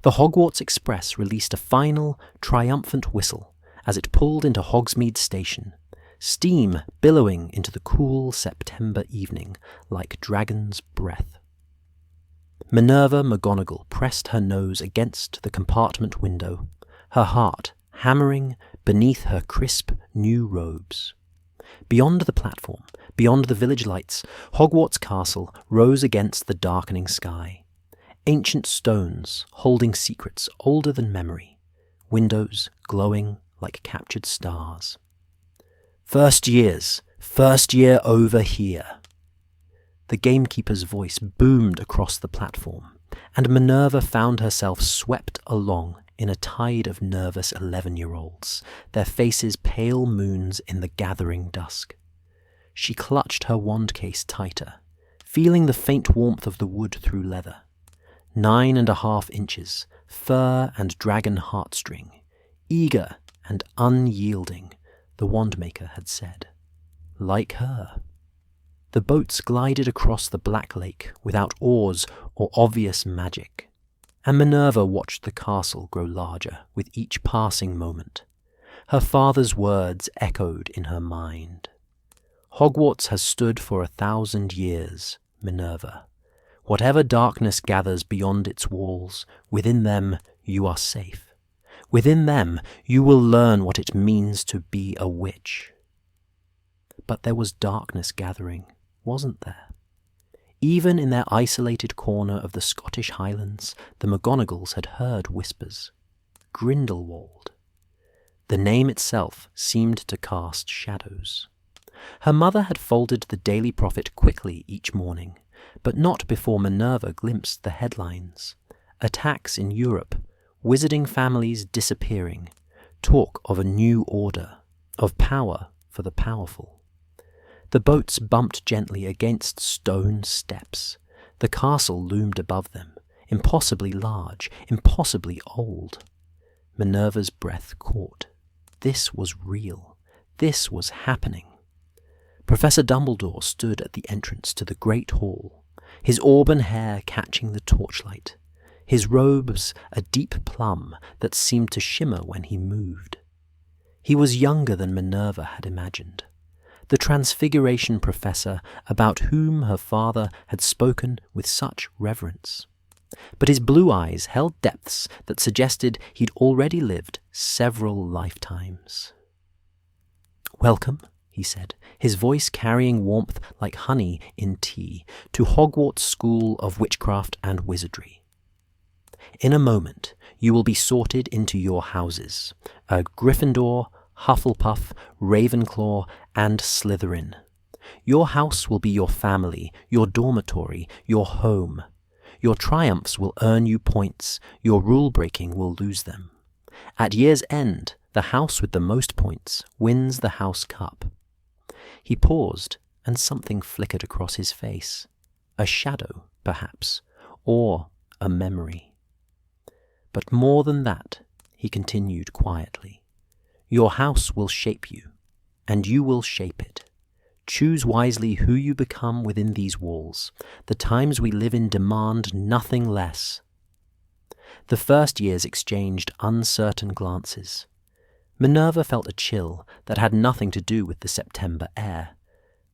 The Hogwarts Express released a final, triumphant whistle as it pulled into Hogsmeade Station, steam billowing into the cool September evening like dragon's breath. Minerva McGonagall pressed her nose against the compartment window, her heart hammering beneath her crisp new robes. Beyond the platform, beyond the village lights, Hogwarts Castle rose against the darkening sky. Ancient stones holding secrets older than memory, windows glowing like captured stars. First year over here. The gamekeeper's voice boomed across the platform, and Minerva found herself swept along in a tide of nervous 11-year-olds, their faces pale moons in the gathering dusk. She clutched her wand case tighter, feeling the faint warmth of the wood through leather. 9.5 inches, fur and dragon heartstring, eager and unyielding, the wandmaker had said. Like her. The boats glided across the black lake without oars or obvious magic, and Minerva watched the castle grow larger with each passing moment. Her father's words echoed in her mind. Hogwarts has stood for 1,000 years, Minerva. Whatever darkness gathers beyond its walls, within them you are safe. Within them you will learn what it means to be a witch. But there was darkness gathering, wasn't there? Even in their isolated corner of the Scottish Highlands, the McGonagalls had heard whispers. Grindelwald. The name itself seemed to cast shadows. Her mother had folded the Daily Prophet quickly each morning, but not before Minerva glimpsed the headlines. Attacks in Europe, wizarding families disappearing, talk of a new order, of power for the powerful. The boats bumped gently against stone steps. The castle loomed above them, impossibly large, impossibly old. Minerva's breath caught. This was real. This was happening. Professor Dumbledore stood at the entrance to the great hall, his auburn hair catching the torchlight, his robes a deep plum that seemed to shimmer when he moved. He was younger than Minerva had imagined, the Transfiguration professor about whom her father had spoken with such reverence. But his blue eyes held depths that suggested he'd already lived several lifetimes. "Welcome," he said, his voice carrying warmth like honey in tea, "to Hogwarts School of Witchcraft and Wizardry. In a moment, you will be sorted into your houses, a Gryffindor, Hufflepuff, Ravenclaw, and Slytherin. Your house will be your family, your dormitory, your home. Your triumphs will earn you points, your rule-breaking will lose them. At year's end, the house with the most points wins the House Cup." He paused, and something flickered across his face. A shadow, perhaps, or a memory. "But more than that," he continued quietly, "your house will shape you, and you will shape it. Choose wisely who you become within these walls. The times we live in demand nothing less." The first years exchanged uncertain glances. Minerva felt a chill that had nothing to do with the September air.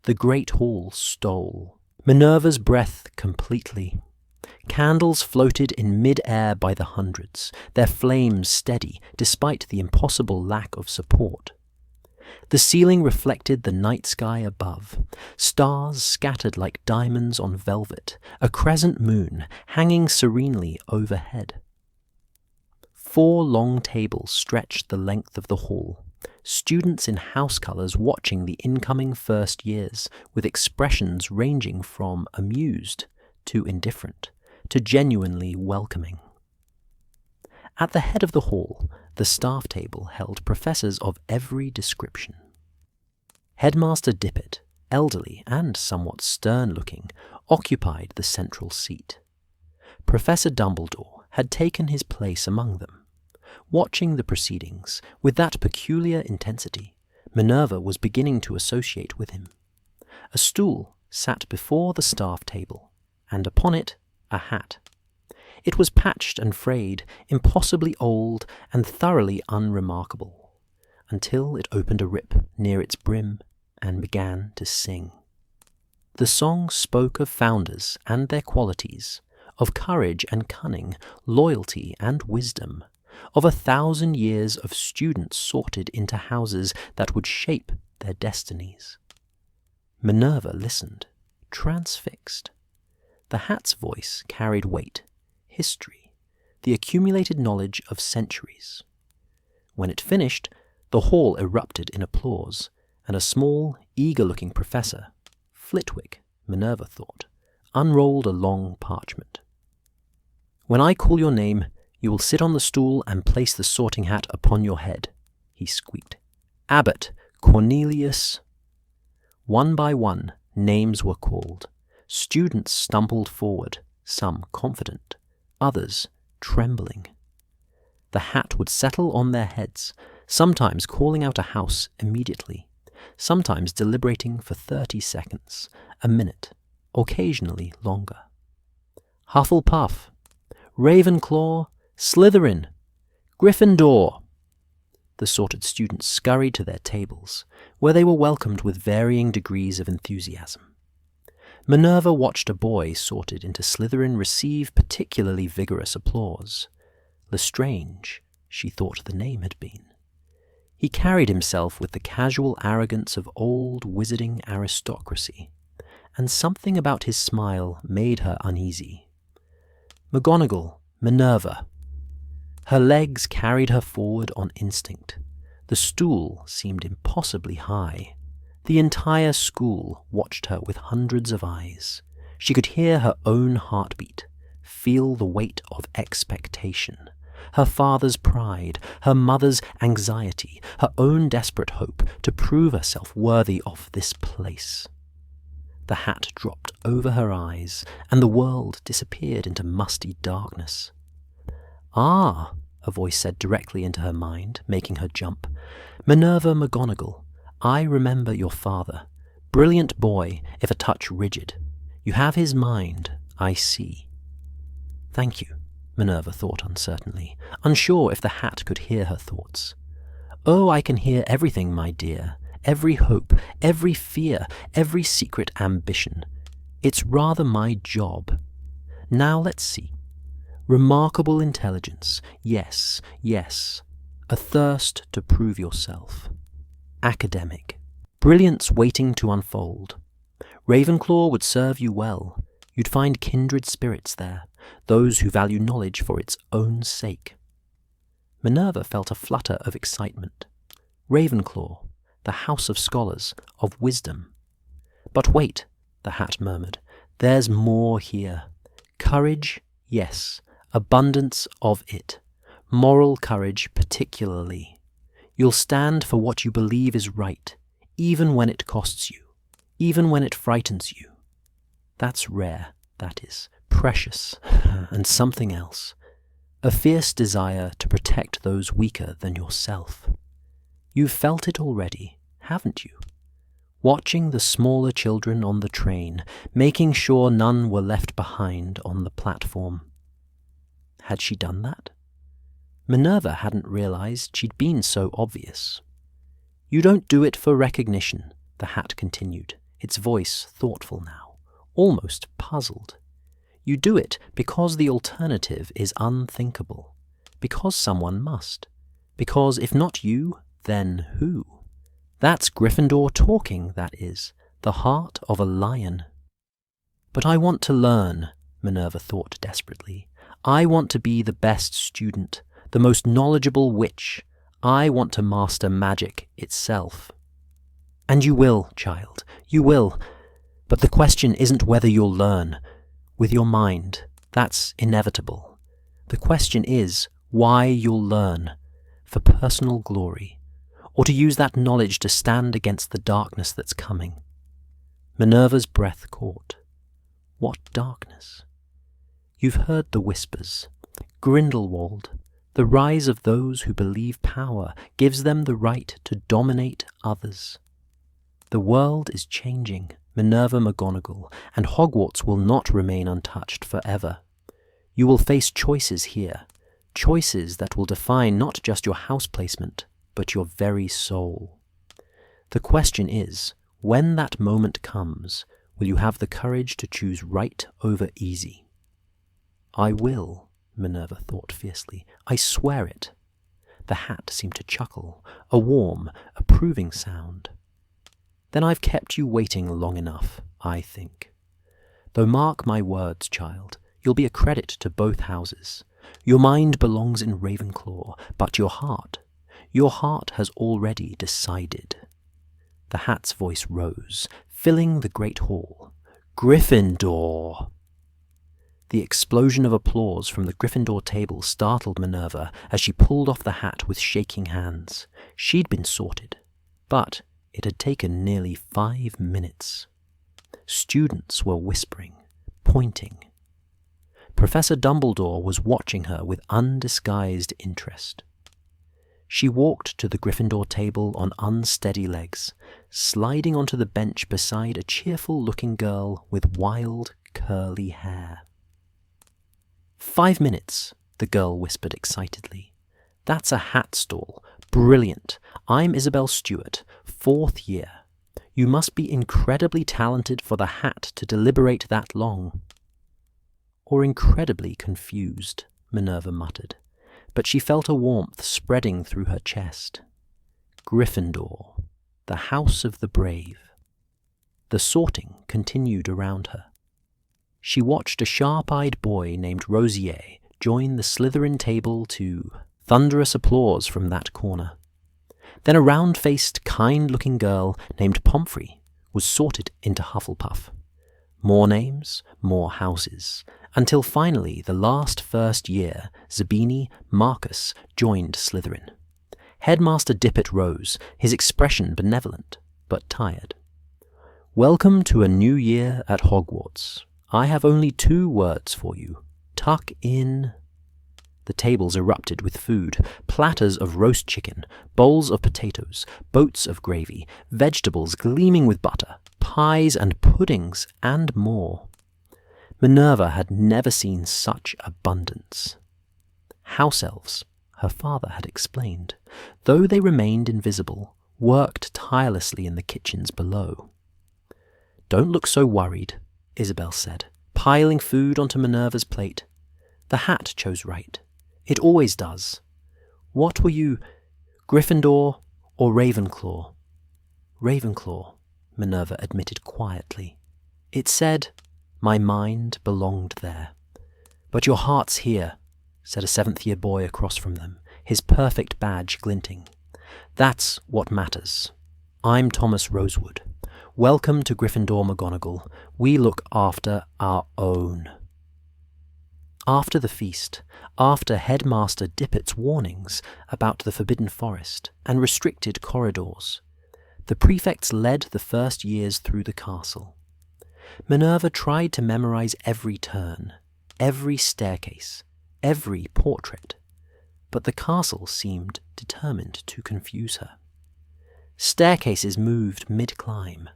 The great hall stole Minerva's breath completely. Candles floated in mid-air by the hundreds, their flames steady despite the impossible lack of support. The ceiling reflected the night sky above, stars scattered like diamonds on velvet, a crescent moon hanging serenely overhead. 4 long tables stretched the length of the hall, students in house colours watching the incoming first years with expressions ranging from amused to indifferent to genuinely welcoming. At the head of the hall, the staff table held professors of every description. Headmaster Dippet, elderly and somewhat stern-looking, occupied the central seat. Professor Dumbledore had taken his place among them. Watching the proceedings with that peculiar intensity, Minerva was beginning to associate with him. A stool sat before the staff table, and upon it a hat. It was patched and frayed, impossibly old and thoroughly unremarkable, until it opened a rip near its brim and began to sing. The song spoke of founders and their qualities, of courage and cunning, loyalty and wisdom, of 1,000 years of students sorted into houses that would shape their destinies. Minerva listened, transfixed. The hat's voice carried weight, history, the accumulated knowledge of centuries. When it finished, the hall erupted in applause, and a small, eager-looking professor, Flitwick, Minerva thought, unrolled a long parchment. "When I call your name, you will sit on the stool and place the sorting hat upon your head," he squeaked. "Abbott, Cornelius." One by one, names were called. Students stumbled forward, some confident, others trembling. The hat would settle on their heads, sometimes calling out a house immediately, sometimes deliberating for 30 seconds, a minute, occasionally longer. Hufflepuff, Ravenclaw, Slytherin, Gryffindor. The sorted students scurried to their tables, where they were welcomed with varying degrees of enthusiasm. Minerva watched a boy sorted into Slytherin receive particularly vigorous applause. Lestrange, she thought the name had been. He carried himself with the casual arrogance of old wizarding aristocracy, and something about his smile made her uneasy. McGonagall, Minerva. Her legs carried her forward on instinct. The stool seemed impossibly high. The entire school watched her with hundreds of eyes. She could hear her own heartbeat, feel the weight of expectation, her father's pride, her mother's anxiety, her own desperate hope to prove herself worthy of this place. The hat dropped over her eyes, and the world disappeared into musty darkness. "Ah," a voice said directly into her mind, making her jump. "Minerva McGonagall, I remember your father. Brilliant boy, if a touch rigid. You have his mind, I see." "Thank you," Minerva thought uncertainly, unsure if the hat could hear her thoughts. "Oh, I can hear everything, my dear. Every hope, every fear, every secret ambition. It's rather my job. Now let's see. Remarkable intelligence. Yes, yes. A thirst to prove yourself. Academic. Brilliance waiting to unfold. Ravenclaw would serve you well. You'd find kindred spirits there, those who value knowledge for its own sake." Minerva felt a flutter of excitement. Ravenclaw, the house of scholars, of wisdom. "But wait," the hat murmured, "there's more here. Courage, yes, abundance of it. Moral courage particularly. You'll stand for what you believe is right, even when it costs you, even when it frightens you. That's rare, that is, precious, and something else. A fierce desire to protect those weaker than yourself. You've felt it already, haven't you? Watching the smaller children on the train, making sure none were left behind on the platform." Had she done that? Minerva hadn't realized she'd been so obvious. "You don't do it for recognition," the hat continued, its voice thoughtful now, almost puzzled. "You do it because the alternative is unthinkable, because someone must, because if not you, then who? That's Gryffindor talking, that is, the heart of a lion." "But I want to learn," Minerva thought desperately. "I want to be the best student, the most knowledgeable witch. I want to master magic itself." "And you will, child, you will. But the question isn't whether you'll learn. With your mind, that's inevitable. The question is why you'll learn, for personal glory, or to use that knowledge to stand against the darkness that's coming." Minerva's breath caught. What darkness? You've heard the whispers. Grindelwald, the rise of those who believe power gives them the right to dominate others. The world is changing, Minerva McGonagall, and Hogwarts will not remain untouched forever. You will face choices here, choices that will define not just your house placement, but your very soul. The question is, when that moment comes, will you have the courage to choose right over easy? I will, Minerva thought fiercely. I swear it. The hat seemed to chuckle, a warm, approving sound. Then I've kept you waiting long enough, I think. Though mark my words, child, you'll be a credit to both houses. Your mind belongs in Ravenclaw, but your heart has already decided. The hat's voice rose, filling the great hall. Gryffindor! The explosion of applause from the Gryffindor table startled Minerva as she pulled off the hat with shaking hands. She'd been sorted, but it had taken nearly 5 minutes. Students were whispering, pointing. Professor Dumbledore was watching her with undisguised interest. She walked to the Gryffindor table on unsteady legs, sliding onto the bench beside a cheerful-looking girl with wild, curly hair. 5 minutes, the girl whispered excitedly. That's a hat stall. Brilliant. I'm Isabel Stewart, 4th year. You must be incredibly talented for the hat to deliberate that long. Or incredibly confused, Minerva muttered, but she felt a warmth spreading through her chest. Gryffindor, the house of the brave. The sorting continued around her. She watched a sharp-eyed boy named Rosier join the Slytherin table to thunderous applause from that corner. Then a round-faced, kind-looking girl named Pomfrey was sorted into Hufflepuff. More names, more houses, until finally the last first year, Zabini Marcus joined Slytherin. Headmaster Dippet rose, his expression benevolent, but tired. Welcome to a new year at Hogwarts. I have only 2 words for you. Tuck in. The tables erupted with food, platters of roast chicken, bowls of potatoes, boats of gravy, vegetables gleaming with butter, pies and puddings, and more. Minerva had never seen such abundance. House elves, her father had explained, though they remained invisible, worked tirelessly in the kitchens below. Don't look so worried, Isabel said, piling food onto Minerva's plate. The hat chose right. It always does. What were you, Gryffindor or Ravenclaw? Ravenclaw, Minerva admitted quietly. It said, my mind belonged there. But your heart's here, said a 7th-year boy across from them, his perfect badge glinting. That's what matters. I'm Thomas Rosewood. Welcome to Gryffindor McGonagall. We look after our own. After the feast, after Headmaster Dippet's warnings about the Forbidden Forest and restricted corridors, the prefects led the first years through the castle. Minerva tried to memorize every turn, every staircase, every portrait, but the castle seemed determined to confuse her. Staircases moved mid-climb.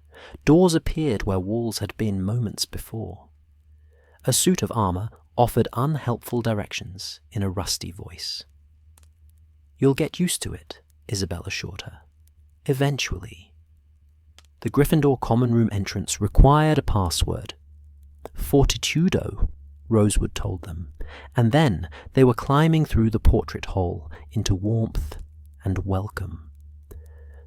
Doors appeared where walls had been moments before. A suit of armor offered unhelpful directions in a rusty voice. You'll get used to it, Isabel assured her. Eventually. The Gryffindor common room entrance required a password. Fortitudo, Rosewood told them, and then they were climbing through the portrait hole into warmth and welcome.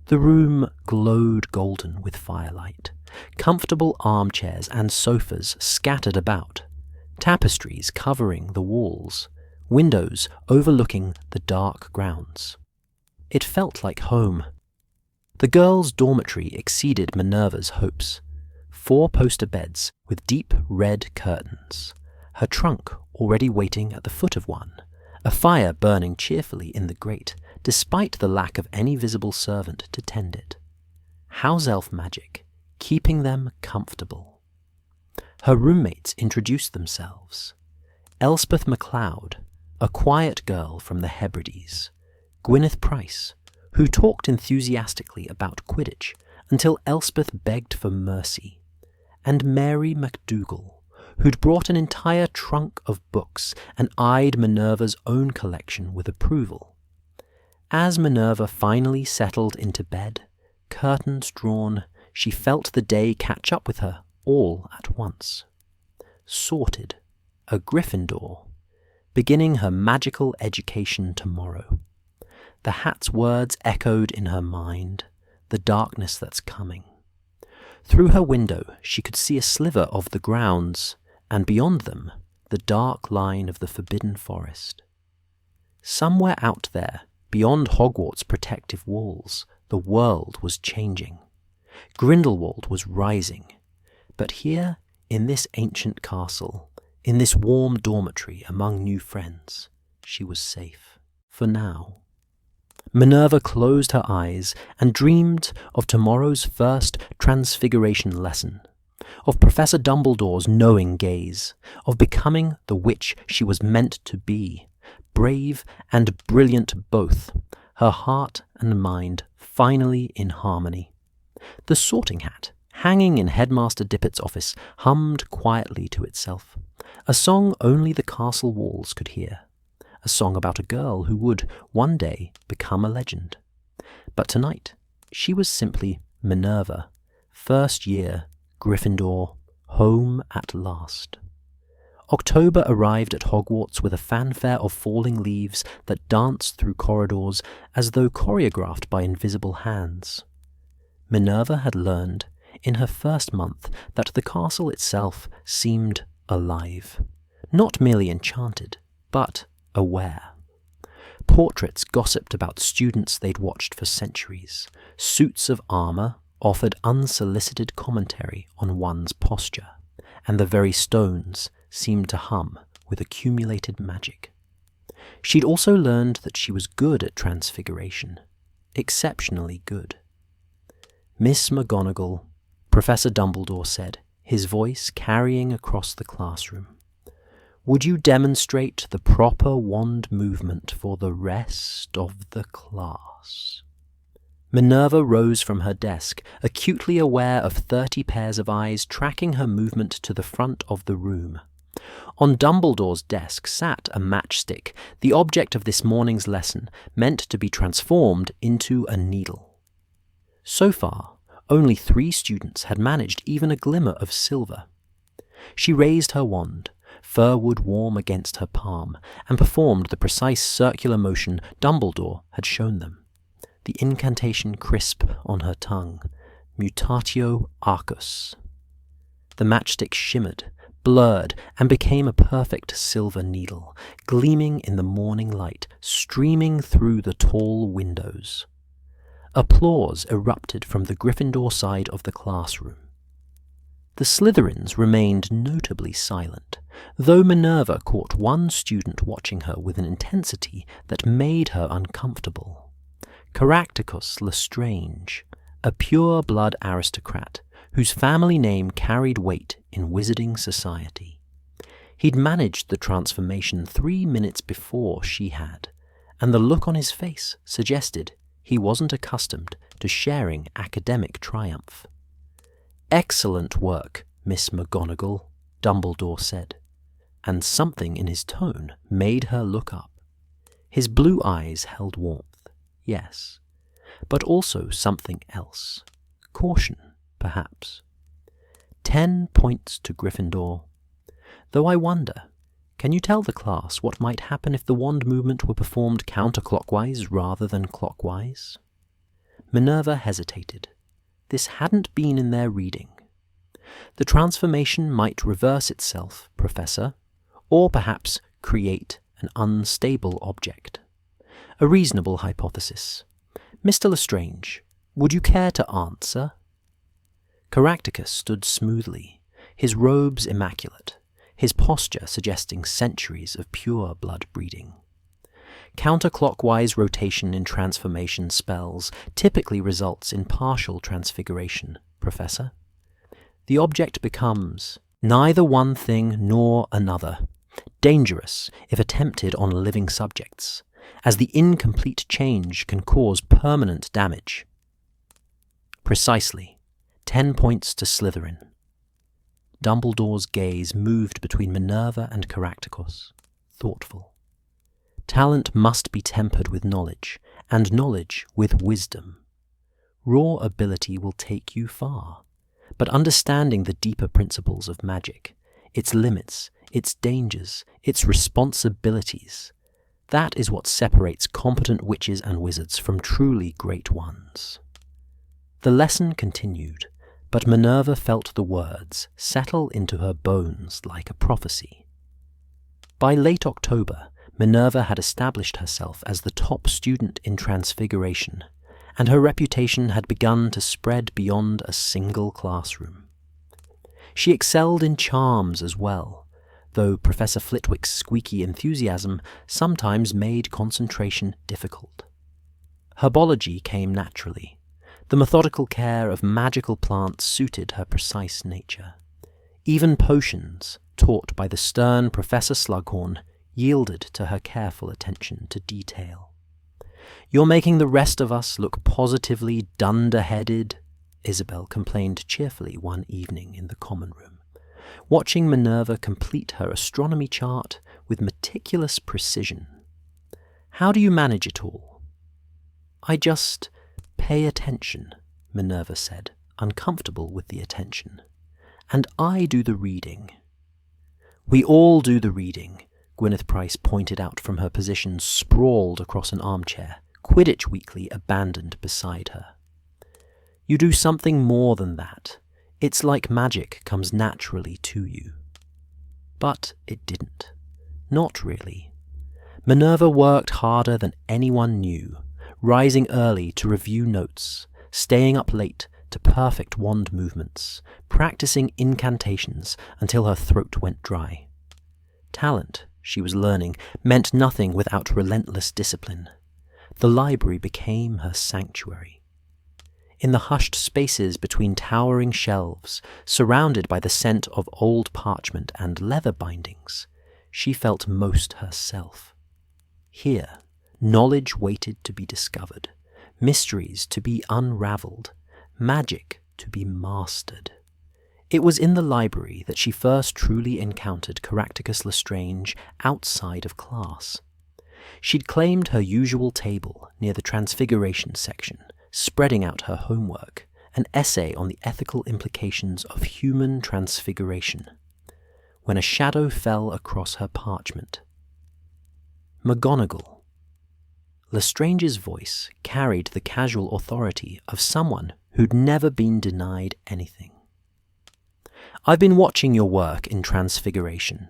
The room glowed golden with firelight, comfortable armchairs and sofas scattered about, tapestries covering the walls, windows overlooking the dark grounds. It felt like home. The girls' dormitory exceeded Minerva's hopes. 4 poster beds with deep red curtains, her trunk already waiting at the foot of one, a fire burning cheerfully in the grate, despite the lack of any visible servant to tend it. House elf magic, keeping them comfortable. Her roommates introduced themselves. Elspeth MacLeod, a quiet girl from the Hebrides. Gwyneth Price, who talked enthusiastically about Quidditch until Elspeth begged for mercy. And Mary MacDougall, who'd brought an entire trunk of books and eyed Minerva's own collection with approval. As Minerva finally settled into bed, curtains drawn, she felt the day catch up with her all at once. Sorted, a Gryffindor, beginning her magical education tomorrow. The hat's words echoed in her mind, the darkness that's coming. Through her window she could see a sliver of the grounds, and beyond them, the dark line of the forbidden forest. Somewhere out there, beyond Hogwarts' protective walls, the world was changing. Grindelwald was rising. But here, in this ancient castle, in this warm dormitory among new friends, she was safe. For now. Minerva closed her eyes and dreamed of tomorrow's first transfiguration lesson, of Professor Dumbledore's knowing gaze, of becoming the witch she was meant to be, brave and brilliant both, her heart and mind finally in harmony. The sorting hat, hanging in Headmaster Dippett's office, hummed quietly to itself, a song only the castle walls could hear, a song about a girl who would, one day, become a legend. But tonight, she was simply Minerva, first year, Gryffindor, home at last. October arrived at Hogwarts with a fanfare of falling leaves that danced through corridors as though choreographed by invisible hands. Minerva had learned, in her first month, that the castle itself seemed alive, not merely enchanted, but aware. Portraits gossiped about students they'd watched for centuries. Suits of armour offered unsolicited commentary on one's posture, and the very stones seemed to hum with accumulated magic. She'd also learned that she was good at transfiguration, exceptionally good. Miss McGonagall, Professor Dumbledore said, his voice carrying across the classroom. Would you demonstrate the proper wand movement for the rest of the class? Minerva rose from her desk, acutely aware of 30 pairs of eyes tracking her movement to the front of the room. On Dumbledore's desk sat a matchstick, the object of this morning's lesson, meant to be transformed into a needle. So far, only 3 students had managed even a glimmer of silver. She raised her wand, fir wood warm against her palm, and performed the precise circular motion Dumbledore had shown them. The incantation crisp on her tongue, Mutatio Arcus. The matchstick shimmered, blurred, and became a perfect silver needle, gleaming in the morning light, streaming through the tall windows. Applause erupted from the Gryffindor side of the classroom. The Slytherins remained notably silent, though Minerva caught one student watching her with an intensity that made her uncomfortable. Caractacus Lestrange, a pure-blood aristocrat whose family name carried weight in wizarding society. He'd managed the transformation 3 minutes before she had, and the look on his face suggested he wasn't accustomed to sharing academic triumph. Excellent work, Miss McGonagall, Dumbledore said, and something in his tone made her look up. His blue eyes held warmth, yes, but also something else. Caution, perhaps. 10 points to Gryffindor. Though I wonder, can you tell the class what might happen if the wand movement were performed counterclockwise rather than clockwise? Minerva hesitated. This hadn't been in their reading. The transformation might reverse itself, Professor, or perhaps create an unstable object. A reasonable hypothesis. Mr. Lestrange, would you care to answer? Caractacus stood smoothly, his robes immaculate, his posture suggesting centuries of pure blood breeding. Counterclockwise rotation in transformation spells typically results in partial transfiguration, Professor. The object becomes neither one thing nor another, dangerous if attempted on living subjects, as the incomplete change can cause permanent damage. Precisely. 10 points to Slytherin. Dumbledore's gaze moved between Minerva and Caractacus, thoughtful. Talent must be tempered with knowledge, and knowledge with wisdom. Raw ability will take you far, but understanding the deeper principles of magic, its limits, its dangers, its responsibilities, that is what separates competent witches and wizards from truly great ones. The lesson continued, but Minerva felt the words settle into her bones like a prophecy. By late October, Minerva had established herself as the top student in Transfiguration, and her reputation had begun to spread beyond a single classroom. She excelled in charms as well, though Professor Flitwick's squeaky enthusiasm sometimes made concentration difficult. Herbology came naturally. The methodical care of magical plants suited her precise nature. Even potions, taught by the stern Professor Slughorn, yielded to her careful attention to detail. "You're making the rest of us look positively dunderheaded," Isabel complained cheerfully one evening in the common room, watching Minerva complete her astronomy chart with meticulous precision. "How do you manage it all?" "I just pay attention," Minerva said, uncomfortable with the attention. "And I do the reading." "We all do the reading," Gwyneth Price pointed out from her position sprawled across an armchair, Quidditch Weekly abandoned beside her. "You do something more than that. It's like magic comes naturally to you." But it didn't. Not really. Minerva worked harder than anyone knew, rising early to review notes, staying up late to perfect wand movements, practicing incantations until her throat went dry. Talent, she was learning, meant nothing without relentless discipline. The library became her sanctuary. In the hushed spaces between towering shelves, surrounded by the scent of old parchment and leather bindings, she felt most herself. Here, knowledge waited to be discovered, mysteries to be unravelled, magic to be mastered. It was in the library that she first truly encountered Caractacus Lestrange outside of class. She'd claimed her usual table near the Transfiguration section, spreading out her homework, an essay on the ethical implications of human transfiguration, when a shadow fell across her parchment. McGonagall. Lestrange's voice carried the casual authority of someone who'd never been denied anything. "I've been watching your work in Transfiguration."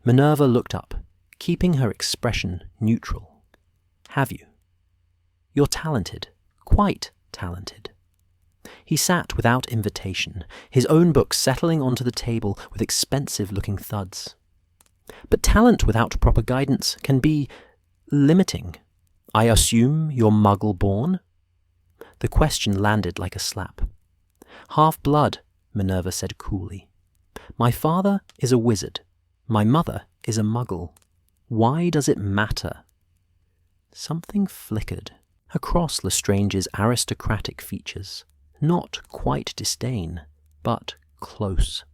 Minerva looked up, keeping her expression neutral. "Have you? You're talented, quite talented." He sat without invitation, his own book settling onto the table with expensive-looking thuds. "But talent without proper guidance can be limiting. I assume you're Muggle-born?" The question landed like a slap. "Half-blood," Minerva said coolly. "My father is a wizard. My mother is a Muggle. Why does it matter?" Something flickered across Lestrange's aristocratic features. Not quite disdain, but close.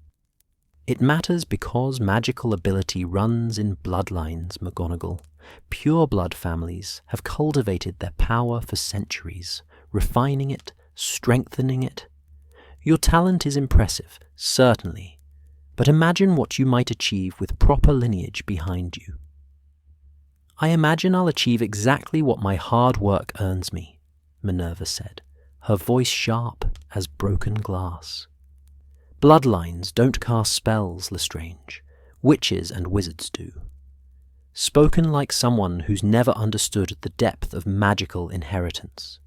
"It matters because magical ability runs in bloodlines, McGonagall. Pure-blood families have cultivated their power for centuries, refining it, strengthening it. Your talent is impressive, certainly, but imagine what you might achieve with proper lineage behind you." "I imagine I'll achieve exactly what my hard work earns me," Minerva said, her voice sharp as broken glass. "Bloodlines don't cast spells, Lestrange. Witches and wizards do." Spoken like someone who's never understood the depth of magical inheritance.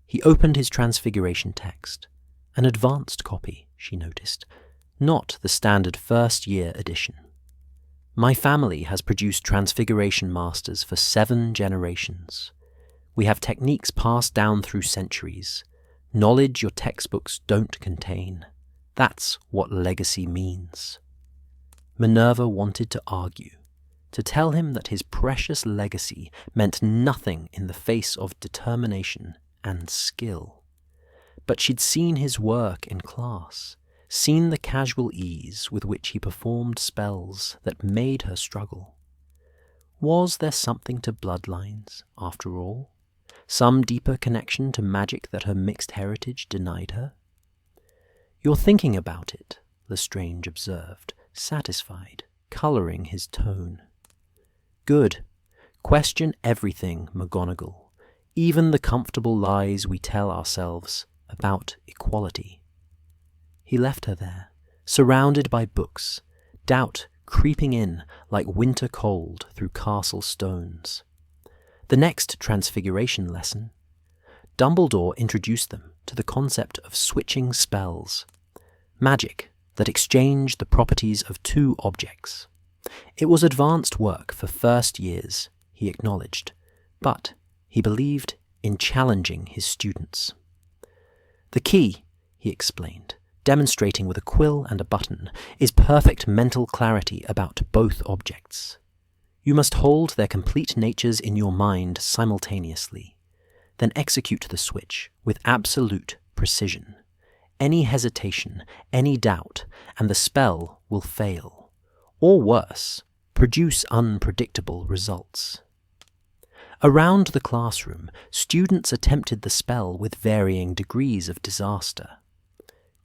He opened his Transfiguration text. An advanced copy, she noticed, not the standard first-year edition. "My family has produced Transfiguration masters for 7 generations. We have techniques passed down through centuries, knowledge your textbooks don't contain. That's what legacy means." Minerva wanted to argue, to tell him that his precious legacy meant nothing in the face of determination and skill. But she'd seen his work in class, seen the casual ease with which he performed spells that made her struggle. Was there something to bloodlines, after all? Some deeper connection to magic that her mixed heritage denied her? "You're thinking about it," Lestrange observed, satisfied, colouring his tone. "Good. Question everything, McGonagall, even the comfortable lies we tell ourselves about equality." He left her there, surrounded by books, doubt creeping in like winter cold through castle stones. The next Transfiguration lesson, Dumbledore introduced them to the concept of switching spells, magic that exchanged the properties of two objects. It was advanced work for first years, he acknowledged, but he believed in challenging his students. "The key," he explained, demonstrating with a quill and a button, "is perfect mental clarity about both objects. You must hold their complete natures in your mind simultaneously, then execute the switch with absolute precision. Any hesitation, any doubt, and the spell will fail, or worse, produce unpredictable results." Around the classroom, students attempted the spell with varying degrees of disaster.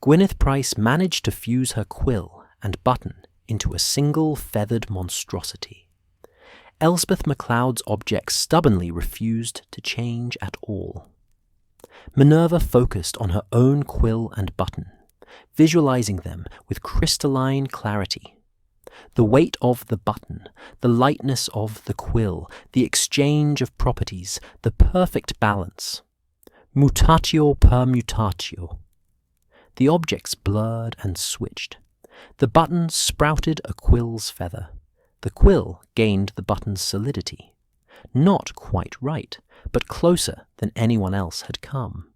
Gwyneth Price managed to fuse her quill and button into a single feathered monstrosity. Elspeth MacLeod's objects stubbornly refused to change at all. Minerva focused on her own quill and button, visualizing them with crystalline clarity. The weight of the button, the lightness of the quill, the exchange of properties, the perfect balance. Mutatio per mutatio. The objects blurred and switched. The button sprouted a quill's feather. The quill gained the button's solidity. Not quite right, but closer than anyone else had come.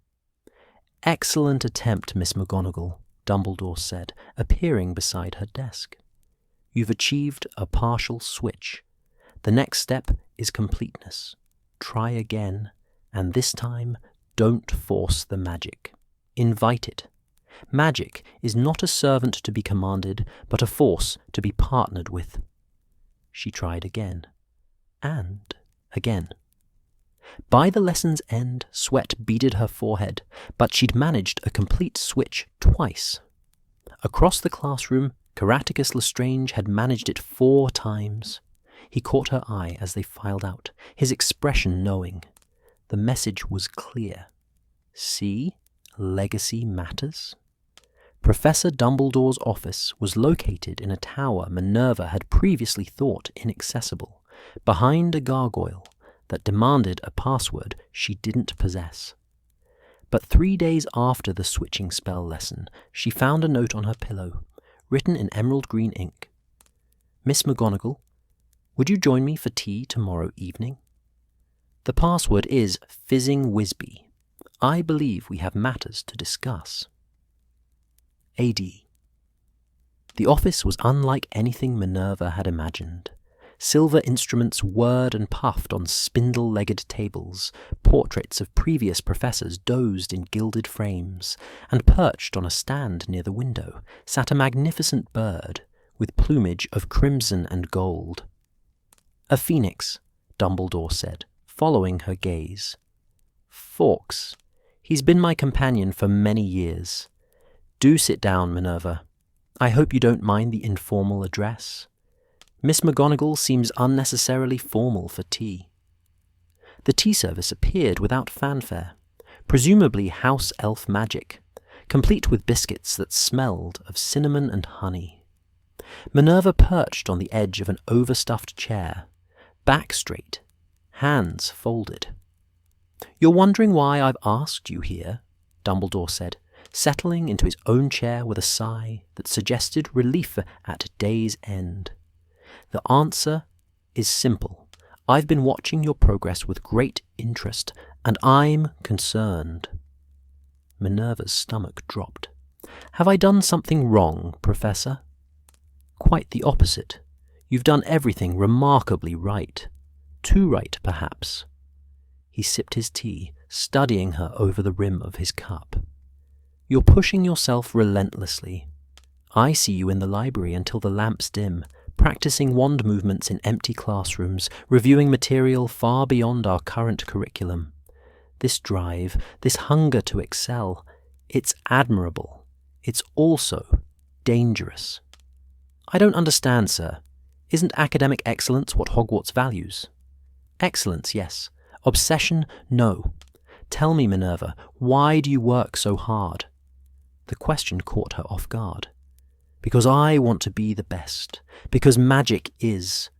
"Excellent attempt, Miss McGonagall," Dumbledore said, appearing beside her desk. "You've achieved a partial switch. The next step is completeness. Try again, and this time don't force the magic. Invite it. Magic is not a servant to be commanded, but a force to be partnered with." She tried again, and again. By the lesson's end, sweat beaded her forehead, but she'd managed a complete switch twice. Across the classroom, Caraticus Lestrange had managed it 4 times. He caught her eye as they filed out, his expression knowing. The message was clear. See, legacy matters. Professor Dumbledore's office was located in a tower Minerva had previously thought inaccessible, behind a gargoyle that demanded a password she didn't possess. But 3 days after the switching spell lesson, she found a note on her pillow, written in emerald green ink. "Miss McGonagall, would you join me for tea tomorrow evening? The password is Fizzing Wisby. I believe we have matters to discuss." A.D. The office was unlike anything Minerva had imagined. Silver instruments whirred and puffed on spindle-legged tables, portraits of previous professors dozed in gilded frames, and perched on a stand near the window sat a magnificent bird with plumage of crimson and gold. "A phoenix," Dumbledore said, following her gaze. "Fawkes. He's been my companion for many years. Do sit down, Minerva. I hope you don't mind the informal address. Miss McGonagall seems unnecessarily formal for tea." The tea service appeared without fanfare, presumably house elf magic, complete with biscuits that smelled of cinnamon and honey. Minerva perched on the edge of an overstuffed chair, back straight, hands folded. "You're wondering why I've asked you here," Dumbledore said, settling into his own chair with a sigh that suggested relief at day's end. "The answer is simple. I've been watching your progress with great interest, and I'm concerned." Minerva's stomach dropped. "Have I done something wrong, Professor?" "Quite the opposite. You've done everything remarkably right. Too right, perhaps." He sipped his tea, studying her over the rim of his cup. "You're pushing yourself relentlessly. I see you in the library until the lamps dim, practicing wand movements in empty classrooms, reviewing material far beyond our current curriculum. This drive, this hunger to excel, it's admirable. It's also dangerous. I don't understand, sir. Isn't academic excellence what Hogwarts values? Excellence, yes. Obsession, no. Tell me, Minerva, why do you work so hard? The question caught her off guard. Because I want to be the best. Because magic is.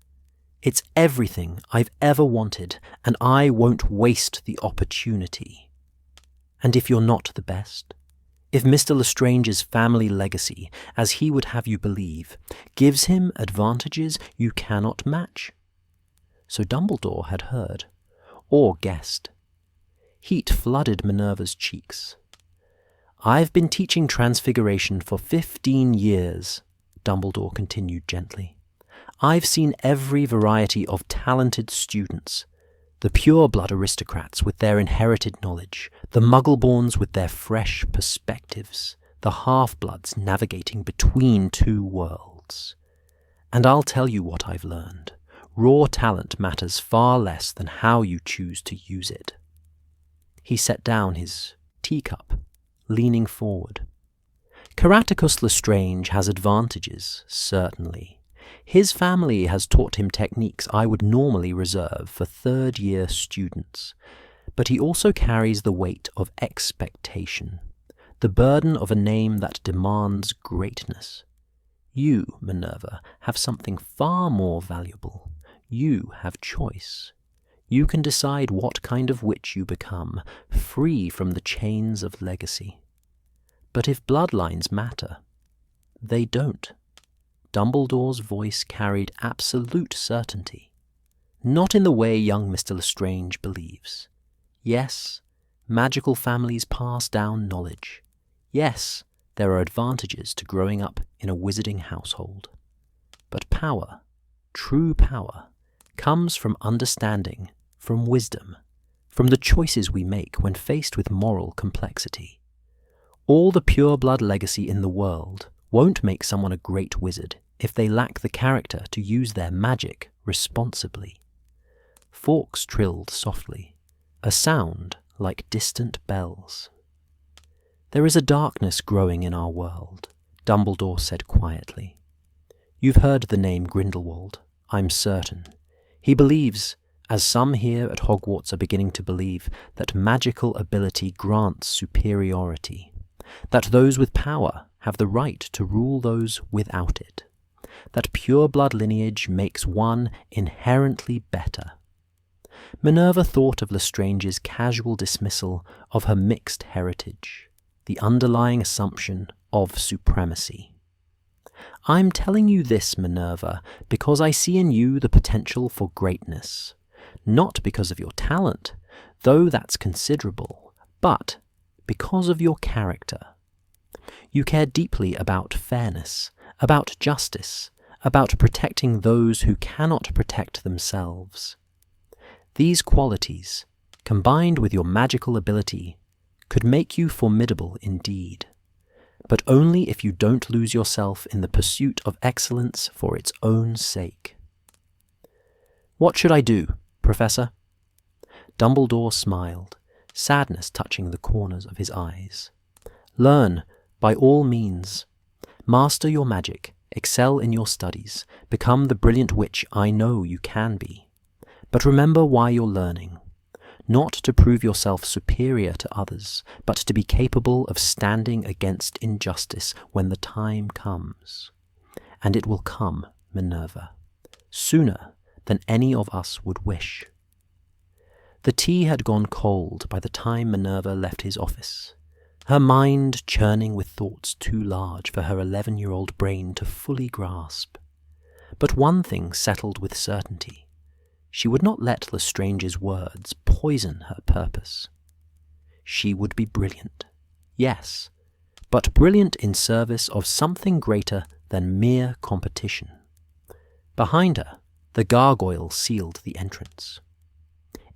It's everything I've ever wanted, and I won't waste the opportunity. And if you're not the best? If Mr. Lestrange's family legacy, as he would have you believe, gives him advantages you cannot match? So Dumbledore had heard, or guessed. Heat flooded Minerva's cheeks. I've been teaching Transfiguration for 15 years, Dumbledore continued gently. I've seen every variety of talented students. The pure-blood aristocrats with their inherited knowledge, the muggle-borns with their fresh perspectives, the half-bloods navigating between two worlds. And I'll tell you what I've learned. Raw talent matters far less than how you choose to use it. He set down his teacup, leaning forward. Caraticus Lestrange has advantages, certainly. His family has taught him techniques I would normally reserve for third-year students, but he also carries the weight of expectation, the burden of a name that demands greatness. You, Minerva, have something far more valuable. You have choice. You can decide what kind of witch you become, free from the chains of legacy. But if bloodlines matter, they don't. Dumbledore's voice carried absolute certainty. Not in the way young Mr. Lestrange believes. Yes, magical families pass down knowledge. Yes, there are advantages to growing up in a wizarding household. But power, true power, comes from understanding, from wisdom, from the choices we make when faced with moral complexity. All the pure-blood legacy in the world won't make someone a great wizard if they lack the character to use their magic responsibly. Forks trilled softly, a sound like distant bells. There is a darkness growing in our world, Dumbledore said quietly. You've heard the name Grindelwald, I'm certain. He believes, as some here at Hogwarts are beginning to believe, that magical ability grants superiority, that those with power have the right to rule those without it, that pure-blood lineage makes one inherently better. Minerva thought of Lestrange's casual dismissal of her mixed heritage, the underlying assumption of supremacy. I'm telling you this, Minerva, because I see in you the potential for greatness, not because of your talent, though that's considerable, but because of your character. You care deeply about fairness, about justice, about protecting those who cannot protect themselves. These qualities, combined with your magical ability, could make you formidable indeed, but only if you don't lose yourself in the pursuit of excellence for its own sake. What should I do, Professor? Dumbledore smiled, sadness touching the corners of his eyes. Learn, by all means. Master your magic, excel in your studies, become the brilliant witch I know you can be. But remember why you're learning. Not to prove yourself superior to others, but to be capable of standing against injustice when the time comes. And it will come, Minerva, sooner than any of us would wish. The tea had gone cold by the time Minerva left his office, her mind churning with thoughts too large for her 11-year-old brain to fully grasp. But one thing settled with certainty. She would not let Lestrange's words poison her purpose. She would be brilliant, yes, but brilliant in service of something greater than mere competition. Behind her, the gargoyle sealed the entrance.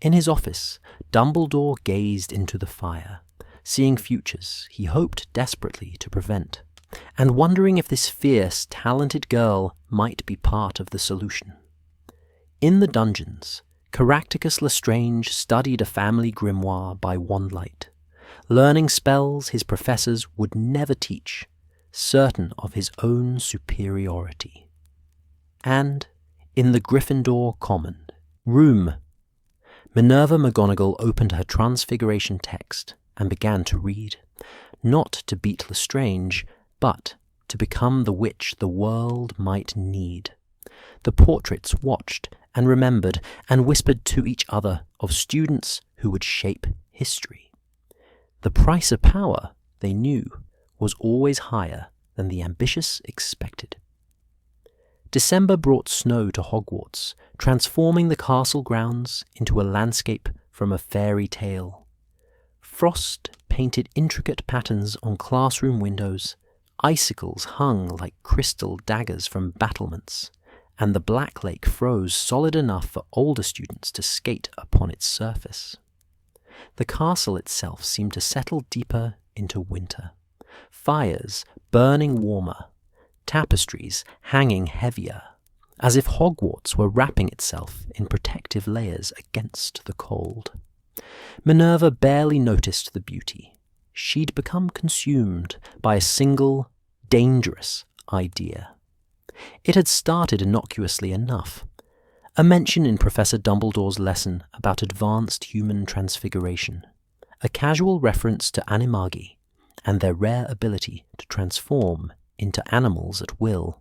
In his office, Dumbledore gazed into the fire, seeing futures he hoped desperately to prevent, and wondering if this fierce, talented girl might be part of the solution. In the dungeons, Caractacus Lestrange studied a family grimoire by wandlight, learning spells his professors would never teach, certain of his own superiority. And in the Gryffindor Common room, Minerva McGonagall opened her Transfiguration text and began to read, not to beat Lestrange, but to become the witch the world might need. The portraits watched and remembered and whispered to each other of students who would shape history. The price of power, they knew, was always higher than the ambitious expected. December brought snow to Hogwarts, transforming the castle grounds into a landscape from a fairy tale. Frost painted intricate patterns on classroom windows, icicles hung like crystal daggers from battlements, and the Black Lake froze solid enough for older students to skate upon its surface. The castle itself seemed to settle deeper into winter, fires burning warmer, tapestries hanging heavier, as if Hogwarts were wrapping itself in protective layers against the cold. Minerva barely noticed the beauty. She'd become consumed by a single, dangerous idea. It had started innocuously enough. A mention in Professor Dumbledore's lesson about advanced human transfiguration, a casual reference to animagi and their rare ability to transform into animals at will.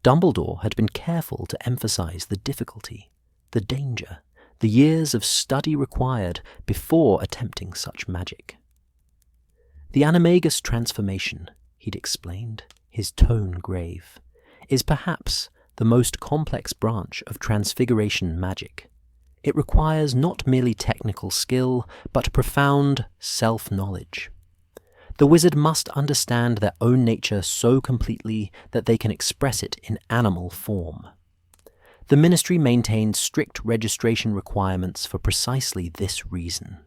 Dumbledore had been careful to emphasize the difficulty, the danger, the years of study required before attempting such magic. The animagus transformation, he'd explained, his tone grave, is perhaps the most complex branch of transfiguration magic. It requires not merely technical skill, but profound self-knowledge. The wizard must understand their own nature so completely that they can express it in animal form. The Ministry maintained strict registration requirements for precisely this reason.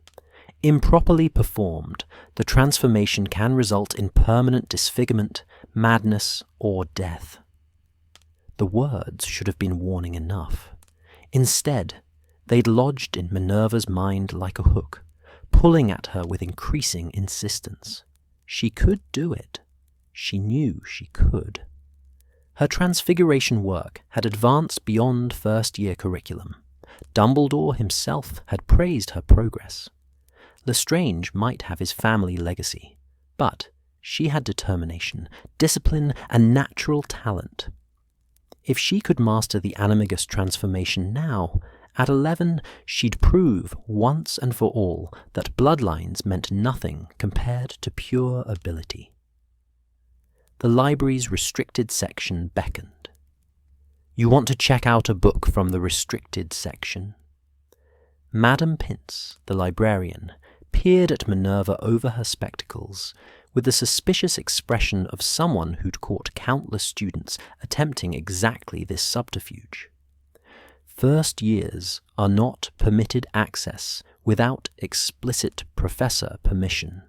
Improperly performed, the transformation can result in permanent disfigurement, madness, or death. The words should have been warning enough. Instead, they'd lodged in Minerva's mind like a hook, pulling at her with increasing insistence. She could do it. She knew she could. Her transfiguration work had advanced beyond first-year curriculum. Dumbledore himself had praised her progress. Lestrange might have his family legacy, but she had determination, discipline, and natural talent. If she could master the animagus transformation now, at 11, she'd prove once and for all that bloodlines meant nothing compared to pure ability. The library's restricted section beckoned. "You want to check out a book from the restricted section?" Madame Pince, the librarian, peered at Minerva over her spectacles with the suspicious expression of someone who'd caught countless students attempting exactly this subterfuge. First years are not permitted access without explicit professor permission.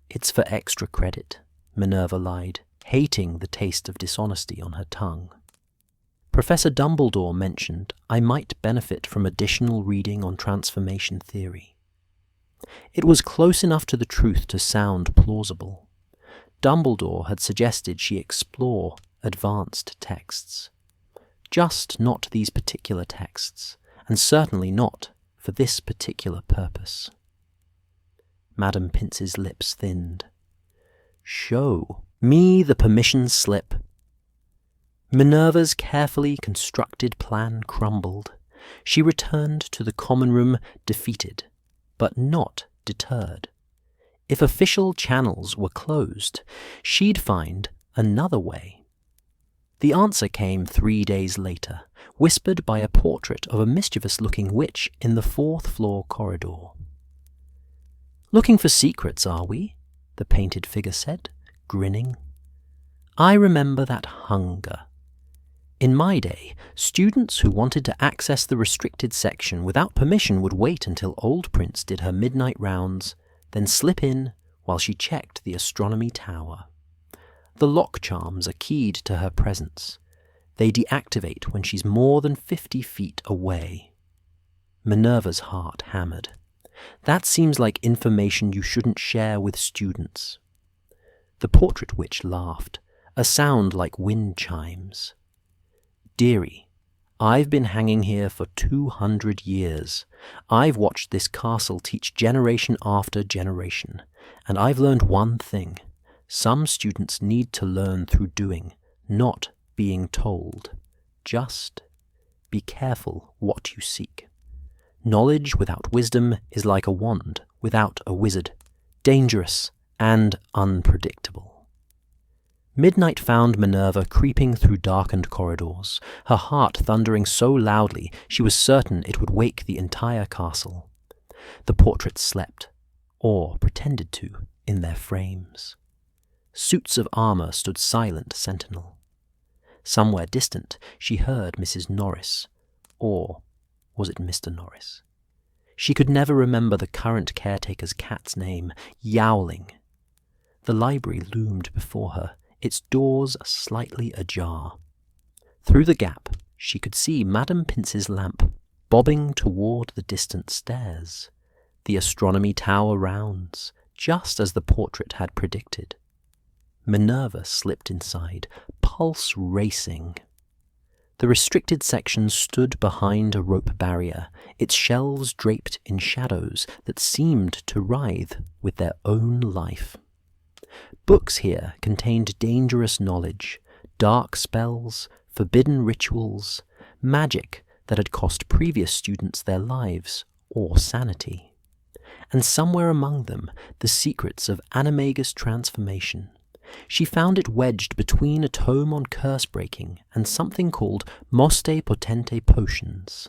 "It's for extra credit," Minerva lied, hating the taste of dishonesty on her tongue. "Professor Dumbledore mentioned I might benefit from additional reading on transformation theory." It was close enough to the truth to sound plausible. Dumbledore had suggested she explore advanced texts. Just not these particular texts, and certainly not for this particular purpose. Madame Pince's lips thinned. "Show me the permission slip." Minerva's carefully constructed plan crumbled. She returned to the common room defeated, but not deterred. If official channels were closed, she'd find another way. The answer came 3 days later, whispered by a portrait of a mischievous-looking witch in the 4th-floor corridor. "Looking for secrets, are we?" the painted figure said, grinning. "I remember that hunger. In my day, students who wanted to access the restricted section without permission would wait until Old Prince did her midnight rounds, then slip in while she checked the astronomy tower. The lock charms are keyed to her presence. They deactivate when she's more than 50 feet away. Minerva's heart hammered. That seems like information you shouldn't share with students. The portrait witch laughed, a sound like wind chimes. Dearie, I've been hanging here for 200 years. I've watched this castle teach generation after generation, and I've learned one thing. Some students need to learn through doing, not being told. Just be careful what you seek. Knowledge without wisdom is like a wand without a wizard, dangerous and unpredictable. Midnight found Minerva creeping through darkened corridors, her heart thundering so loudly she was certain it would wake the entire castle. The portraits slept, or pretended to, in their frames. Suits of armour stood silent sentinel. Somewhere distant she heard Mrs. Norris, or was it Mr. Norris? She could never remember the current caretaker's cat's name, Yowling. The library loomed before her, its doors slightly ajar. Through the gap she could see Madame Pince's lamp bobbing toward the distant stairs. The astronomy tower rounds, just as the portrait had predicted. Minerva slipped inside, pulse racing. The restricted section stood behind a rope barrier, its shelves draped in shadows that seemed to writhe with their own life. Books here contained dangerous knowledge, dark spells, forbidden rituals, magic that had cost previous students their lives or sanity. And somewhere among them, the secrets of animagus transformation. She found it wedged between a tome on curse-breaking and something called Moste Potente Potions,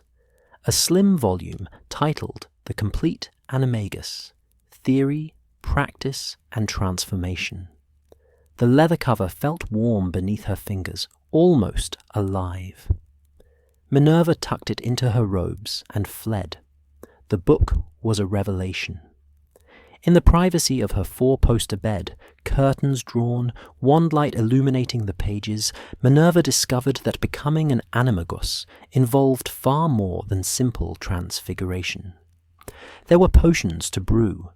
a slim volume titled The Complete Animagus, Theory, Practice, and Transformation. The leather cover felt warm beneath her fingers, almost alive. Minerva tucked it into her robes and fled. The book was a revelation. In the privacy of her four-poster bed, curtains drawn, wand-light illuminating the pages, Minerva discovered that becoming an animagus involved far more than simple transfiguration. There were potions to brew,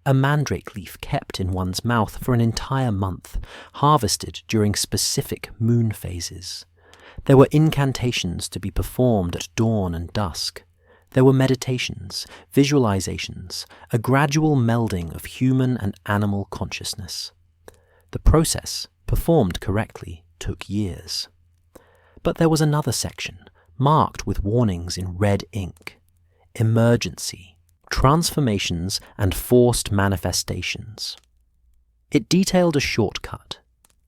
a mandrake leaf kept in one's mouth for an entire month, harvested during specific moon phases. There were incantations to be performed at dawn and dusk. There were meditations, visualizations, a gradual melding of human and animal consciousness. The process, performed correctly, took years. But there was another section, marked with warnings in red ink. Emergency, transformations, and forced manifestations. It detailed a shortcut,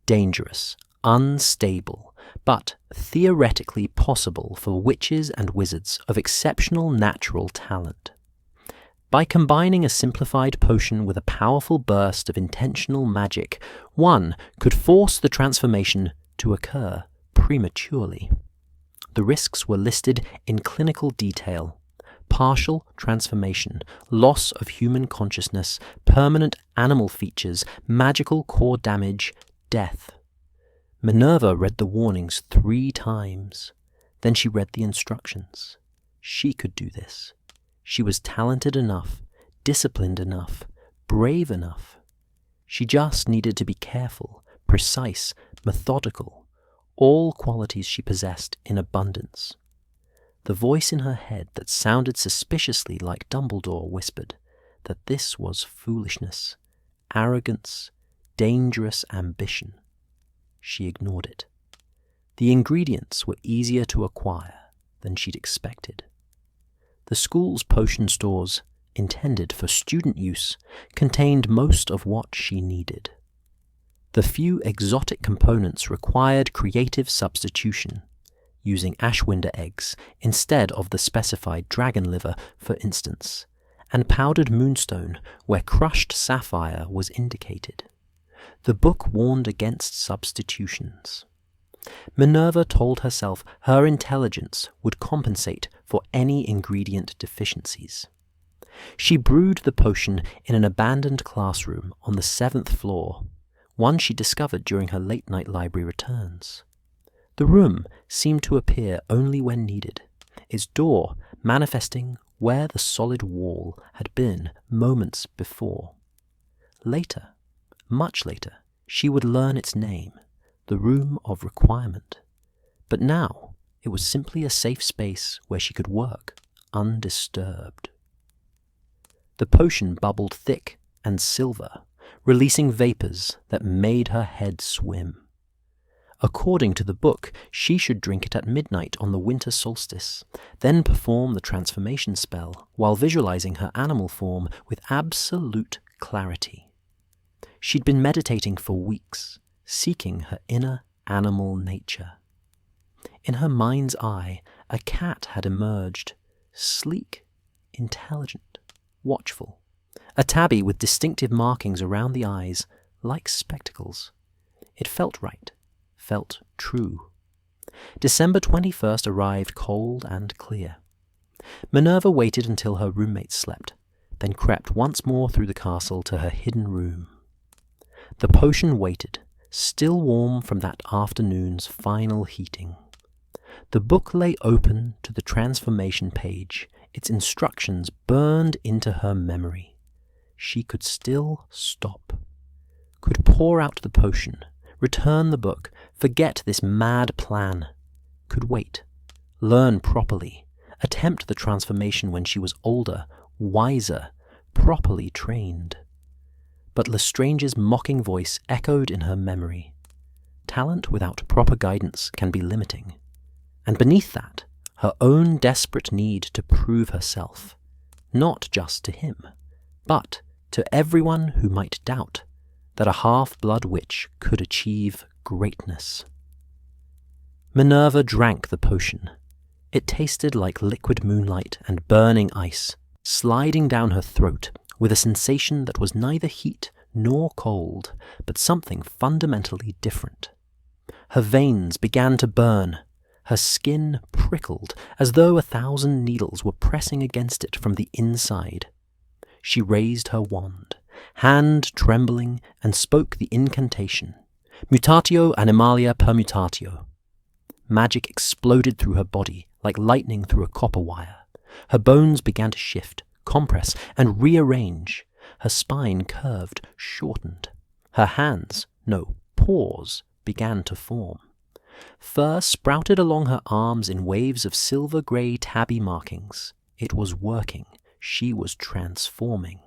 dangerous, unstable, but theoretically possible for witches and wizards of exceptional natural talent. By combining a simplified potion with a powerful burst of intentional magic, one could force the transformation to occur prematurely. The risks were listed in clinical detail: partial transformation, loss of human consciousness, permanent animal features, magical core damage, death. Minerva read the warnings 3 times. Then she read the instructions. She could do this. She was talented enough, disciplined enough, brave enough. She just needed to be careful, precise, methodical, all qualities she possessed in abundance. The voice in her head that sounded suspiciously like Dumbledore whispered that this was foolishness, arrogance, dangerous ambition. She ignored it. The ingredients were easier to acquire than she'd expected. The school's potion stores, intended for student use, contained most of what she needed. The few exotic components required creative substitution, using ashwinder eggs instead of the specified dragon liver, for instance, and powdered moonstone where crushed sapphire was indicated. The book warned against substitutions. Minerva told herself her intelligence would compensate for any ingredient deficiencies. She brewed the potion in an abandoned classroom on the 7th floor, one she discovered during her late-night library returns. The room seemed to appear only when needed, its door manifesting where the solid wall had been moments before. Later, much later, she would learn its name, the Room of Requirement. But now it was simply a safe space where she could work undisturbed. The potion bubbled thick and silver, releasing vapors that made her head swim. According to the book, she should drink it at midnight on the winter solstice, then perform the transformation spell while visualizing her animal form with absolute clarity. She'd been meditating for weeks, seeking her inner animal nature. In her mind's eye, a cat had emerged, sleek, intelligent, watchful, a tabby with distinctive markings around the eyes, like spectacles. It felt right, felt true. December 21st arrived cold and clear. Minerva waited until her roommates slept, then crept once more through the castle to her hidden room. The potion waited, still warm from that afternoon's final heating. The book lay open to the transformation page, its instructions burned into her memory. She could still stop, could pour out the potion, return the book, forget this mad plan, could wait, learn properly, attempt the transformation when she was older, wiser, properly trained. But Lestrange's mocking voice echoed in her memory. Talent without proper guidance can be limiting. And beneath that, her own desperate need to prove herself, not just to him, but to everyone who might doubt that a half-blood witch could achieve greatness. Minerva drank the potion. It tasted like liquid moonlight and burning ice, sliding down her throat with a sensation that was neither heat nor cold, but something fundamentally different. Her veins began to burn. Her skin prickled as though 1,000 needles were pressing against it from the inside. She raised her wand, hand trembling, and spoke the incantation, Mutatio Animalia Permutatio. Magic exploded through her body like lightning through a copper wire. Her bones began to shift, compress, and rearrange. Her spine curved, shortened. Her hands, no, paws, began to form. Fur sprouted along her arms in waves of silver-grey tabby markings. It was working. She was transforming.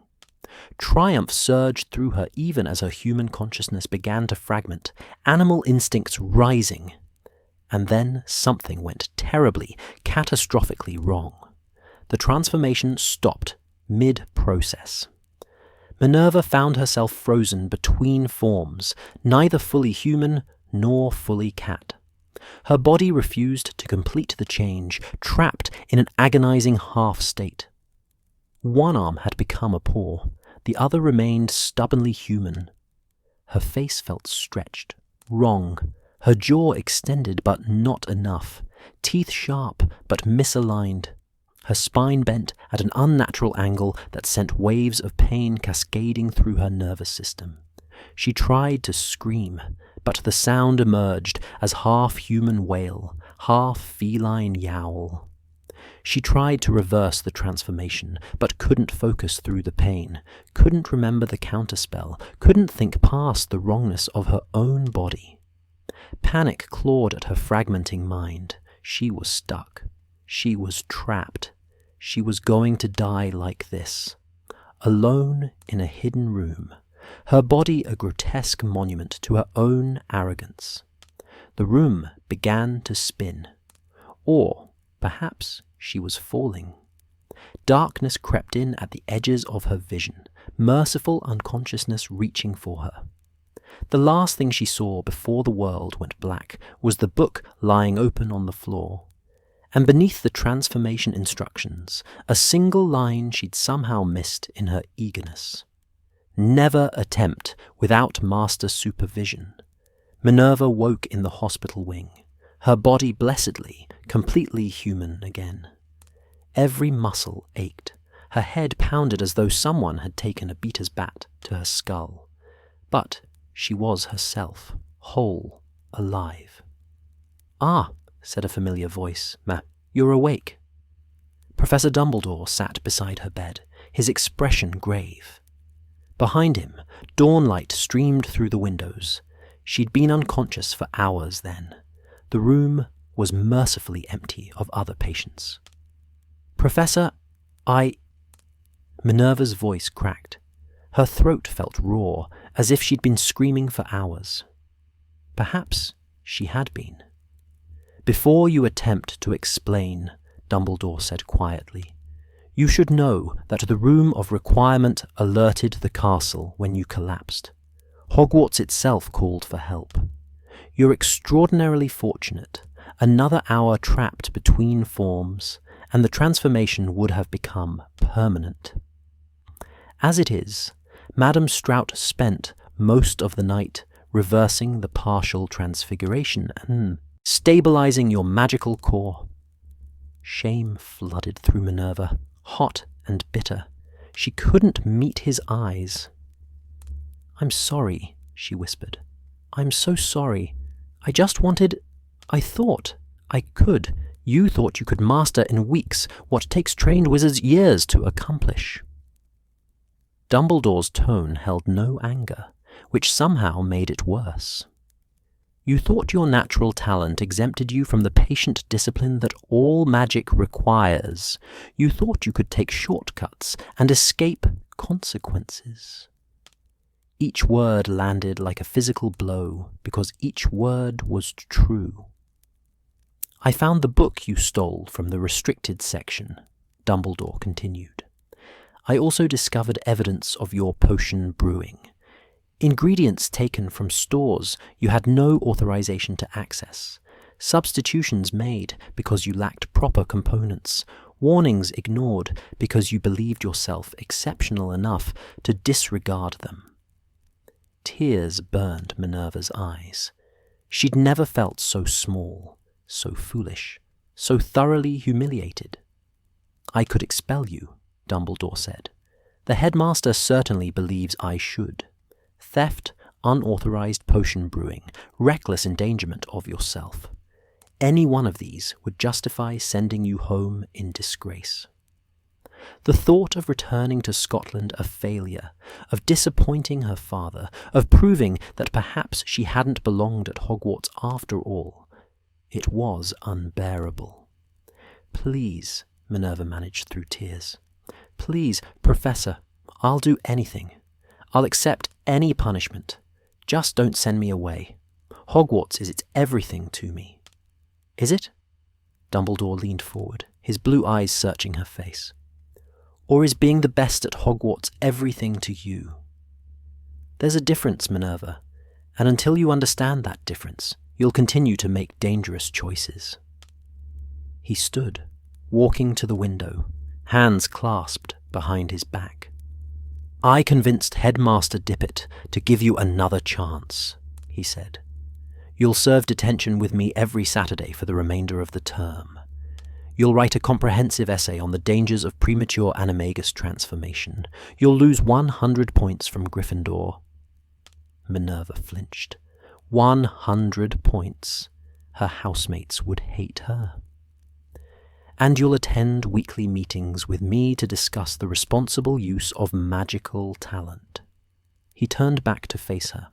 Triumph surged through her even as her human consciousness began to fragment, animal instincts rising. And then something went terribly, catastrophically wrong. The transformation stopped mid-process. Minerva found herself frozen between forms, neither fully human nor fully cat. Her body refused to complete the change, trapped in an agonizing half-state. One arm had become a paw, the other remained stubbornly human. Her face felt stretched, wrong, her jaw extended but not enough, teeth sharp but misaligned. Her spine bent at an unnatural angle that sent waves of pain cascading through her nervous system. She tried to scream, but the sound emerged as half-human wail, half-feline yowl. She tried to reverse the transformation, but couldn't focus through the pain, couldn't remember the counterspell, couldn't think past the wrongness of her own body. Panic clawed at her fragmenting mind. She was stuck. She was trapped. She was going to die like this, alone in a hidden room, her body a grotesque monument to her own arrogance. The room began to spin. Or perhaps she was falling. Darkness crept in at the edges of her vision, merciful unconsciousness reaching for her. The last thing she saw before the world went black was the book lying open on the floor. And beneath the transformation instructions, a single line she'd somehow missed in her eagerness. Never attempt without master supervision. Minerva woke in the hospital wing, her body blessedly, completely human again. Every muscle ached, Her head pounded as though someone had taken a beater's bat to her skull. But she was herself, whole, alive. "Ah," said a familiar voice. "You're awake." Professor Dumbledore sat beside her bed, his expression grave. Behind him, dawnlight streamed through the windows. She'd been unconscious for hours then. The room was mercifully empty of other patients. "Professor, Minerva's voice cracked. Her throat felt raw, as if she'd been screaming for hours. Perhaps she had been. "Before you attempt to explain," Dumbledore said quietly, "you should know that the Room of Requirement alerted the castle when you collapsed. Hogwarts itself called for help. You're extraordinarily fortunate. Another hour trapped between forms, and the transformation would have become permanent. As it is, Madame Strout spent most of the night reversing the partial transfiguration and stabilizing your magical core." Shame flooded through Minerva, hot and bitter. She couldn't meet his eyes. "I'm sorry," she whispered. "I'm so sorry. I thought I could. You thought you could master in weeks what takes trained wizards years to accomplish." Dumbledore's tone held no anger, which somehow made it worse. "You thought your natural talent exempted you from the patient discipline that all magic requires. You thought you could take shortcuts and escape consequences." Each word landed like a physical blow, because each word was true. "I found the book you stole from the restricted section," Dumbledore continued. "I also discovered evidence of your potion brewing. Ingredients taken from stores you had no authorization to access. Substitutions made because you lacked proper components. Warnings ignored because you believed yourself exceptional enough to disregard them." Tears burned Minerva's eyes. She'd never felt so small, so foolish, so thoroughly humiliated. "I could expel you," Dumbledore said. "The headmaster certainly believes I should. Theft, unauthorized potion brewing, reckless endangerment of yourself. Any one of these would justify sending you home in disgrace." The thought of returning to Scotland a failure, of disappointing her father, of proving that perhaps she hadn't belonged at Hogwarts after all, it was unbearable. "Please," Minerva managed through tears. "Please, Professor, I'll do anything. I'll accept any punishment. Just don't send me away. Hogwarts is everything to me." "Is it?" Dumbledore leaned forward, his blue eyes searching her face. "Or is being the best at Hogwarts everything to you? There's a difference, Minerva, and until you understand that difference, you'll continue to make dangerous choices." He stood, walking to the window, hands clasped behind his back. "I convinced Headmaster Dippet to give you another chance," he said. "You'll serve detention with me every Saturday for the remainder of the term. You'll write a comprehensive essay on the dangers of premature animagus transformation. You'll lose 100 points from Gryffindor." Minerva flinched. 100 points. Her housemates would hate her. "And you'll attend weekly meetings with me to discuss the responsible use of magical talent." He turned back to face her.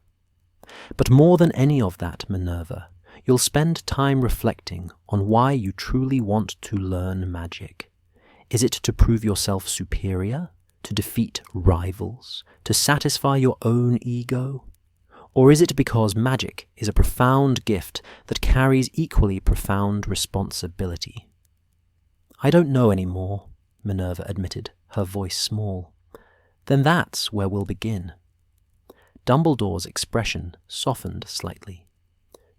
"But more than any of that, Minerva, you'll spend time reflecting on why you truly want to learn magic. Is it to prove yourself superior? To defeat rivals? To satisfy your own ego? Or is it because magic is a profound gift that carries equally profound responsibility?" "I don't know any more," Minerva admitted, her voice small. "Then that's where we'll begin." Dumbledore's expression softened slightly.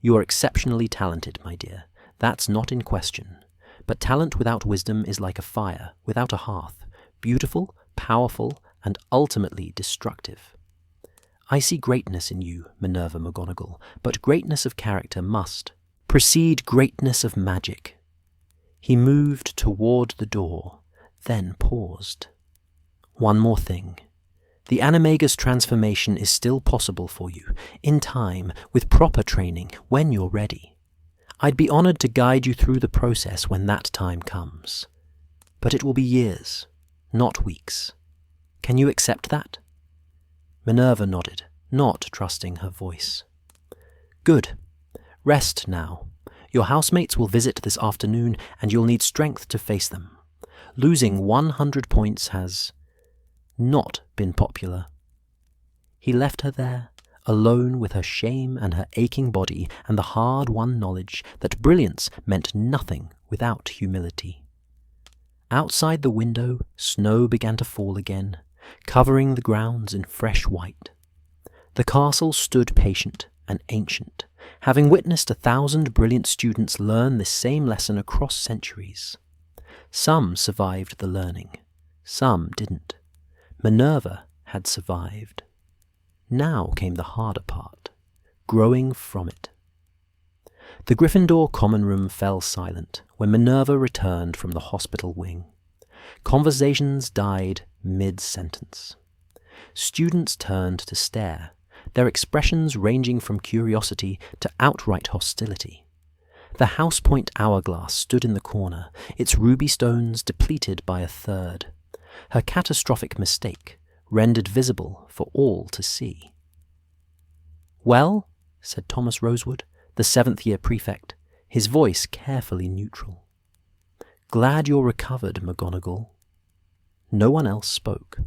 "You are exceptionally talented, my dear. That's not in question. But talent without wisdom is like a fire without a hearth, beautiful, powerful, and ultimately destructive. I see greatness in you, Minerva McGonagall, but greatness of character must precede greatness of magic." He moved toward the door, then paused. One more thing. The animagus transformation is still possible for you, in time, with proper training, when you're ready. I'd be honored to guide you through the process when that time comes. But it will be years, not weeks. Can you accept that? Minerva nodded, not trusting her voice. Good. Rest now. Your housemates will visit this afternoon, and you'll need strength to face them. Losing 100 points has not been popular. He left her there, alone with her shame and her aching body and the hard-won knowledge that brilliance meant nothing without humility. Outside the window, snow began to fall again, covering the grounds in fresh white. The castle stood patient and ancient, having witnessed 1,000 brilliant students learn this same lesson across centuries. Some survived the learning, some didn't. Minerva had survived. Now came the harder part, growing from it. The Gryffindor common room fell silent when Minerva returned from the hospital wing. Conversations died mid-sentence. Students turned to stare, their expressions ranging from curiosity to outright hostility. The house point hourglass stood in the corner, its ruby stones depleted by a third. Her catastrophic mistake rendered visible for all to see. "Well," said Thomas Rosewood, the seventh-year prefect, his voice carefully neutral. "Glad you're recovered, McGonagall." No one else spoke.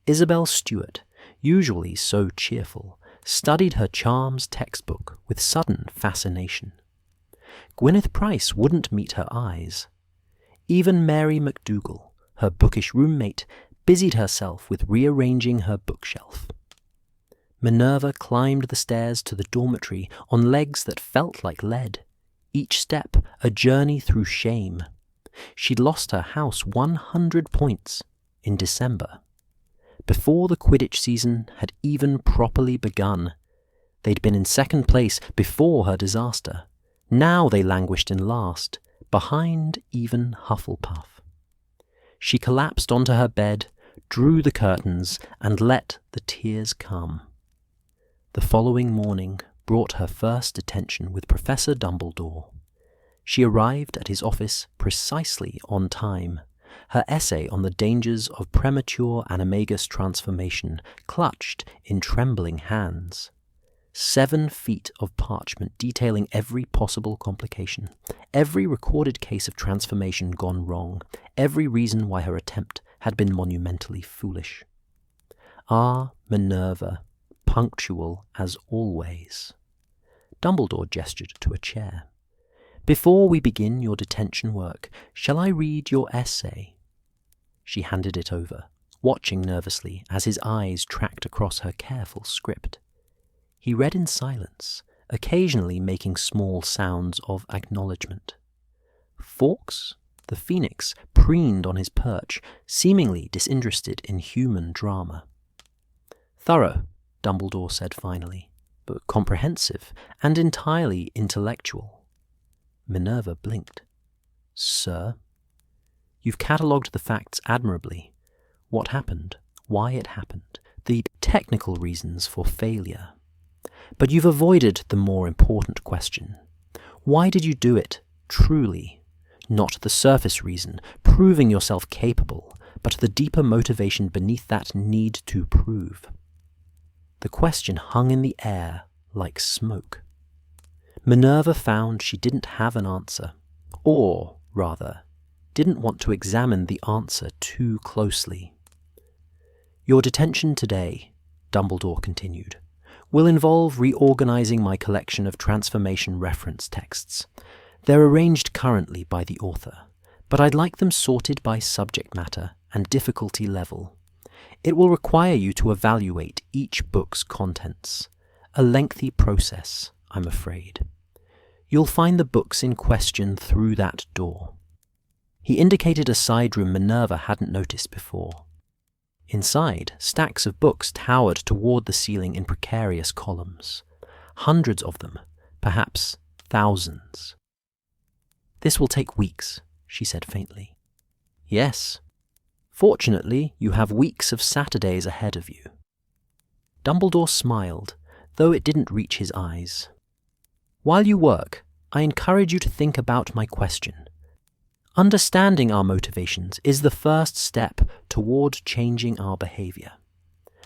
Isabel Stewart, usually so cheerful, studied her charms textbook with sudden fascination. Gwyneth Price wouldn't meet her eyes. Even Mary McDougal, her bookish roommate, busied herself with rearranging her bookshelf. Minerva climbed the stairs to the dormitory on legs that felt like lead, each step a journey through shame. She'd lost her house 100 points in December. Before the Quidditch season had even properly begun, they'd been in second place before her disaster. Now they languished in last, behind even Hufflepuff. She collapsed onto her bed, drew the curtains, and let the tears come. The following morning brought her first detention with Professor Dumbledore. She arrived at his office precisely on time, her essay on the dangers of premature animagus transformation clutched in trembling hands. 7 feet of parchment detailing every possible complication, every recorded case of transformation gone wrong, every reason why her attempt had been monumentally foolish. Ah, Minerva, punctual as always. Dumbledore gestured to a chair. "Before we begin your detention work, shall I read your essay?" She handed it over, watching nervously as his eyes tracked across her careful script. He read in silence, occasionally making small sounds of acknowledgement. Fawkes, the phoenix, preened on his perch, seemingly disinterested in human drama. "Thorough," Dumbledore said finally, "but comprehensive and entirely intellectual." Minerva blinked. "Sir?" "You've catalogued the facts admirably. What happened, why it happened, the technical reasons for failure. But you've avoided the more important question. Why did you do it, truly? Not the surface reason, proving yourself capable, but the deeper motivation beneath that need to prove." The question hung in the air like smoke. Minerva found she didn't have an answer, or, rather, didn't want to examine the answer too closely. "Your detention today," Dumbledore continued, "will involve reorganizing my collection of transformation reference texts. They're arranged currently by the author, but I'd like them sorted by subject matter and difficulty level. It will require you to evaluate each book's contents. A lengthy process, I'm afraid. You'll find the books in question through that door." He indicated a side room Minerva hadn't noticed before. Inside, stacks of books towered toward the ceiling in precarious columns. Hundreds of them, perhaps thousands. "This will take weeks," she said faintly. "Yes. Fortunately, you have weeks of Saturdays ahead of you." Dumbledore smiled, though it didn't reach his eyes. "While you work, I encourage you to think about my question. Understanding our motivations is the first step toward changing our behavior."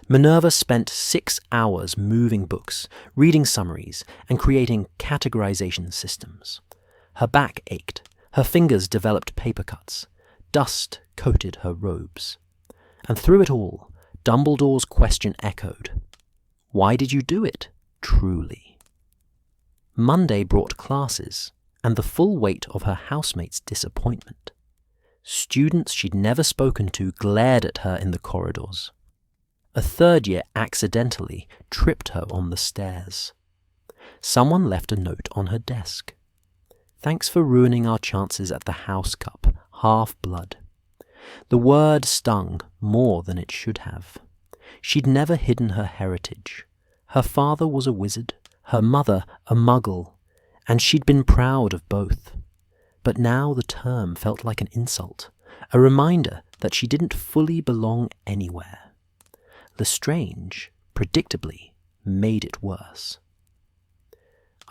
Minerva spent 6 hours moving books, reading summaries, and creating categorization systems. Her back ached, her fingers developed paper cuts, dust coated her robes. And through it all, Dumbledore's question echoed. Why did you do it, truly? Monday brought classes, and the full weight of her housemates' disappointment. Students she'd never spoken to glared at her in the corridors. A third year accidentally tripped her on the stairs. Someone left a note on her desk. "Thanks for ruining our chances at the House Cup, Half-Blood." The word stung more than it should have. She'd never hidden her heritage. Her father was a wizard, her mother a muggle, and she'd been proud of both. But now the term felt like an insult, a reminder that she didn't fully belong anywhere. Lestrange, predictably, made it worse.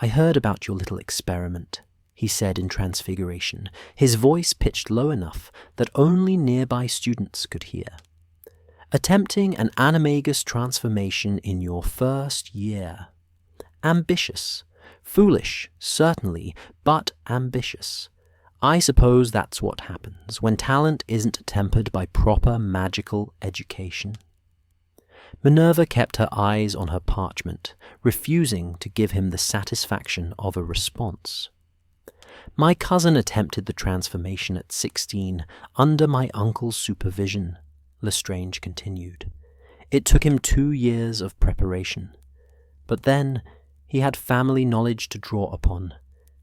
"I heard about your little experiment," he said in Transfiguration, his voice pitched low enough that only nearby students could hear. "Attempting an animagus transformation in your first year. Ambitious. Foolish, certainly, but ambitious. I suppose that's what happens when talent isn't tempered by proper magical education." Minerva kept her eyes on her parchment, refusing to give him the satisfaction of a response. "My cousin attempted the transformation at 16 under my uncle's supervision," Lestrange continued. "It took him 2 years of preparation. But then he had family knowledge to draw upon,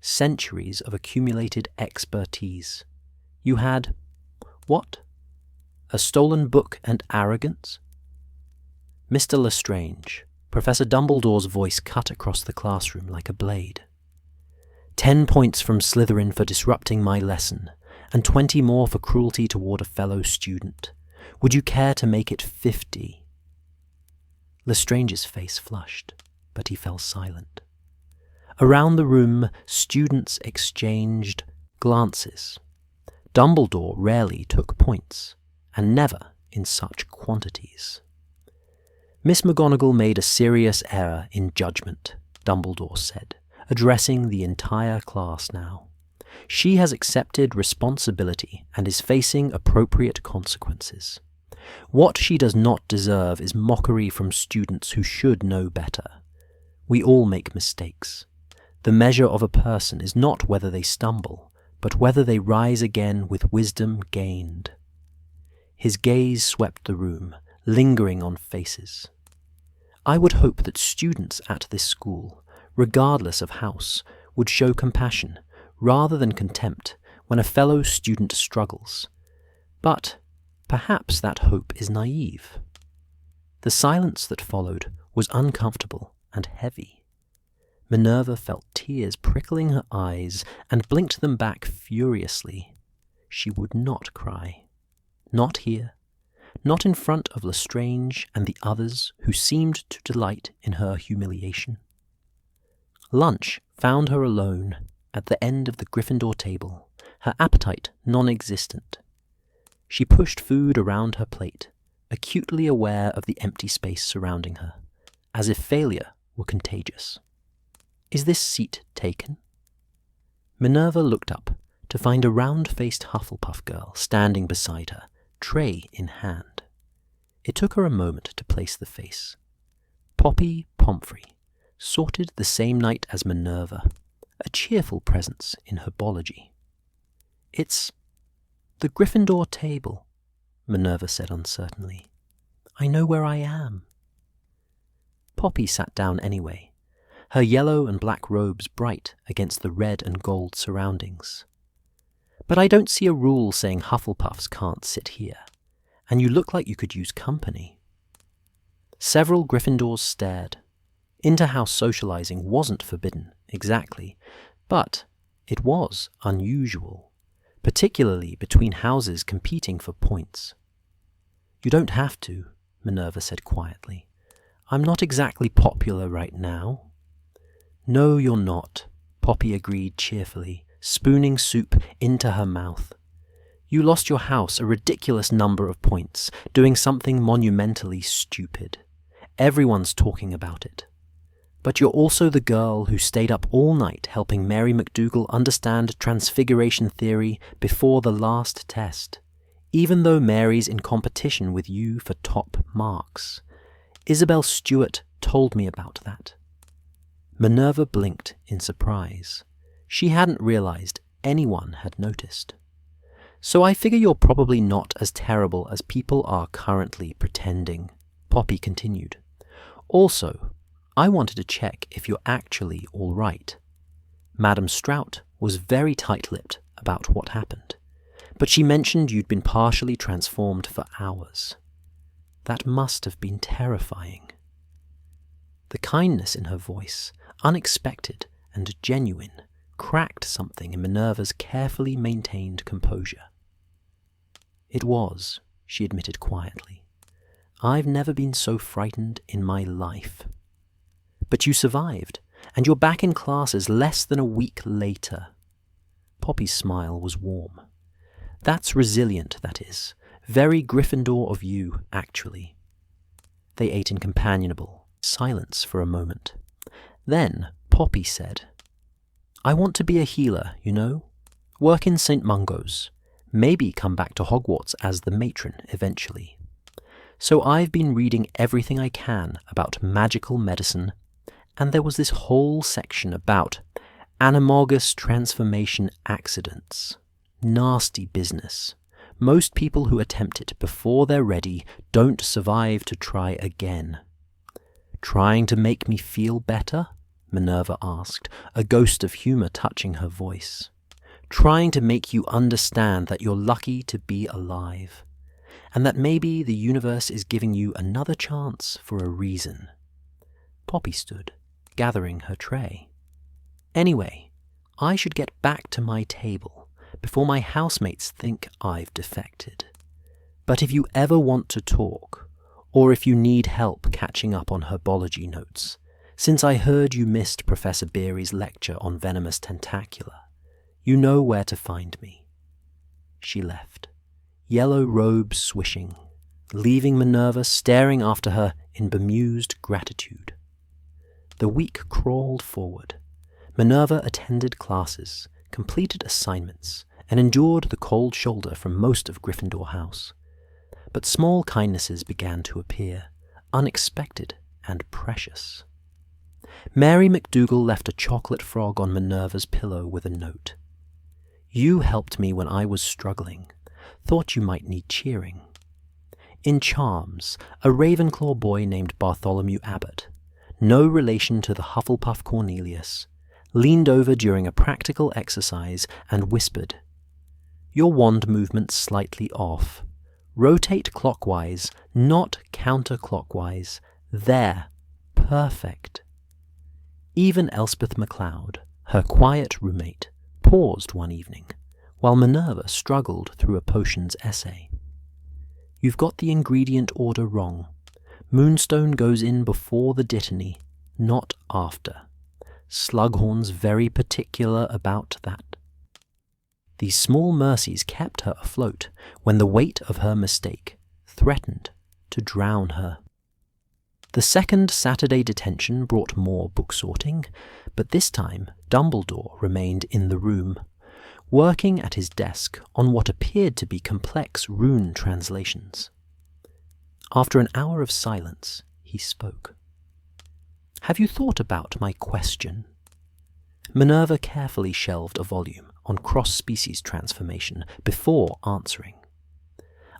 centuries of accumulated expertise. You had, what? A stolen book and arrogance?" "Mr. Lestrange," Professor Dumbledore's voice cut across the classroom like a blade. 10 points from Slytherin for disrupting my lesson, and 20 more for cruelty toward a fellow student. Would you care to make it 50? Lestrange's face flushed, but he fell silent. Around the room, students exchanged glances. Dumbledore rarely took points, and never in such quantities. "Miss McGonagall made a serious error in judgment," Dumbledore said, addressing the entire class now. "She has accepted responsibility and is facing appropriate consequences. What she does not deserve is mockery from students who should know better. We all make mistakes. The measure of a person is not whether they stumble, but whether they rise again with wisdom gained." His gaze swept the room, lingering on faces. "I would hope that students at this school, regardless of house, would show compassion rather than contempt when a fellow student struggles. But perhaps that hope is naive." The silence that followed was uncomfortable and heavy. Minerva felt tears prickling her eyes and blinked them back furiously. She would not cry. Not here. Not in front of Lestrange and the others who seemed to delight in her humiliation. Lunch found her alone at the end of the Gryffindor table, her appetite non-existent. She pushed food around her plate, acutely aware of the empty space surrounding her, as if failure were contagious. "Is this seat taken?" Minerva looked up to find a round-faced Hufflepuff girl standing beside her, tray in hand. It took her a moment to place the face. Poppy Pomfrey, sorted the same night as Minerva, a cheerful presence in herbology. "It's the Gryffindor table," Minerva said uncertainly. "I know where I am." Poppy sat down anyway, her yellow and black robes bright against the red and gold surroundings. "But I don't see a rule saying Hufflepuffs can't sit here, and you look like you could use company." Several Gryffindors stared. Inter-house socializing wasn't forbidden, exactly, but it was unusual, particularly between houses competing for points. You don't have to, Minerva said quietly. I'm not exactly popular right now. No, you're not, Poppy agreed cheerfully, spooning soup into her mouth. You lost your house a ridiculous number of points, doing something monumentally stupid. Everyone's talking about it. But you're also the girl who stayed up all night helping Mary McGonagall understand transfiguration theory before the last test, even though Mary's in competition with you for top marks. Isabel Stewart told me about that. Minerva blinked in surprise. She hadn't realized anyone had noticed. So I figure you're probably not as terrible as people are currently pretending, Poppy continued. Also, I wanted to check if you're actually all right. Madame Strout was very tight-lipped about what happened, but she mentioned you'd been partially transformed for hours. That must have been terrifying. The kindness in her voice, unexpected and genuine, cracked something in Minerva's carefully maintained composure. It was, she admitted quietly. I've never been so frightened in my life. But you survived, and you're back in classes less than a week later. Poppy's smile was warm. That's resilient, that is. Very Gryffindor of you, actually. They ate in companionable silence for a moment. Then Poppy said, I want to be a healer, you know. Work in St. Mungo's. Maybe come back to Hogwarts as the matron eventually. So I've been reading everything I can about magical medicine, and there was this whole section about animagus transformation accidents. Nasty business. Most people who attempt it before they're ready don't survive to try again. Trying to make me feel better? Minerva asked, a ghost of humour touching her voice. Trying to make you understand that you're lucky to be alive, and that maybe the universe is giving you another chance for a reason. Poppy stood, gathering her tray. Anyway, I should get back to my table before my housemates think I've defected. But if you ever want to talk, or if you need help catching up on herbology notes, since I heard you missed Professor Beery's lecture on venomous tentacula, you know where to find me. She left, yellow robes swishing, leaving Minerva staring after her in bemused gratitude. The week crawled forward. Minerva attended classes, completed assignments, and endured the cold shoulder from most of Gryffindor House. But small kindnesses began to appear, unexpected and precious. Mary McGonagall left a chocolate frog on Minerva's pillow with a note. You helped me when I was struggling. Thought you might need cheering. In Charms, a Ravenclaw boy named Bartholomew Abbott, no relation to the Hufflepuff Cornelius, leaned over during a practical exercise and whispered, Your wand movement's slightly off. Rotate clockwise, not counterclockwise. There. Perfect. Even Elspeth MacLeod, her quiet roommate, paused one evening, while Minerva struggled through a potions essay. You've got the ingredient order wrong. Moonstone goes in before the dittany, not after. Slughorn's very particular about that. These small mercies kept her afloat when the weight of her mistake threatened to drown her. The second Saturday detention brought more book sorting, but this time Dumbledore remained in the room, working at his desk on what appeared to be complex rune translations. After an hour of silence, he spoke. Have you thought about my question? Minerva carefully shelved a volume on cross-species transformation before answering.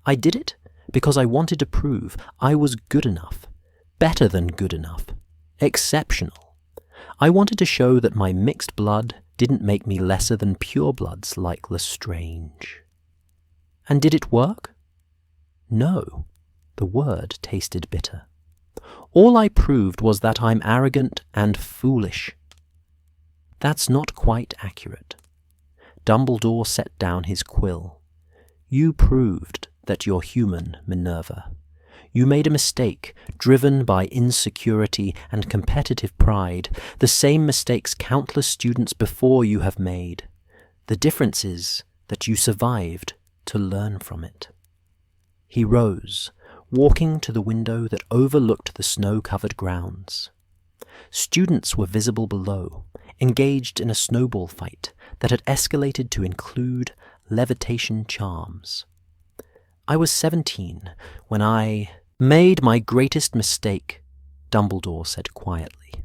I did it because I wanted to prove I was good enough, better than good enough, exceptional. I wanted to show that my mixed blood didn't make me lesser than purebloods like Lestrange. And did it work? No. The word tasted bitter. All I proved was that I'm arrogant and foolish. That's not quite accurate. Dumbledore set down his quill. You proved that you're human, Minerva. You made a mistake, driven by insecurity and competitive pride, the same mistakes countless students before you have made. The difference is that you survived to learn from it." He rose, walking to the window that overlooked the snow-covered grounds. Students were visible below, engaged in a snowball fight that had escalated to include levitation charms. "I was 17 when I made my greatest mistake," Dumbledore said quietly.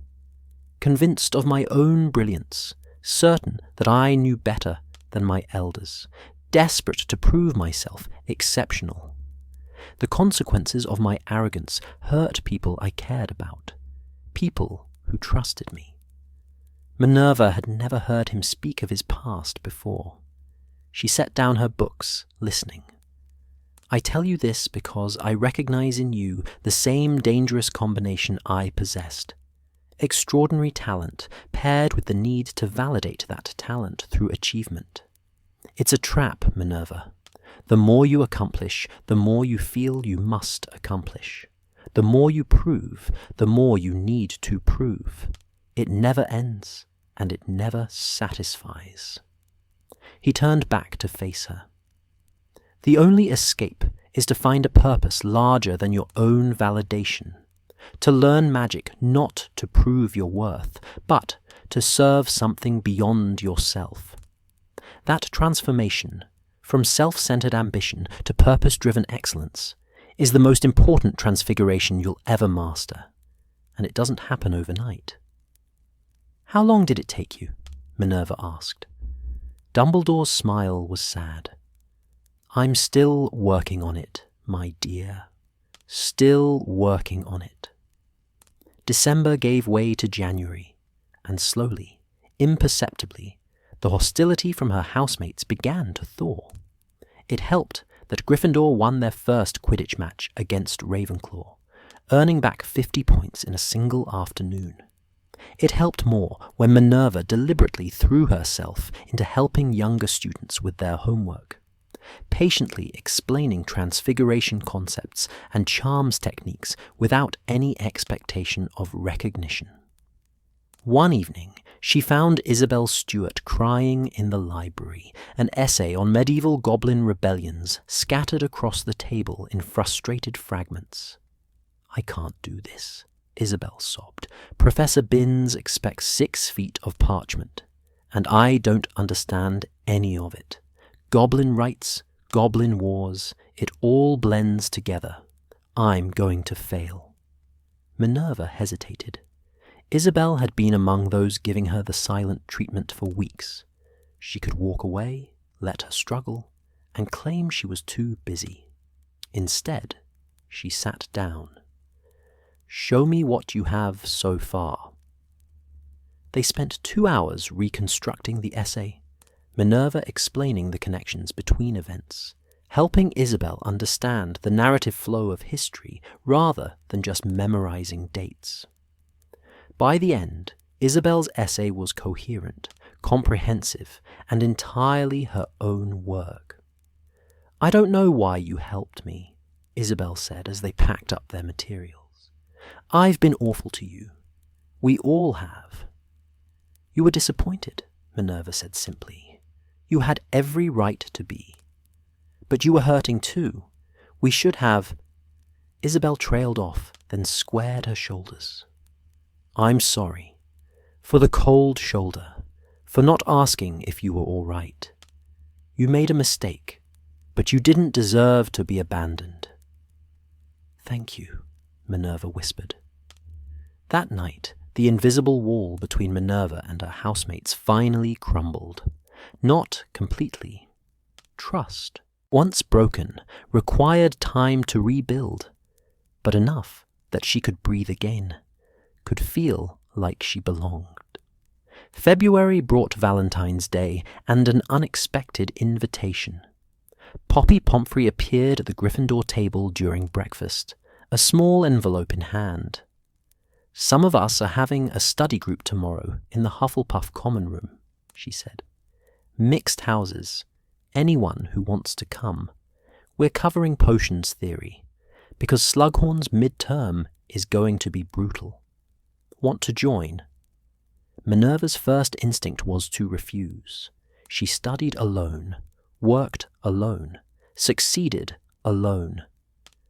"Convinced of my own brilliance, certain that I knew better than my elders, desperate to prove myself exceptional. The consequences of my arrogance hurt people I cared about, people who trusted me." Minerva had never heard him speak of his past before. She set down her books, listening. "I tell you this because I recognize in you the same dangerous combination I possessed. Extraordinary talent paired with the need to validate that talent through achievement. It's a trap, Minerva. The more you accomplish, the more you feel you must accomplish. The more you prove, the more you need to prove. It never ends, and it never satisfies." He turned back to face her. "The only escape is to find a purpose larger than your own validation. To learn magic not to prove your worth, but to serve something beyond yourself. That transformation, from self-centered ambition to purpose-driven excellence, is the most important transfiguration you'll ever master, and it doesn't happen overnight." "How long did it take you?" Minerva asked. Dumbledore's smile was sad. "I'm still working on it, my dear. Still working on it." December gave way to January, and slowly, imperceptibly, the hostility from her housemates began to thaw. It helped that Gryffindor won their first Quidditch match against Ravenclaw, earning back 50 points in a single afternoon. It helped more when Minerva deliberately threw herself into helping younger students with their homework, patiently explaining transfiguration concepts and charms techniques without any expectation of recognition. One evening, she found Isabel Stewart crying in the library, an essay on medieval goblin rebellions scattered across the table in frustrated fragments. "I can't do this," Isabel sobbed. "Professor Binns expects 6 feet of parchment, and I don't understand any of it. Goblin rights, goblin wars, it all blends together. I'm going to fail." Minerva hesitated. Isabel had been among those giving her the silent treatment for weeks. She could walk away, let her struggle, and claim she was too busy. Instead, she sat down. "Show me what you have so far." They spent 2 hours reconstructing the essay, Minerva explaining the connections between events, helping Isabel understand the narrative flow of history rather than just memorizing dates. By the end, Isabel's essay was coherent, comprehensive, and entirely her own work. "I don't know why you helped me," Isabel said as they packed up their materials. "I've been awful to you. We all have." "You were disappointed," Minerva said simply. "You had every right to be. But you were hurting too. We should have—" Isabel trailed off, then squared her shoulders. "I'm sorry. For the cold shoulder. For not asking if you were all right. You made a mistake, but you didn't deserve to be abandoned." "Thank you," Minerva whispered. That night, the invisible wall between Minerva and her housemates finally crumbled. Not completely. Trust, once broken, required time to rebuild, but enough that she could breathe again, could feel like she belonged. February brought Valentine's Day and an unexpected invitation. Poppy Pomfrey appeared at the Gryffindor table during breakfast, a small envelope in hand. "Some of us are having a study group tomorrow in the Hufflepuff common room," she said. "Mixed houses. Anyone who wants to come. We're covering potions theory, because Slughorn's midterm is going to be brutal. Want to join? Minerva's first instinct was to refuse. She studied alone, worked alone, succeeded alone.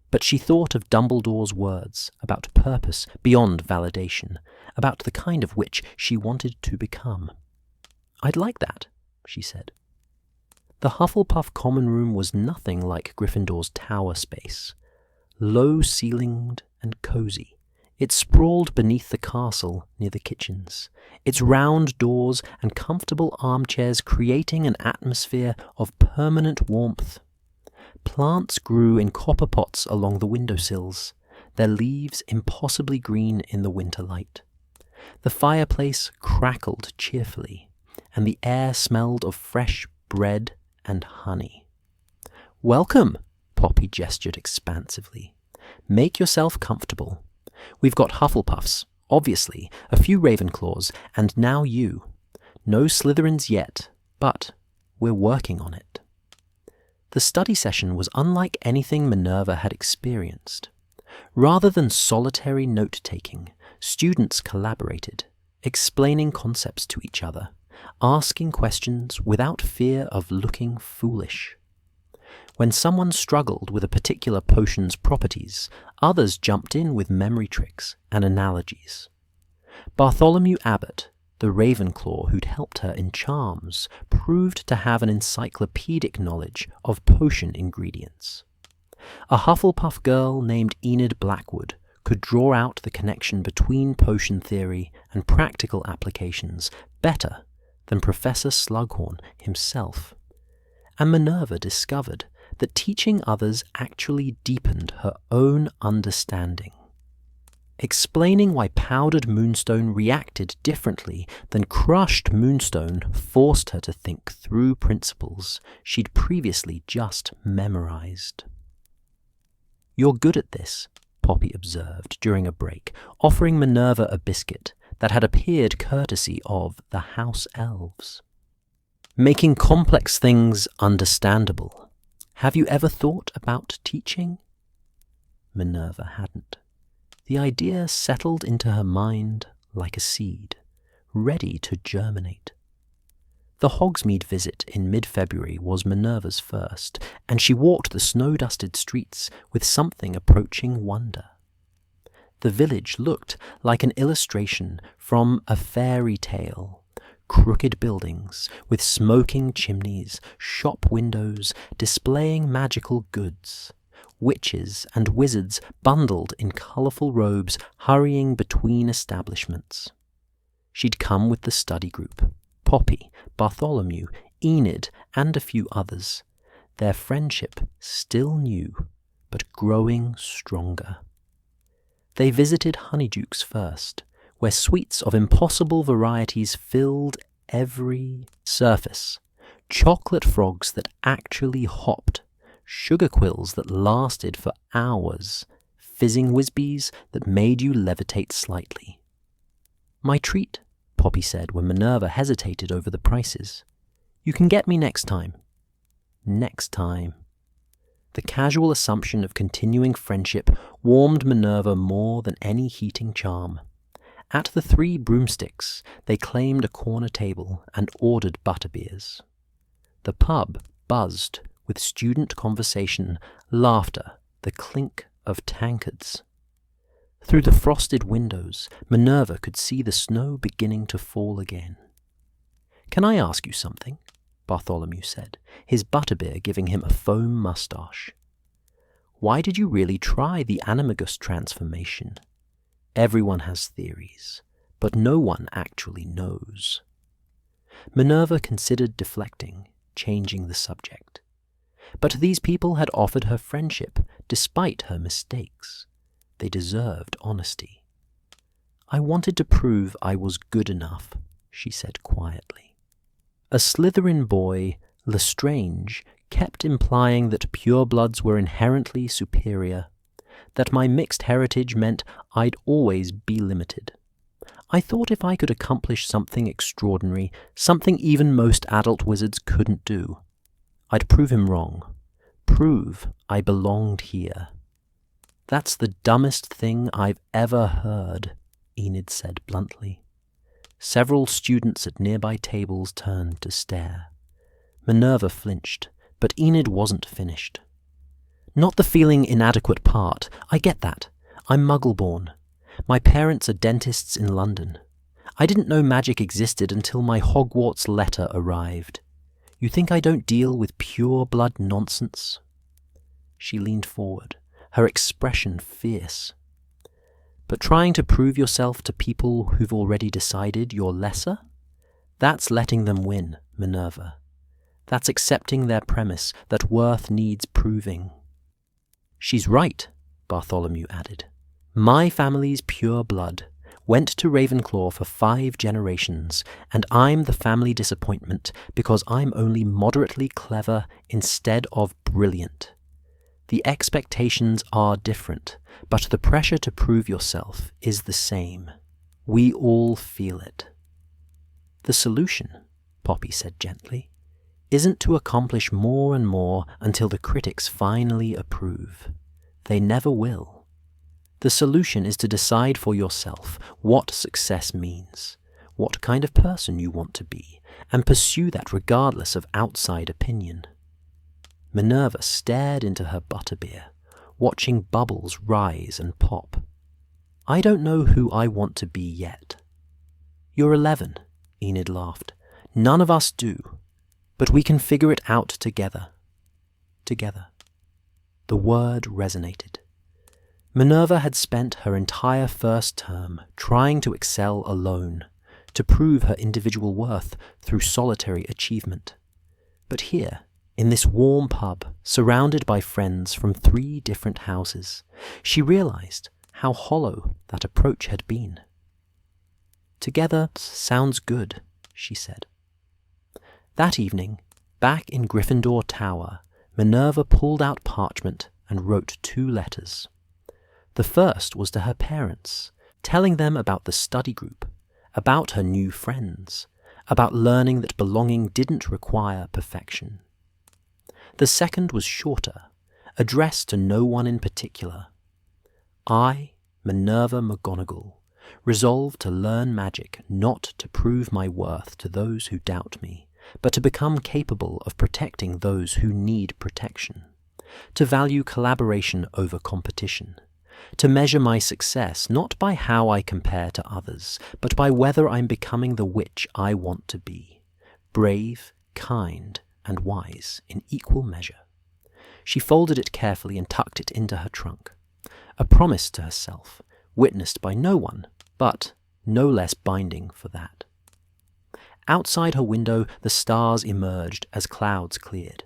But she thought of Dumbledore's words about purpose beyond validation, about the kind of witch she wanted to become. "I'd like that," she said. The Hufflepuff common room was nothing like Gryffindor's tower space. Low-ceilinged and cozy, it sprawled beneath the castle near the kitchens, its round doors and comfortable armchairs creating an atmosphere of permanent warmth. Plants grew in copper pots along the windowsills, their leaves impossibly green in the winter light. The fireplace crackled cheerfully, and the air smelled of fresh bread and honey. "Welcome," Poppy gestured expansively. "Make yourself comfortable. We've got Hufflepuffs, obviously, a few Ravenclaws, and now you. No Slytherins yet, but we're working on it." The study session was unlike anything Minerva had experienced. Rather than solitary note-taking, students collaborated, explaining concepts to each other, asking questions without fear of looking foolish. When someone struggled with a particular potion's properties, others jumped in with memory tricks and analogies. Bartholomew Abbott, the Ravenclaw who'd helped her in charms, proved to have an encyclopedic knowledge of potion ingredients. A Hufflepuff girl named Enid Blackwood could draw out the connection between potion theory and practical applications better than Professor Slughorn himself. And Minerva discovered that teaching others actually deepened her own understanding. Explaining why powdered moonstone reacted differently than crushed moonstone forced her to think through principles she'd previously just memorized. "You're good at this," Poppy observed during a break, offering Minerva a biscuit that had appeared courtesy of the House Elves. "Making complex things understandable. Have you ever thought about teaching?" Minerva hadn't. The idea settled into her mind like a seed, ready to germinate. The Hogsmeade visit in mid-February was Minerva's first, and she walked the snow-dusted streets with something approaching wonder. The village looked like an illustration from a fairy tale. Crooked buildings with smoking chimneys, shop windows displaying magical goods. Witches and wizards bundled in colourful robes hurrying between establishments. She'd come with the study group, Poppy, Bartholomew, Enid, and a few others. Their friendship still new, but growing stronger. They visited Honeydukes first, where sweets of impossible varieties filled every surface. Chocolate frogs that actually hopped, sugar quills that lasted for hours, fizzing whizbees that made you levitate slightly. "My treat," Poppy said when Minerva hesitated over the prices. "You can get me next time." Next time. The casual assumption of continuing friendship warmed Minerva more than any heating charm. At the Three Broomsticks, they claimed a corner table and ordered butterbeers. The pub buzzed with student conversation, laughter, the clink of tankards. Through the frosted windows, Minerva could see the snow beginning to fall again. "Can I ask you something?" Bartholomew said, his butterbeer giving him a foam moustache. "Why did you really try the animagus transformation? Everyone has theories, but no one actually knows." Minerva considered deflecting, changing the subject. But these people had offered her friendship despite her mistakes. They deserved honesty. "I wanted to prove I was good enough," she said quietly. A Slytherin boy, Lestrange, kept implying that purebloods were inherently superior, that my mixed heritage meant I'd always be limited. I thought if I could accomplish something extraordinary, something even most adult wizards couldn't do, I'd prove him wrong. prove I belonged here. That's the dumbest thing I've ever heard, Enid said bluntly. Several students at nearby tables turned to stare. Minerva flinched, but Enid wasn't finished. Not the feeling inadequate part. I get that. I'm Muggle-born. My parents are dentists in London. I didn't know magic existed until my Hogwarts letter arrived. You think I don't deal with pure-blood nonsense? She leaned forward, her expression fierce. But trying to prove yourself to people who've already decided you're lesser? That's letting them win, Minerva. That's accepting their premise that worth needs proving. She's right, Bartholomew added. My family's pure blood went to Ravenclaw for 5 generations, and I'm the family disappointment because I'm only moderately clever instead of brilliant. The expectations are different, but the pressure to prove yourself is the same. We all feel it. The solution, Poppy said gently, isn't to accomplish more and more until the critics finally approve. They never will. The solution is to decide for yourself what success means, what kind of person you want to be, and pursue that regardless of outside opinion. Minerva stared into her butterbeer, watching bubbles rise and pop. I don't know who I want to be yet. You're 11, Enid laughed. None of us do, but we can figure it out together. Together. The word resonated. Minerva had spent her entire first term trying to excel alone, to prove her individual worth through solitary achievement. But here, in this warm pub, surrounded by friends from 3 different houses, she realized how hollow that approach had been. Together sounds good, she said. That evening, back in Gryffindor Tower, Minerva pulled out parchment and wrote 2 letters. The first was to her parents, telling them about the study group, about her new friends, about learning that belonging didn't require perfection. The second was shorter, addressed to no one in particular. I, Minerva McGonagall, resolve to learn magic not to prove my worth to those who doubt me, but to become capable of protecting those who need protection, to value collaboration over competition, to measure my success not by how I compare to others, but by whether I'm becoming the witch I want to be, brave, kind, and wise in equal measure. She folded it carefully and tucked it into her trunk, a promise to herself, witnessed by no one, but no less binding for that. Outside her window, the stars emerged as clouds cleared.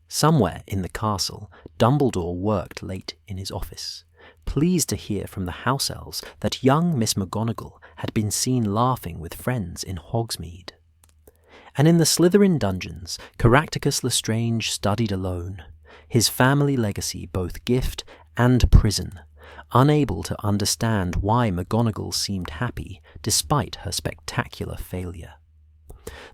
Somewhere in the castle, Dumbledore worked late in his office, pleased to hear from the house elves that young Miss McGonagall had been seen laughing with friends in Hogsmeade. And in the Slytherin dungeons, Caractacus Lestrange studied alone, his family legacy both gift and prison, unable to understand why McGonagall seemed happy despite her spectacular failure.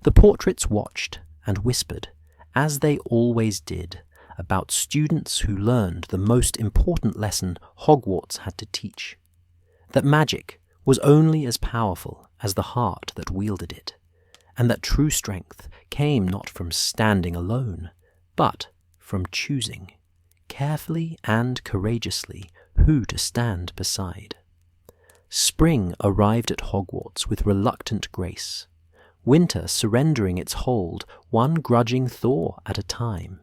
The portraits watched and whispered, as they always did, about students who learned the most important lesson Hogwarts had to teach, that magic was only as powerful as the heart that wielded it, and that true strength came not from standing alone, but from choosing, carefully and courageously, who to stand beside. Spring arrived at Hogwarts with reluctant grace, winter surrendering its hold one grudging thaw at a time.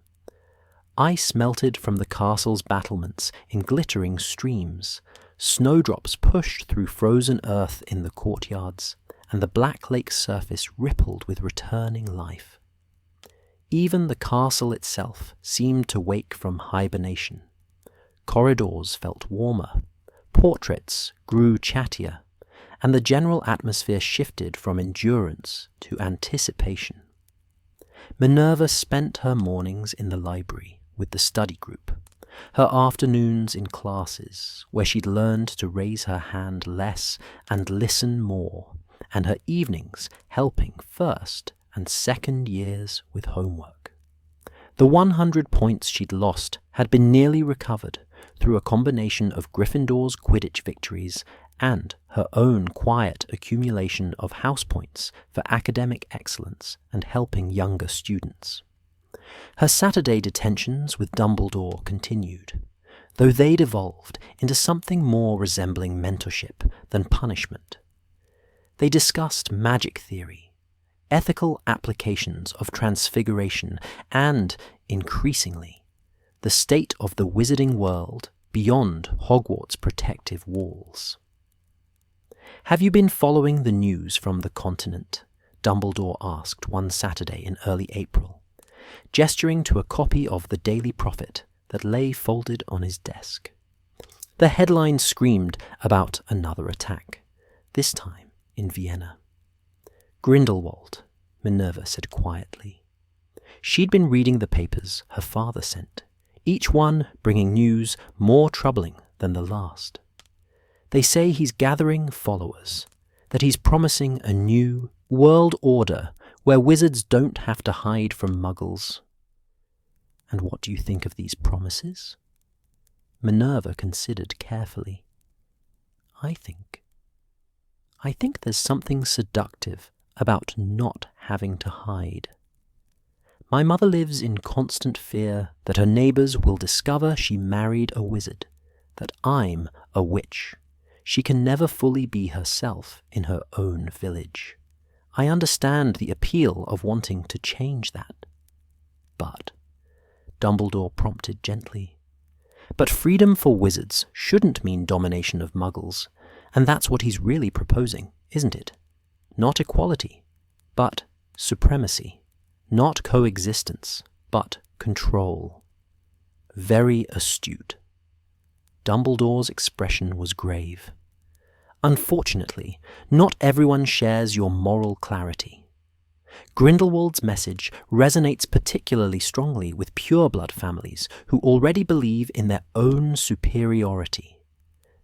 Ice melted from the castle's battlements in glittering streams, snowdrops pushed through frozen earth in the courtyards, and the Black Lake surface rippled with returning life. Even the castle itself seemed to wake from hibernation. Corridors felt warmer, portraits grew chattier, and the general atmosphere shifted from endurance to anticipation. Minerva spent her mornings in the library with the study group, her afternoons in classes where she'd learned to raise her hand less and listen more, and her evenings helping first and second years with homework. The 100 points she'd lost had been nearly recovered through a combination of Gryffindor's Quidditch victories and her own quiet accumulation of house points for academic excellence and helping younger students. Her Saturday detentions with Dumbledore continued, though they'd evolved into something more resembling mentorship than punishment. They discussed magic theory, ethical applications of transfiguration, and, increasingly, the state of the wizarding world beyond Hogwarts' protective walls. "Have you been following the news from the continent?" Dumbledore asked one Saturday in early April, gesturing to a copy of the Daily Prophet that lay folded on his desk. The headline screamed about another attack, this time in Vienna. "Grindelwald," Minerva said quietly. She'd been reading the papers her father sent, each one bringing news more troubling than the last. "They say he's gathering followers, that he's promising a new world order where wizards don't have to hide from muggles." "And what do you think of these promises?" Minerva considered carefully. I think there's something seductive about not having to hide. My mother lives in constant fear that her neighbours will discover she married a wizard, that I'm a witch. She can never fully be herself in her own village. I understand the appeal of wanting to change that. But, Dumbledore prompted gently, but freedom for wizards shouldn't mean domination of muggles, and that's what he's really proposing, isn't it? Not equality, but supremacy. Not coexistence, but control. Very astute. Dumbledore's expression was grave. Unfortunately, not everyone shares your moral clarity. Grindelwald's message resonates particularly strongly with pureblood families who already believe in their own superiority.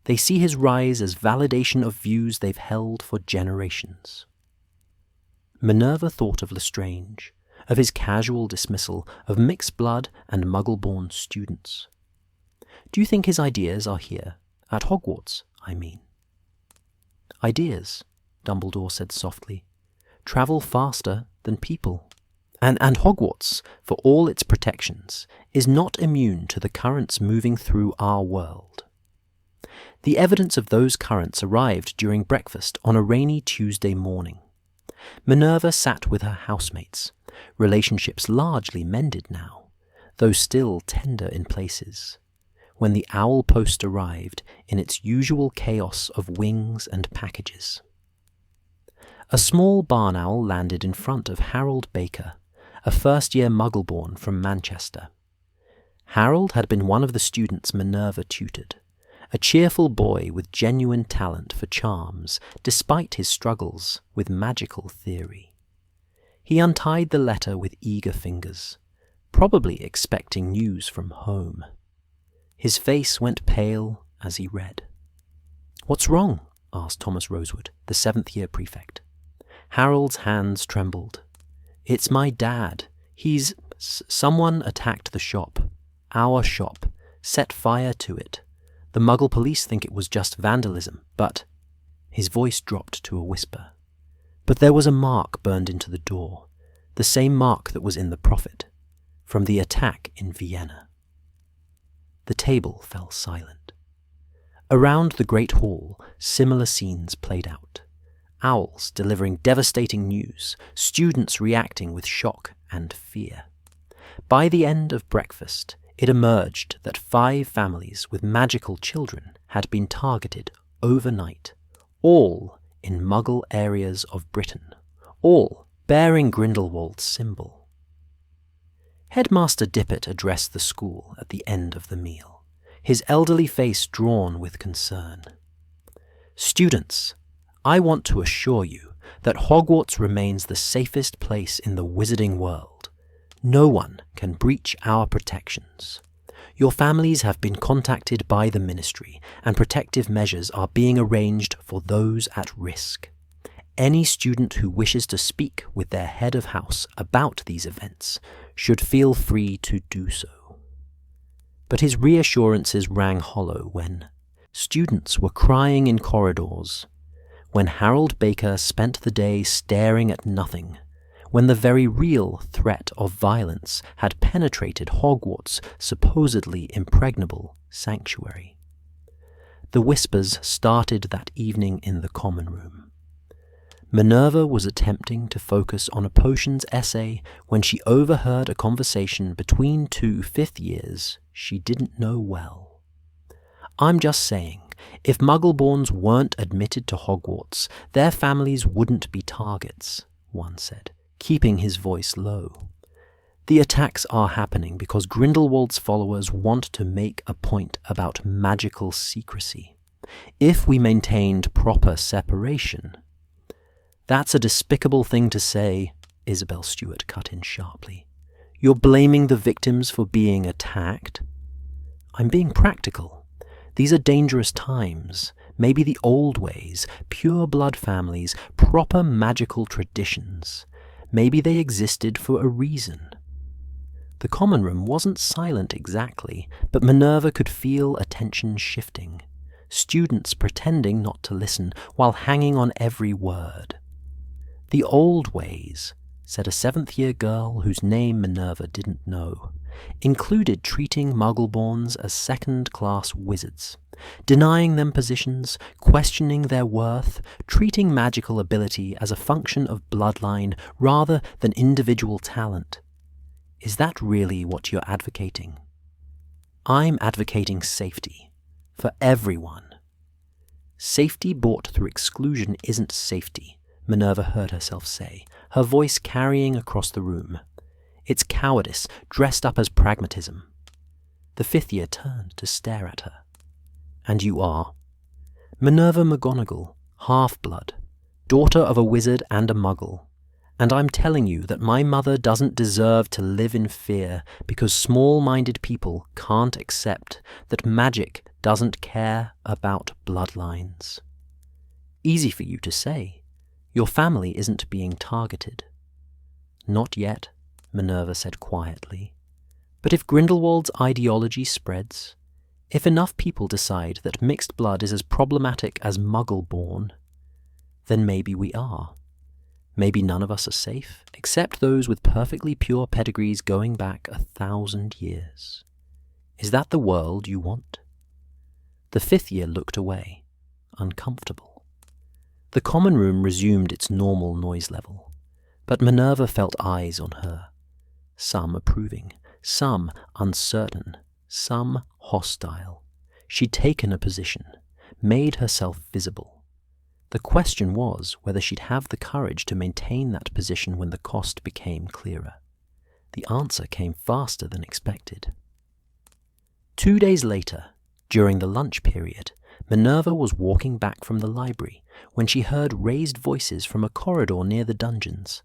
They see his rise as validation of views they've held for generations. Minerva thought of Lestrange, of his casual dismissal of mixed blood and muggle-born students. "Do you think his ideas are here? At Hogwarts, I mean." "Ideas," Dumbledore said softly, "travel faster than people. And Hogwarts, for all its protections, is not immune to the currents moving through our world." The evidence of those currents arrived during breakfast on a rainy Tuesday morning. Minerva sat with her housemates, relationships largely mended now, though still tender in places, when the owl post arrived in its usual chaos of wings and packages. A small barn owl landed in front of Harold Baker, a first-year muggle-born from Manchester. Harold had been one of the students Minerva tutored, a cheerful boy with genuine talent for charms despite his struggles with magical theory. He untied the letter with eager fingers, probably expecting news from home. His face went pale as he read. "What's wrong?" asked Thomas Rosewood, the seventh-year prefect. Harold's hands trembled. "It's my dad. Someone attacked the shop. Our shop. Set fire to it. The Muggle police think it was just vandalism, but—" His voice dropped to a whisper. "But there was a mark burned into the door, the same mark that was in the Prophet, from the attack in Vienna." The table fell silent. Around the great hall, similar scenes played out. Owls delivering devastating news, students reacting with shock and fear. By the end of breakfast, it emerged that 5 families with magical children had been targeted overnight, all in Muggle areas of Britain, all bearing Grindelwald's symbol. Headmaster Dippet addressed the school at the end of the meal, his elderly face drawn with concern. "Students, I want to assure you that Hogwarts remains the safest place in the wizarding world. No one can breach our protections. Your families have been contacted by the Ministry, and protective measures are being arranged for those at risk. Any student who wishes to speak with their head of house about these events should feel free to do so. But his reassurances rang hollow when students were crying in corridors, when Harold Baker spent the day staring at nothing, when the very real threat of violence had penetrated Hogwarts' supposedly impregnable sanctuary. The whispers started that evening in the common room. Minerva was attempting to focus on a potions essay when she overheard a conversation between two fifth years she didn't know well. "I'm just saying, if Muggleborns weren't admitted to Hogwarts, their families wouldn't be targets," one said, keeping his voice low. "The attacks are happening because Grindelwald's followers want to make a point about magical secrecy. If we maintained proper separation—" "That's a despicable thing to say," Isabel Stewart cut in sharply. "You're blaming the victims for being attacked." "I'm being practical. These are dangerous times. Maybe the old ways, pure blood families, proper magical traditions. Maybe they existed for a reason." The common room wasn't silent exactly, but Minerva could feel attention shifting. Students pretending not to listen while hanging on every word. "The old ways," said a seventh-year girl whose name Minerva didn't know, "included treating Muggleborns as second-class wizards, denying them positions, questioning their worth, treating magical ability as a function of bloodline rather than individual talent. Is that really what you're advocating?" "I'm advocating safety. For everyone." "Safety bought through exclusion isn't safety," Minerva heard herself say, her voice carrying across the room. "It's cowardice dressed up as pragmatism." The fifth year turned to stare at her. "And you are?" "Minerva McGonagall, half-blood, daughter of a wizard and a muggle. And I'm telling you that my mother doesn't deserve to live in fear because small-minded people can't accept that magic doesn't care about bloodlines." "Easy for you to say. Your family isn't being targeted." "Not yet," Minerva said quietly. "But if Grindelwald's ideology spreads, if enough people decide that mixed blood is as problematic as Muggle-born, then maybe we are. Maybe none of us are safe, except those with perfectly pure pedigrees going back 1,000 years. Is that the world you want?" The fifth year looked away, uncomfortable. The common room resumed its normal noise level, but Minerva felt eyes on her, some approving, some uncertain, some hostile. She'd taken a position, made herself visible. The question was whether she'd have the courage to maintain that position when the cost became clearer. The answer came faster than expected. 2 days later, during the lunch period, Minerva was walking back from the library when she heard raised voices from a corridor near the dungeons.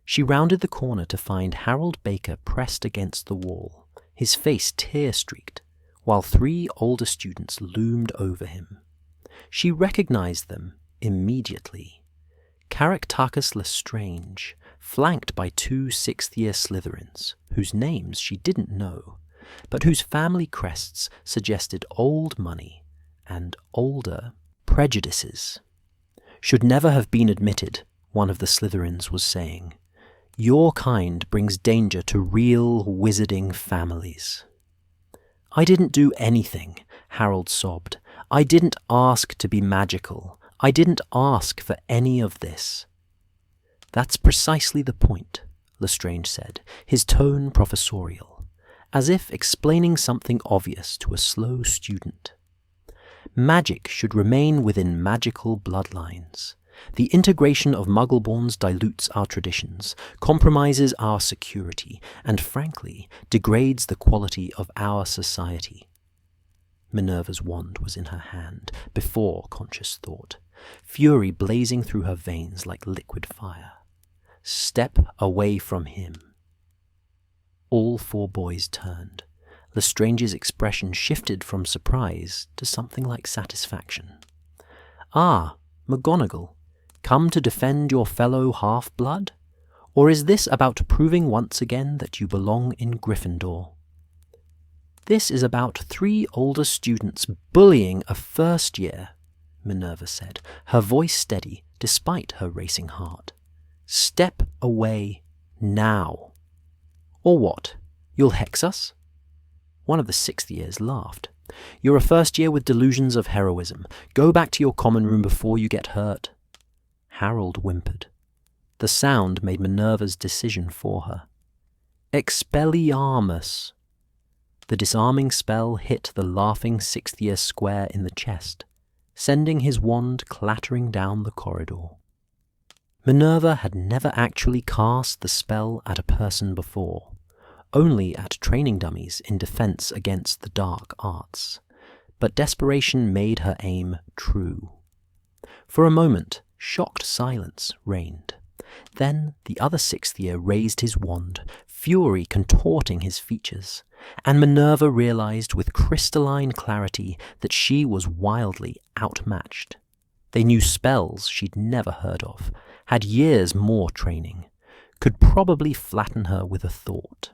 She rounded the corner to find Harold Baker pressed against the wall, his face tear-streaked, while 3 older students loomed over him. She recognized them immediately. Caractacus Lestrange, flanked by 2 sixth-year Slytherins, whose names she didn't know, but whose family crests suggested old money and older prejudices. "Should never have been admitted," one of the Slytherins was saying. "Your kind brings danger to real wizarding families." "I didn't do anything," Harold sobbed. "I didn't ask to be magical. I didn't ask for any of this." "That's precisely the point," Lestrange said, his tone professorial, as if explaining something obvious to a slow student. "Magic should remain within magical bloodlines. The integration of Muggleborns dilutes our traditions, compromises our security, and frankly, degrades the quality of our society." Minerva's wand was in her hand, before conscious thought, fury blazing through her veins like liquid fire. "Step away from him." All 4 boys turned. Lestrange's expression shifted from surprise to something like satisfaction. "Ah, McGonagall, come to defend your fellow half-blood? Or is this about proving once again that you belong in Gryffindor? This is about 3 older students bullying a first year, Minerva said, her voice steady despite her racing heart. Step away now. Or what? You'll hex us? One of the 6th years laughed. You're a first year with delusions of heroism. Go back to your common room before you get hurt. Harold whimpered. The sound made Minerva's decision for her. Expelliarmus. The disarming spell hit the laughing 6th year square in the chest, sending his wand clattering down the corridor. Minerva had never actually cast the spell at a person before, only at training dummies in defense against the dark arts, but desperation made her aim true. For a moment, shocked silence reigned. Then the other 6th year raised his wand, fury contorting his features, and Minerva realized with crystalline clarity that she was wildly outmatched. They knew spells she'd never heard of, had years more training, could probably flatten her with a thought.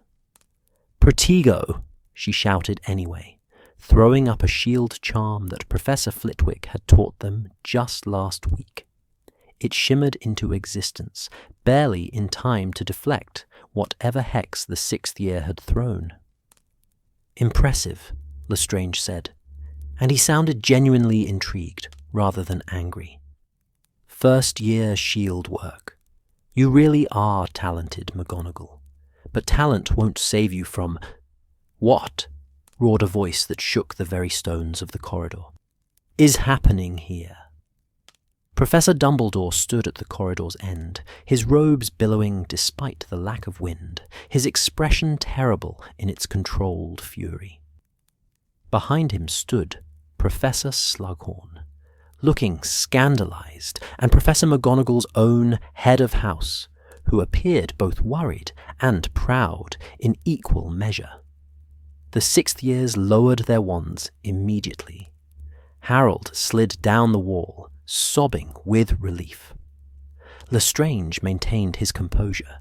Protego, she shouted anyway, throwing up a shield charm that Professor Flitwick had taught them just last week. It shimmered into existence, barely in time to deflect whatever hex the 6th year had thrown. Impressive, Lestrange said, and he sounded genuinely intrigued rather than angry. First-year shield work. You really are talented, McGonagall. But talent won't save you from— What? Roared a voice that shook the very stones of the corridor. Is happening here? Professor Dumbledore stood at the corridor's end, his robes billowing despite the lack of wind, his expression terrible in its controlled fury. Behind him stood Professor Slughorn, looking scandalized, and Professor McGonagall's own head of house, who appeared both worried and proud in equal measure. The 6th years lowered their wands immediately. Harold slid down the wall, sobbing with relief. Lestrange maintained his composure,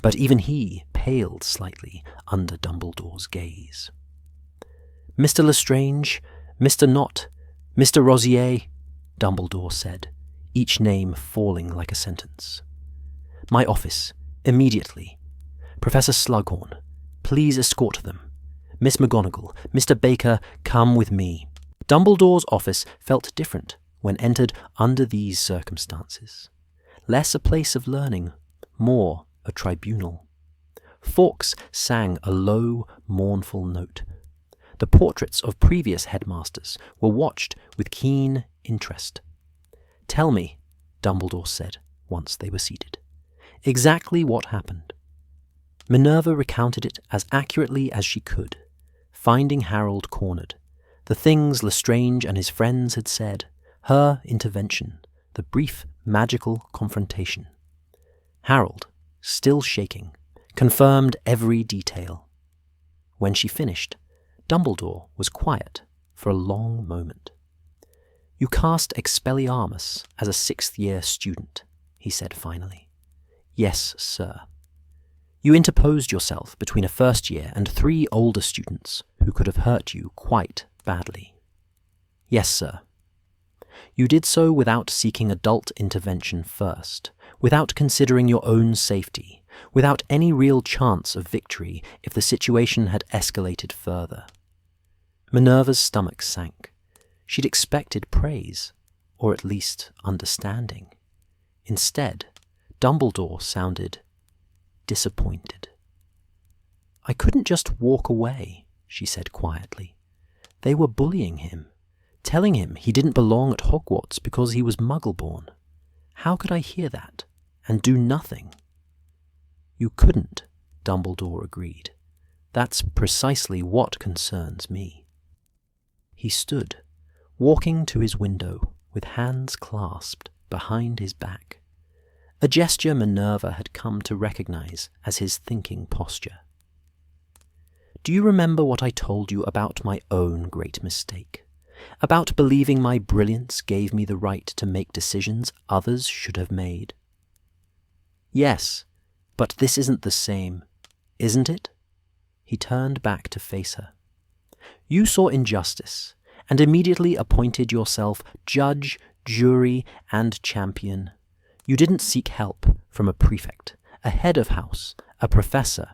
but even he paled slightly under Dumbledore's gaze. Mr. Lestrange, Mr. Nott, Mr. Rosier, Dumbledore said, each name falling like a sentence. My office, immediately. Professor Slughorn, please escort them. Miss McGonagall, Mr. Baker, come with me. Dumbledore's office felt different when entered under these circumstances. Less a place of learning, more a tribunal. Fawkes sang a low, mournful note. The portraits of previous headmasters were watched with keen interest. Tell me, Dumbledore said, once they were seated, exactly what happened. Minerva recounted it as accurately as she could, finding Harold cornered, the things Lestrange and his friends had said, her intervention, the brief magical confrontation. Harold, still shaking, confirmed every detail. When she finished, Dumbledore was quiet for a long moment. You cast Expelliarmus as a 6th year student, he said finally. Yes, sir. You interposed yourself between a first year and 3 older students who could have hurt you quite badly. Yes, sir. You did so without seeking adult intervention first, without considering your own safety, without any real chance of victory if the situation had escalated further. Minerva's stomach sank. She'd expected praise, or at least understanding. Instead, Dumbledore sounded disappointed. I couldn't just walk away, she said quietly. They were bullying him, telling him he didn't belong at Hogwarts because he was Muggle-born. How could I hear that and do nothing? You couldn't, Dumbledore agreed. That's precisely what concerns me. He stood, walking to his window with hands clasped behind his back, a gesture Minerva had come to recognize as his thinking posture. Do you remember what I told you about my own great mistake? About believing my brilliance gave me the right to make decisions others should have made? Yes, But this isn't the same, isn't it? He turned back to face her. You saw injustice, and immediately appointed yourself judge, jury, and champion. You didn't seek help from a prefect, a head of house, a professor.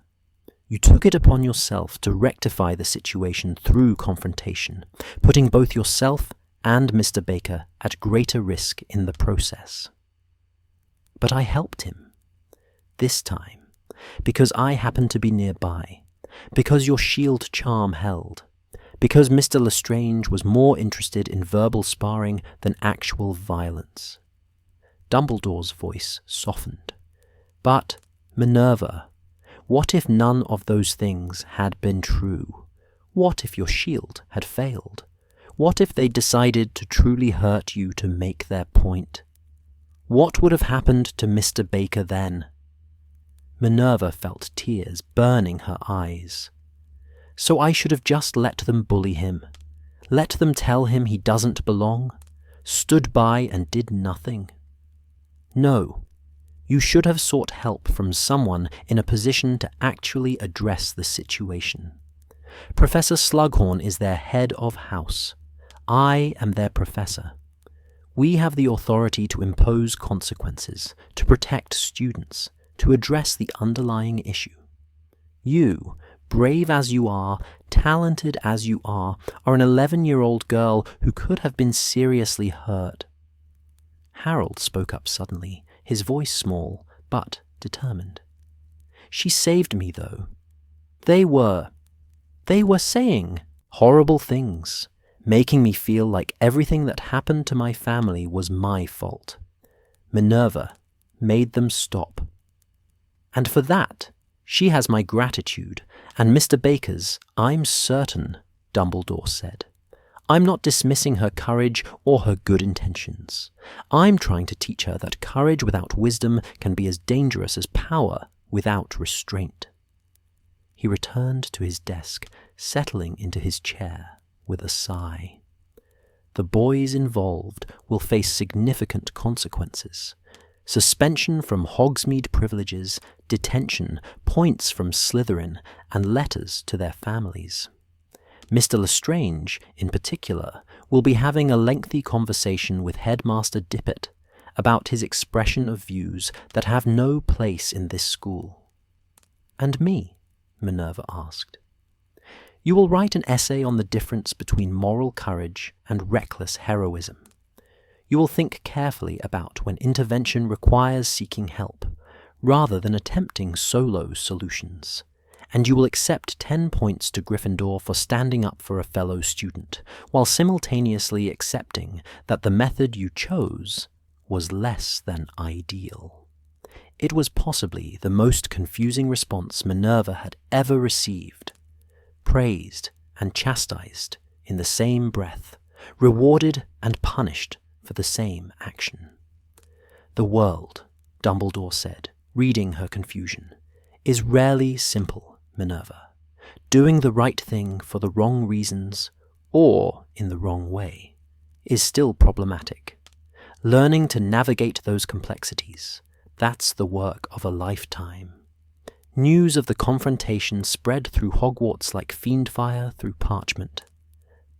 You took it upon yourself to rectify the situation through confrontation, putting both yourself and Mr. Baker at greater risk in the process. But I helped him. This time, because I happened to be nearby, because your shield charm held, because Mr. Lestrange was more interested in verbal sparring than actual violence. Dumbledore's voice softened. But, Minerva, what if none of those things had been true? What if your shield had failed? What if they decided to truly hurt you to make their point? What would have happened to Mr. Baker then? Minerva felt tears burning her eyes. So I should have just let them bully him, let them tell him he doesn't belong, stood by and did nothing. No, you should have sought help from someone in a position to actually address the situation. Professor Slughorn is their head of house. I am their professor. We have the authority to impose consequences, to protect students, to address the underlying issue. You, brave as you are, talented as you are an 11-year-old girl who could have been seriously hurt. Harold spoke up suddenly, his voice small, but determined. She saved me, though. They were saying horrible things, making me feel like everything that happened to my family was my fault. Minerva made them stop. And for that, she has my gratitude, and Mr. Baker's, I'm certain, Dumbledore said. I'm not dismissing her courage or her good intentions. I'm trying to teach her that courage without wisdom can be as dangerous as power without restraint. He returned to his desk, settling into his chair with a sigh. The boys involved will face significant consequences. Suspension from Hogsmeade privileges, detention, points from Slytherin, and letters to their families. Mr. Lestrange, in particular, will be having a lengthy conversation with Headmaster Dippet about his expression of views that have no place in this school. And me? Minerva asked. You will write an essay on the difference between moral courage and reckless heroism. You will think carefully about when intervention requires seeking help, rather than attempting solo solutions. And you will accept 10 points to Gryffindor for standing up for a fellow student, while simultaneously accepting that the method you chose was less than ideal. It was possibly the most confusing response Minerva had ever received. Praised and chastised in the same breath, rewarded and punished for the same action. The world, Dumbledore said, reading her confusion, is rarely simple, Minerva. Doing the right thing for the wrong reasons, or in the wrong way, is still problematic. Learning to navigate those complexities, that's the work of a lifetime. News of the confrontation spread through Hogwarts like fiendfire through parchment.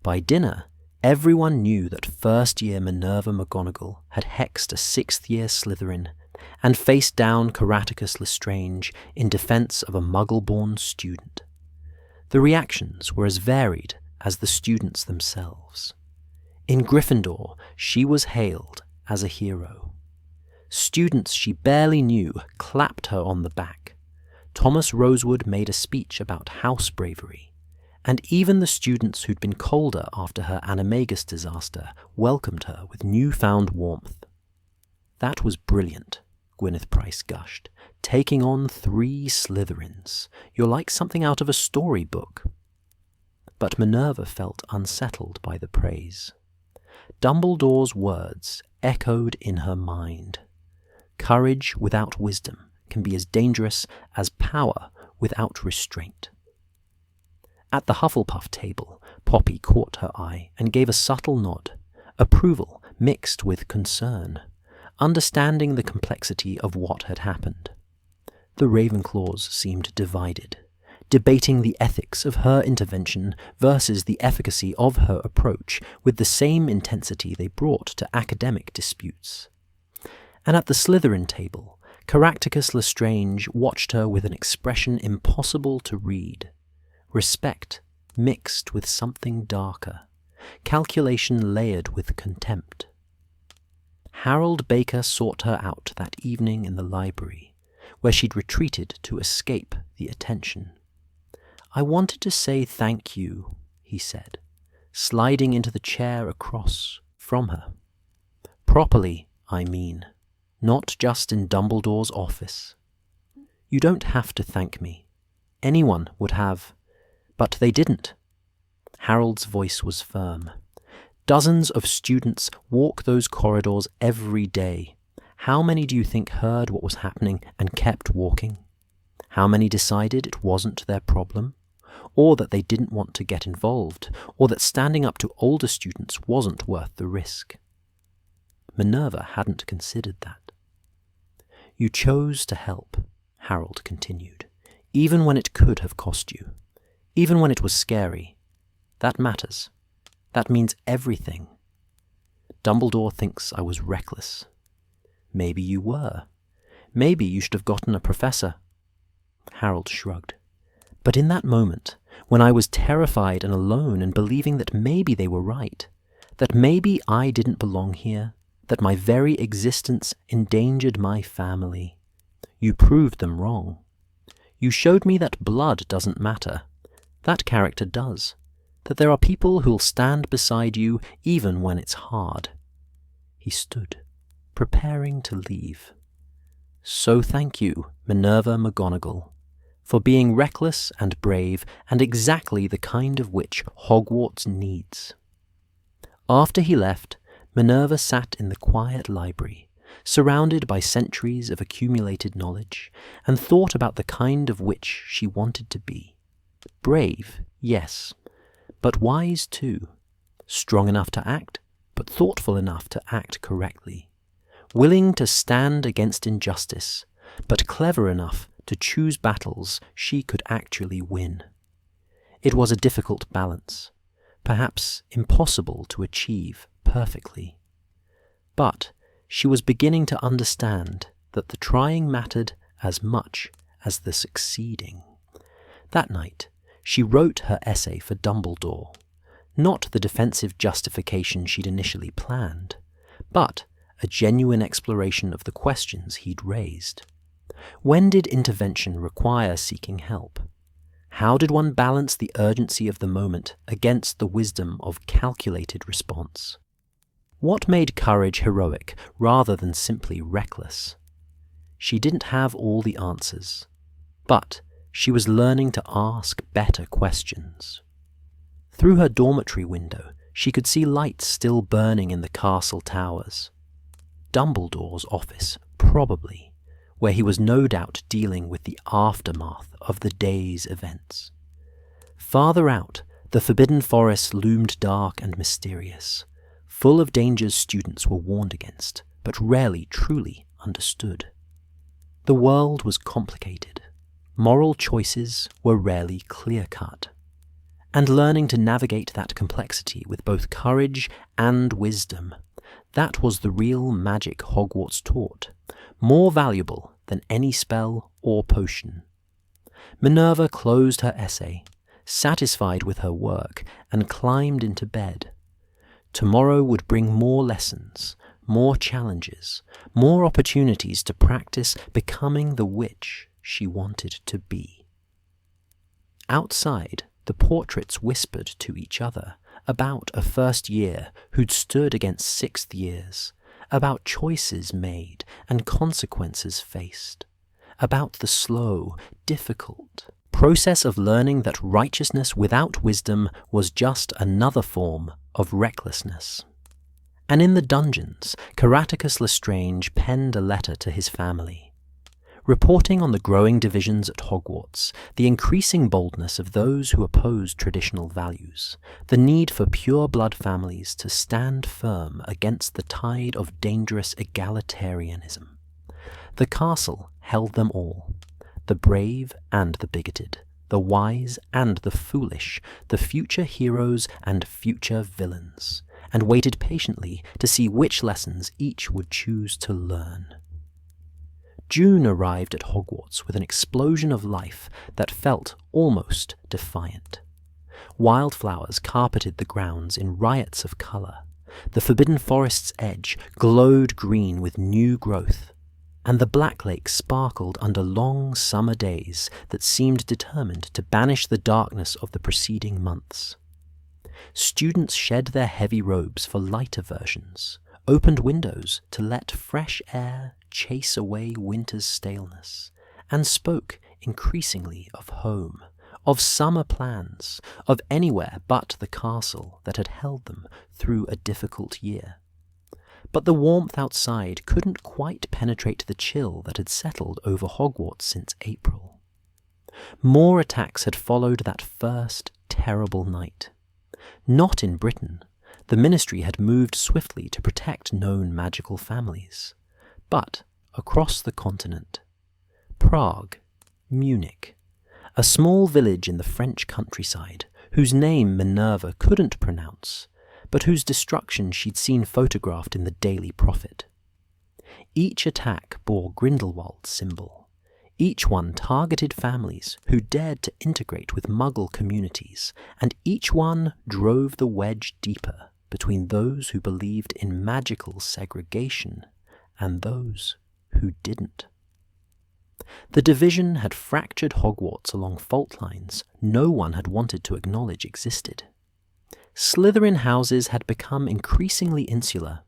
By dinner, everyone knew that first-year Minerva McGonagall had hexed a sixth-year Slytherin and faced down Caraticus Lestrange in defense of a Muggle-born student. The reactions were as varied as the students themselves. In Gryffindor, she was hailed as a hero. Students she barely knew clapped her on the back. Thomas Rosewood made a speech about house bravery, and even the students who'd been colder after her Animagus disaster welcomed her with newfound warmth. That was brilliant, Gwyneth Price gushed. Taking on 3 Slytherins. You're like something out of a storybook. But Minerva felt unsettled by the praise. Dumbledore's words echoed in her mind. Courage without wisdom can be as dangerous as power without restraint. At the Hufflepuff table, Poppy caught her eye and gave a subtle nod, approval mixed with concern, understanding the complexity of what had happened. The Ravenclaws seemed divided, debating the ethics of her intervention versus the efficacy of her approach with the same intensity they brought to academic disputes. And at the Slytherin table, Caractacus Lestrange watched her with an expression impossible to read. Respect mixed with something darker, calculation layered with contempt. Harold Baker sought her out that evening in the library, where she'd retreated to escape the attention. "I wanted to say thank you," he said, sliding into the chair across from her. "Properly, I mean, not just in Dumbledore's office. You don't have to thank me. Anyone would have, but they didn't." Harold's voice was firm. "Dozens of students walk those corridors every day. How many do you think heard what was happening and kept walking? How many decided it wasn't their problem? Or that they didn't want to get involved? Or that standing up to older students wasn't worth the risk?" Minerva hadn't considered that. "You chose to help," Harold continued, "even when it could have cost you. Even when it was scary. That matters. That means everything. Dumbledore thinks I was reckless. Maybe you were. Maybe you should have gotten a professor." Harold shrugged. "But in that moment, when I was terrified and alone and believing that maybe they were right, that maybe I didn't belong here, that my very existence endangered my family, you proved them wrong. You showed me that blood doesn't matter. That character does. That there are people who'll stand beside you even when it's hard." He stood, preparing to leave. "So thank you, Minerva McGonagall, for being reckless and brave and exactly the kind of witch Hogwarts needs." After he left, Minerva sat in the quiet library, surrounded by centuries of accumulated knowledge, and thought about the kind of witch she wanted to be. Brave, yes, but wise too. Strong enough to act, but thoughtful enough to act correctly. Willing to stand against injustice, but clever enough to choose battles she could actually win. It was a difficult balance, perhaps impossible to achieve perfectly. But she was beginning to understand that the trying mattered as much as the succeeding. That night, she wrote her essay for Dumbledore, not the defensive justification she'd initially planned, but a genuine exploration of the questions he'd raised. When did intervention require seeking help? How did one balance the urgency of the moment against the wisdom of calculated response? What made courage heroic rather than simply reckless? She didn't have all the answers, but she was learning to ask better questions. Through her dormitory window, she could see lights still burning in the castle towers. Dumbledore's office, probably, where he was no doubt dealing with the aftermath of the day's events. Farther out, the Forbidden Forest loomed dark and mysterious, full of dangers students were warned against, but rarely truly understood. The world was complicated. Moral choices were rarely clear-cut. And learning to navigate that complexity with both courage and wisdom, that was the real magic Hogwarts taught, more valuable than any spell or potion. Minerva closed her essay, satisfied with her work, and climbed into bed. Tomorrow would bring more lessons, more challenges, more opportunities to practice becoming the witch she wanted to be. Outside, the portraits whispered to each other about a first year who'd stood against sixth years, about choices made and consequences faced, about the slow, difficult process of learning that righteousness without wisdom was just another form of recklessness. And in the dungeons, Caractacus Lestrange penned a letter to his family, reporting on the growing divisions at Hogwarts, the increasing boldness of those who opposed traditional values, the need for pure-blood families to stand firm against the tide of dangerous egalitarianism. The castle held them all. the brave and the bigoted, the wise and the foolish, the future heroes and future villains, and waited patiently to see which lessons each would choose to learn. June arrived at Hogwarts with an explosion of life that felt almost defiant. Wildflowers carpeted the grounds in riots of colour. The Forbidden Forest's edge glowed green with new growth, and the Black Lake sparkled under long summer days that seemed determined to banish the darkness of the preceding months. Students shed their heavy robes for lighter versions, opened windows to let fresh air chase away winter's staleness, and spoke increasingly of home, of summer plans, of anywhere but the castle that had held them through a difficult year. But the warmth outside couldn't quite penetrate the chill that had settled over Hogwarts since April. More attacks had followed that first terrible night. Not in Britain. The Ministry had moved swiftly to protect known magical families. But across the continent, Prague, Munich, a small village in the French countryside, whose name Minerva couldn't pronounce, but whose destruction she'd seen photographed in the Daily Prophet. Each attack bore Grindelwald's symbol. Each one targeted families who dared to integrate with Muggle communities, and each one drove the wedge deeper between those who believed in magical segregation and those who didn't. The division had fractured Hogwarts along fault lines no one had wanted to acknowledge existed. Slytherin houses had become increasingly insular,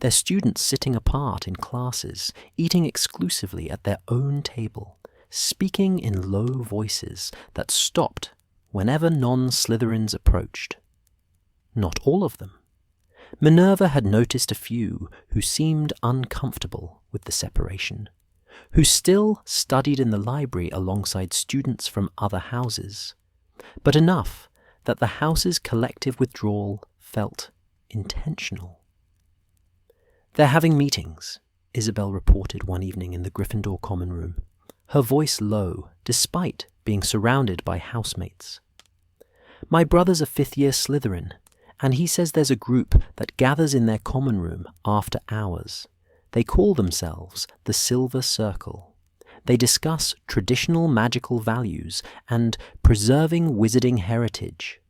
their students sitting apart in classes, eating exclusively at their own table, speaking in low voices that stopped whenever non-Slytherins approached. Not all of them. Minerva had noticed a few who seemed uncomfortable with the separation, who still studied in the library alongside students from other houses, but enough that the house's collective withdrawal felt intentional. "They're having meetings," Isabel reported one evening in the Gryffindor common room, her voice low despite being surrounded by housemates. "My brother's a fifth-year Slytherin, and he says there's a group that gathers in their common room after hours. They call themselves the Silver Circle. They discuss traditional magical values and preserving wizarding heritage."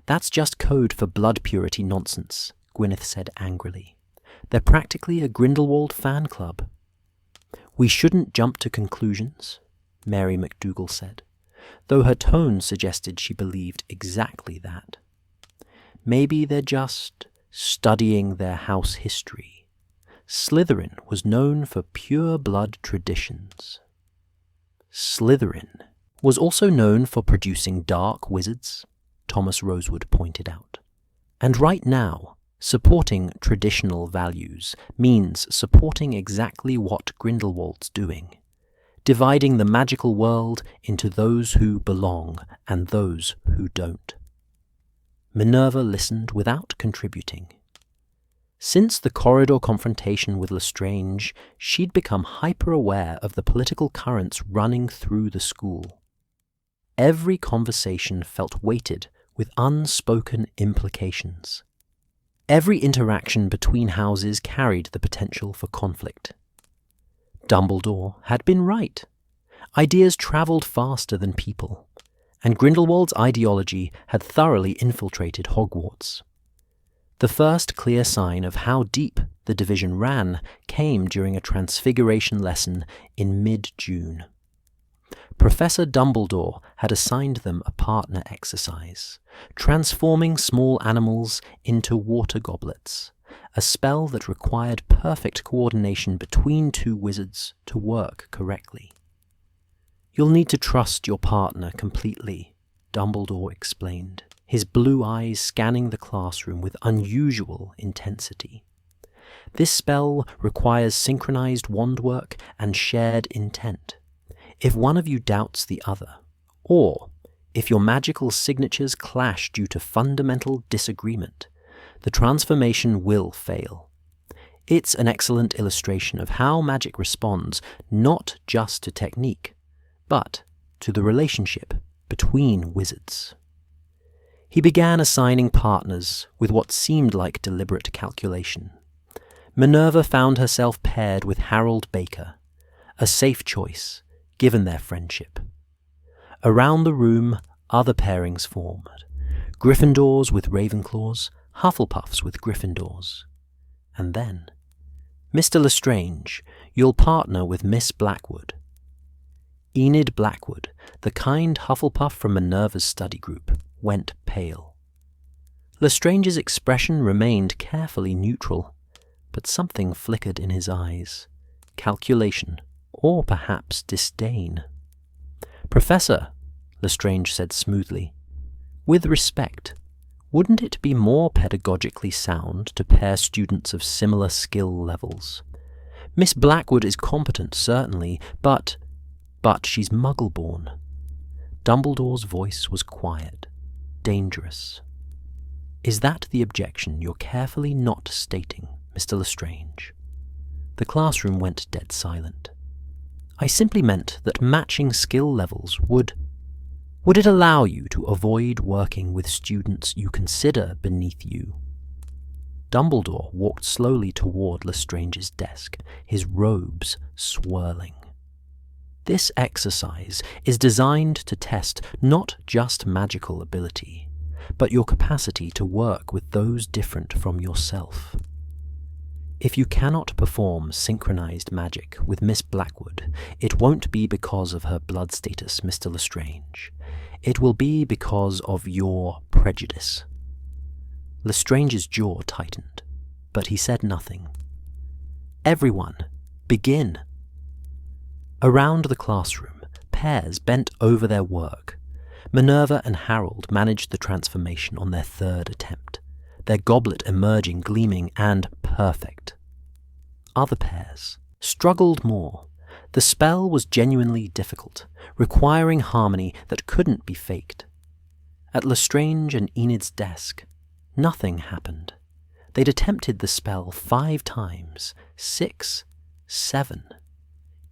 "That's just code for blood purity nonsense," Gwyneth said angrily. "They're practically a Grindelwald fan club." "We shouldn't jump to conclusions," Mary McDougal said, though her tone suggested she believed exactly that. "Maybe they're just studying their house history. Slytherin was known for pure-blood traditions." "Slytherin was also known for producing dark wizards," Thomas Rosewood pointed out. "And right now, supporting traditional values means supporting exactly what Grindelwald's doing, dividing the magical world into those who belong and those who don't." Minerva listened without contributing. Since the corridor confrontation with Lestrange, she'd become hyper-aware of the political currents running through the school. Every conversation felt weighted with unspoken implications. Every interaction between houses carried the potential for conflict. Dumbledore had been right. Ideas travelled faster than people, and Grindelwald's ideology had thoroughly infiltrated Hogwarts. The first clear sign of how deep the division ran came during a transfiguration lesson in mid-June. Professor Dumbledore had assigned them a partner exercise, transforming small animals into water goblets, a spell that required perfect coordination between two wizards to work correctly. "You'll need to trust your partner completely," Dumbledore explained, his blue eyes scanning the classroom with unusual intensity. "This spell requires synchronized wand work and shared intent. If one of you doubts the other, or if your magical signatures clash due to fundamental disagreement, the transformation will fail. It's an excellent illustration of how magic responds not just to technique, but to the relationship between wizards. He began assigning partners with what seemed like deliberate calculation. Minerva found herself paired with Harold Baker, a safe choice given their friendship. Around the room, other pairings formed. Gryffindors with Ravenclaws, Hufflepuffs with Gryffindors. And then, Mr. Lestrange, you'll partner with Miss Blackwood. Enid Blackwood, the kind Hufflepuff from Minerva's study group, went pale. Lestrange's expression remained carefully neutral, but something flickered in his eyes. Calculation, or perhaps disdain. "Professor," Lestrange said smoothly, "with respect, wouldn't it be more pedagogically sound to pair students of similar skill levels? Miss Blackwood is competent, certainly, but she's Muggle-born." Dumbledore's voice was quiet, dangerous. "Is that the objection you're carefully not stating, Mr. Lestrange?" The classroom went dead silent. "I simply meant that matching skill levels would it allow you to avoid working with students you consider beneath you?" Dumbledore walked slowly toward Lestrange's desk, his robes swirling. "This exercise is designed to test not just magical ability, but your capacity to work with those different from yourself. If you cannot perform synchronized magic with Miss Blackwood, it won't be because of her blood status, Mr. Lestrange. It will be because of your prejudice." Lestrange's jaw tightened, but he said nothing. "Everyone, begin." Around the classroom, pairs bent over their work. Minerva and Harold managed the transformation on their third attempt, their goblet emerging gleaming and perfect. Other pairs struggled more. The spell was genuinely difficult, requiring harmony that couldn't be faked. At Lestrange and Enid's desk, nothing happened. They'd attempted the spell 5 times, 6, 7.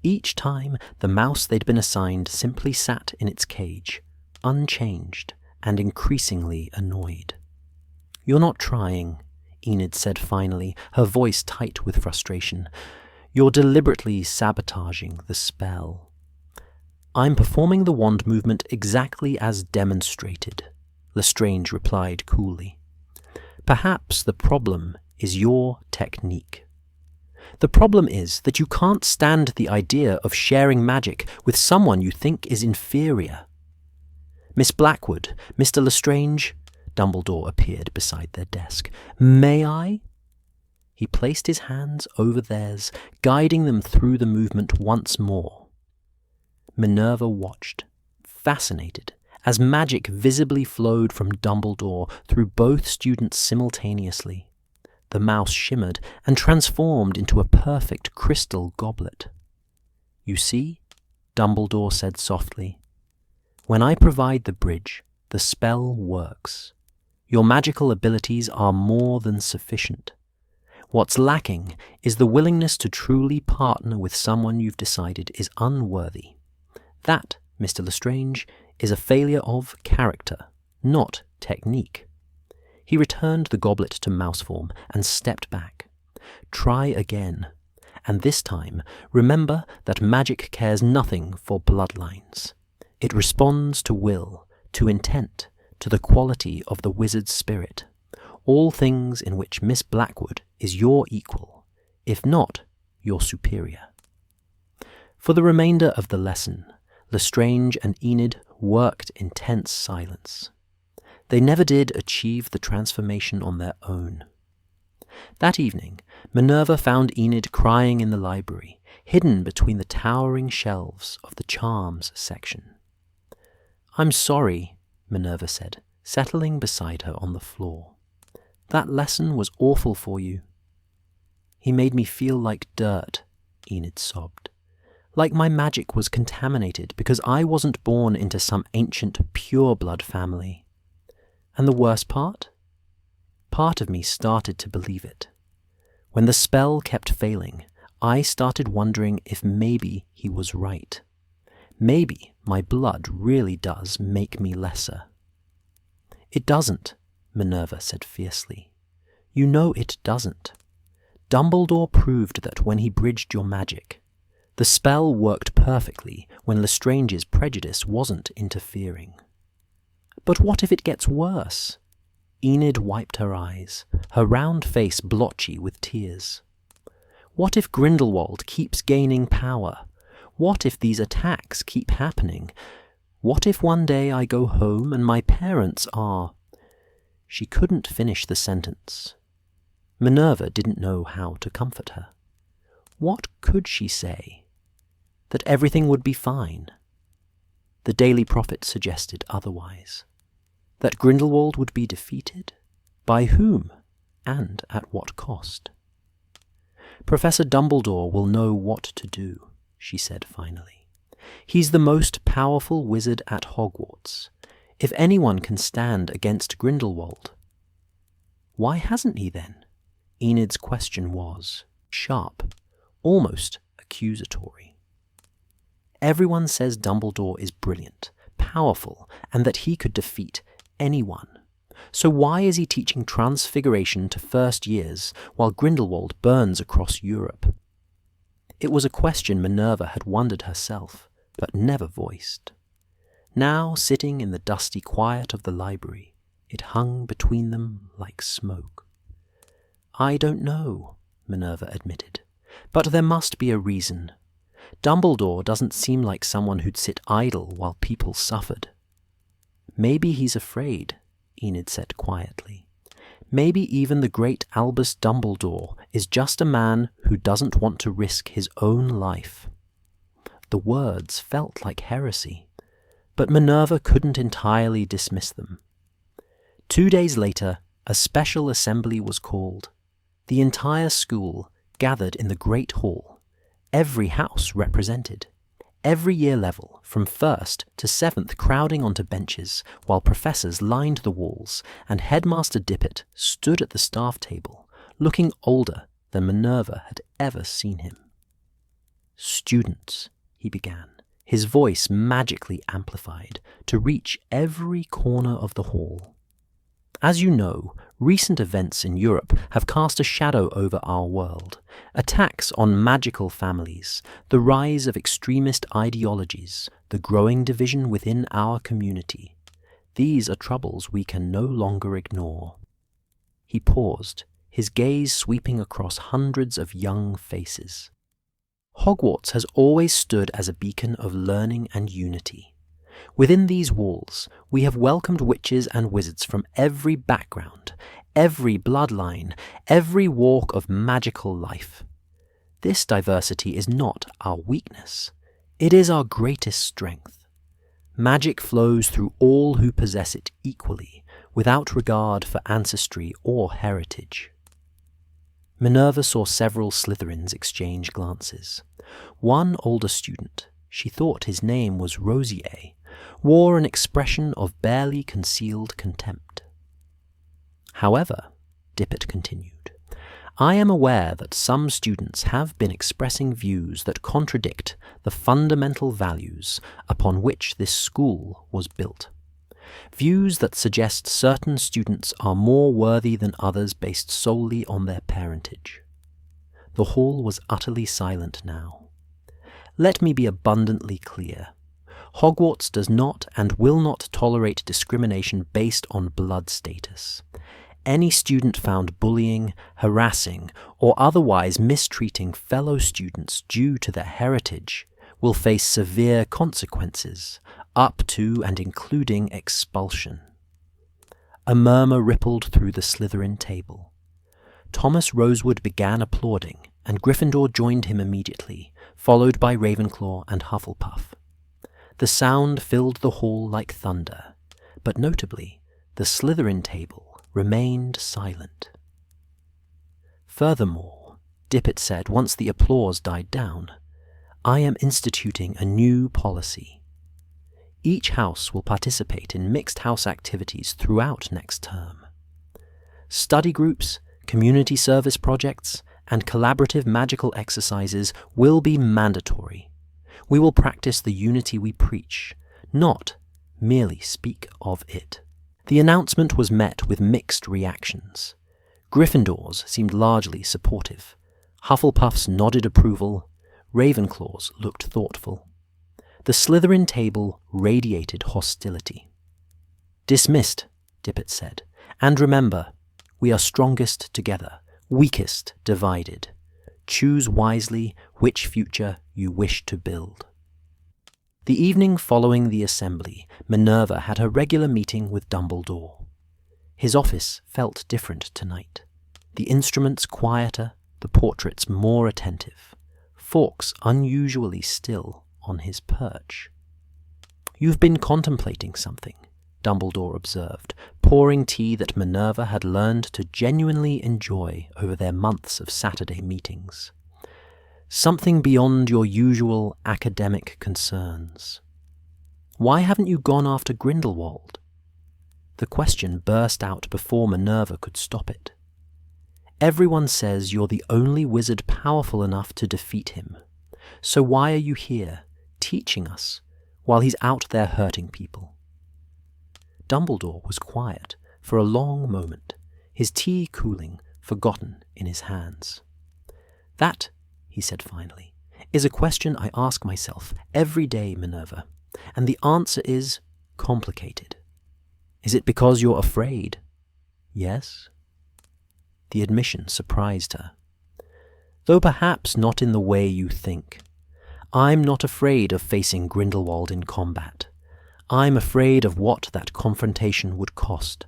Each time, the mouse they'd been assigned simply sat in its cage, unchanged and increasingly annoyed. "You're not trying," Enid said finally, her voice tight with frustration. "You're deliberately sabotaging the spell." "I'm performing the wand movement exactly as demonstrated," Lestrange replied coolly. "Perhaps the problem is your technique. The problem is that you can't stand the idea of sharing magic with someone you think is inferior." "Miss Blackwood, Mr. Lestrange," Dumbledore appeared beside their desk. "May I?" He placed his hands over theirs, guiding them through the movement once more. Minerva watched, fascinated, as magic visibly flowed from Dumbledore through both students simultaneously. The mouse shimmered and transformed into a perfect crystal goblet. "You see," Dumbledore said softly, "when I provide the bridge, the spell works. Your magical abilities are more than sufficient. What's lacking is the willingness to truly partner with someone you've decided is unworthy. That, Mr. Lestrange, is a failure of character, not technique." He returned the goblet to mouse form and stepped back. "Try again. And this time, remember that magic cares nothing for bloodlines. It responds to will, to intent, to the quality of the wizard's spirit. All things in which Miss Blackwood is your equal, if not your superior." For the remainder of the lesson, Lestrange and Enid worked in tense silence. They never did achieve the transformation on their own. That evening, Minerva found Enid crying in the library, hidden between the towering shelves of the charms section. "I'm sorry," Minerva said, settling beside her on the floor. "That lesson was awful for you." "He made me feel like dirt," Enid sobbed. "Like my magic was contaminated because I wasn't born into some ancient pure-blood family. And the worst part? Part of me started to believe it. When the spell kept failing, I started wondering if maybe he was right. Maybe my blood really does make me lesser." "It doesn't," Minerva said fiercely. "You know it doesn't. Dumbledore proved that when he bridged your magic. The spell worked perfectly when Lestrange's prejudice wasn't interfering." "But what if it gets worse?" Enid wiped her eyes, her round face blotchy with tears. "What if Grindelwald keeps gaining power? What if these attacks keep happening? What if one day I go home and my parents are—" She couldn't finish the sentence. Minerva didn't know how to comfort her. What could she say? That everything would be fine? The Daily Prophet suggested otherwise. That Grindelwald would be defeated? By whom? And at what cost? "Professor Dumbledore will know what to do," she said finally. "He's the most powerful wizard at Hogwarts. If anyone can stand against Grindelwald—" "Why hasn't he then?" Enid's question was sharp, almost accusatory. "Everyone says Dumbledore is brilliant, powerful, and that he could defeat anyone. So why is he teaching Transfiguration to first years while Grindelwald burns across Europe?" It was a question Minerva had wondered herself, but never voiced. Now, sitting in the dusty quiet of the library, it hung between them like smoke. "I don't know," Minerva admitted, "but there must be a reason. Dumbledore doesn't seem like someone who'd sit idle while people suffered." "Maybe he's afraid," Enid said quietly. "Maybe even the great Albus Dumbledore is just a man who doesn't want to risk his own life." The words felt like heresy, but Minerva couldn't entirely dismiss them. 2 days later, a special assembly was called. The entire school gathered in the Great Hall, every house represented. Every year level, from 1st to 7th crowding onto benches, while professors lined the walls, and Headmaster Dippet stood at the staff table, looking older than Minerva had ever seen him. "Students," he began, his voice magically amplified to reach every corner of the hall. "As you know, recent events in Europe have cast a shadow over our world. Attacks on magical families, the rise of extremist ideologies, the growing division within our community. These are troubles we can no longer ignore." He paused, his gaze sweeping across hundreds of young faces. "Hogwarts has always stood as a beacon of learning and unity. Within these walls, we have welcomed witches and wizards from every background, every bloodline, every walk of magical life. This diversity is not our weakness. It is our greatest strength. Magic flows through all who possess it equally, without regard for ancestry or heritage." Minerva saw several Slytherins exchange glances. One older student, she thought his name was Rosier, wore an expression of barely concealed contempt. "However," Dippet continued, "I am aware that some students have been expressing views that contradict the fundamental values upon which this school was built. Views that suggest certain students are more worthy than others based solely on their parentage." The hall was utterly silent now. "Let me be abundantly clear. Hogwarts does not and will not tolerate discrimination based on blood status. Any student found bullying, harassing, or otherwise mistreating fellow students due to their heritage will face severe consequences, up to and including expulsion." A murmur rippled through the Slytherin table. Thomas Rosewood began applauding, and Gryffindor joined him immediately, followed by Ravenclaw and Hufflepuff. The sound filled the hall like thunder, but notably, the Slytherin table remained silent. "Furthermore," Dippet said once the applause died down, "I am instituting a new policy. Each house will participate in mixed house activities throughout next term. Study groups, community service projects, and collaborative magical exercises will be mandatory. We will practice the unity we preach, not merely speak of it." The announcement was met with mixed reactions. Gryffindors seemed largely supportive. Hufflepuffs nodded approval. Ravenclaws looked thoughtful. The Slytherin table radiated hostility. "Dismissed," Dippet said. "And remember, we are strongest together, weakest divided. Choose wisely which future you wish to build." The evening following the assembly, Minerva had her regular meeting with Dumbledore. His office felt different tonight. The instruments quieter, the portraits more attentive. Fawkes unusually still on his perch. "You've been contemplating something," Dumbledore observed, pouring tea that Minerva had learned to genuinely enjoy over their months of Saturday meetings. "Something beyond your usual academic concerns. Why haven't you gone after Grindelwald?" The question burst out before Minerva could stop it. "Everyone says you're the only wizard powerful enough to defeat him. So why are you here, teaching us, while he's out there hurting people?" Dumbledore was quiet for a long moment, his tea cooling, forgotten in his hands. "That," he said finally, "is a question I ask myself every day, Minerva, and the answer is complicated. Is it because you're afraid? Yes?" The admission surprised her. "Though perhaps not in the way you think. I'm not afraid of facing Grindelwald in combat. I'm afraid of what that confrontation would cost,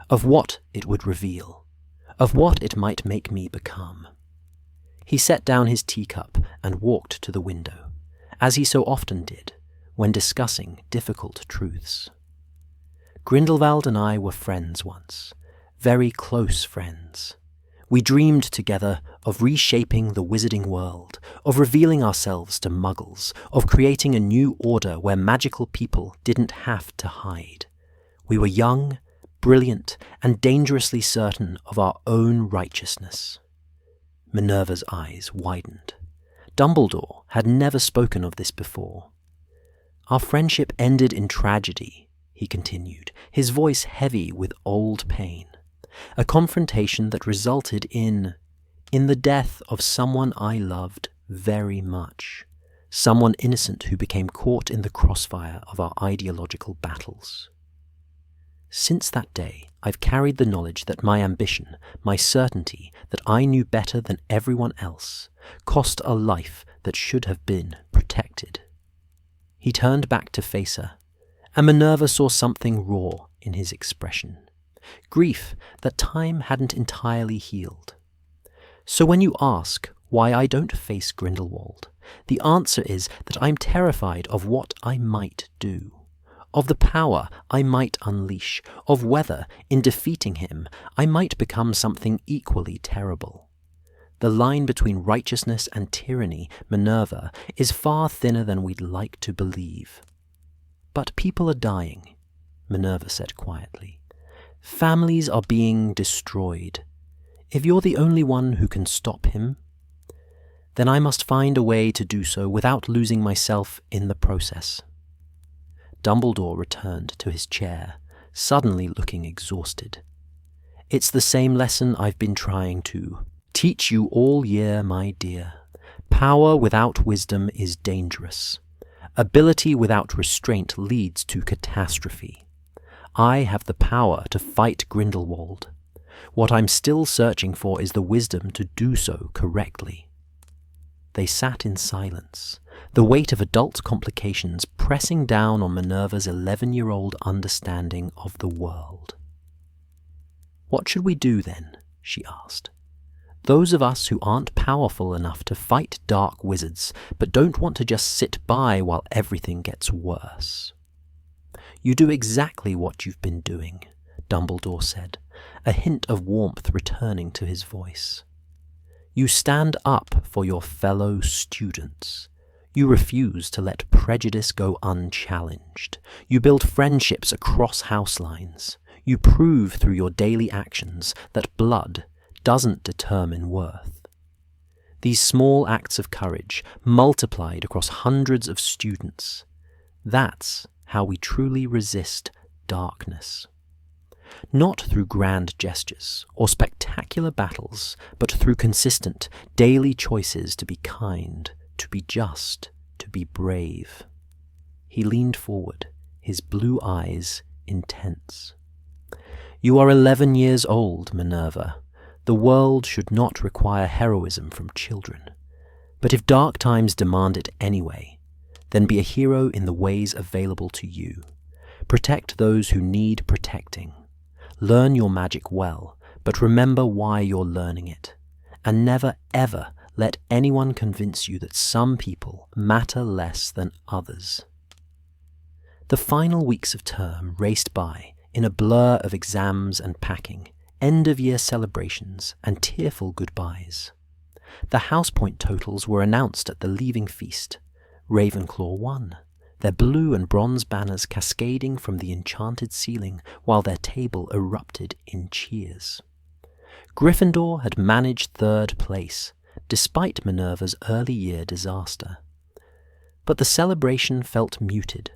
of what it would reveal, of what it might make me become." He set down his teacup and walked to the window, as he so often did when discussing difficult truths. "Grindelwald and I were friends once, very close friends. We dreamed together of reshaping the wizarding world, of revealing ourselves to muggles, of creating a new order where magical people didn't have to hide. We were young, brilliant, and dangerously certain of our own righteousness." Minerva's eyes widened. Dumbledore had never spoken of this before. "Our friendship ended in tragedy," he continued, his voice heavy with old pain. "A confrontation that resulted in the death of someone I loved very much. Someone innocent who became caught in the crossfire of our ideological battles. Since that day, I've carried the knowledge that my ambition, my certainty that I knew better than everyone else, cost a life that should have been protected." He turned back to face her, and Minerva saw something raw in his expression. Grief that time hadn't entirely healed. "So when you ask why I don't face Grindelwald, the answer is that I'm terrified of what I might do, of the power I might unleash, of whether, in defeating him, I might become something equally terrible. The line between righteousness and tyranny, Minerva, is far thinner than we'd like to believe." "But people are dying," Minerva said quietly. "Families are being destroyed. If you're the only one who can stop him, then I must find a way to do so without losing myself in the process." Dumbledore returned to his chair, suddenly looking exhausted. "It's the same lesson I've been trying to teach you all year, my dear. Power without wisdom is dangerous. Ability without restraint leads to catastrophe. I have the power to fight Grindelwald. What I'm still searching for is the wisdom to do so correctly." They sat in silence, the weight of adult complications pressing down on Minerva's 11-year-old understanding of the world. "What should we do then?" she asked. "Those of us who aren't powerful enough to fight dark wizards, but don't want to just sit by while everything gets worse." "You do exactly what you've been doing," Dumbledore said, a hint of warmth returning to his voice. "You stand up for your fellow students. You refuse to let prejudice go unchallenged. You build friendships across house lines. You prove through your daily actions that blood doesn't determine worth. These small acts of courage, multiplied across hundreds of students. That's how we truly resist darkness. Not through grand gestures or spectacular battles, but through consistent, daily choices to be kind, to be just, to be brave. He leaned forward, his blue eyes intense. You are 11 years old, Minerva. The world should not require heroism from children. But if dark times demand it anyway, then be a hero in the ways available to you. Protect those who need protecting. Learn your magic well, but remember why you're learning it. And never ever let anyone convince you that some people matter less than others. The final weeks of term raced by in a blur of exams and packing, end-of-year celebrations and tearful goodbyes. The house point totals were announced at the leaving feast. Ravenclaw won, their blue and bronze banners cascading from the enchanted ceiling while their table erupted in cheers. Gryffindor had managed third place, despite Minerva's early year disaster. But the celebration felt muted.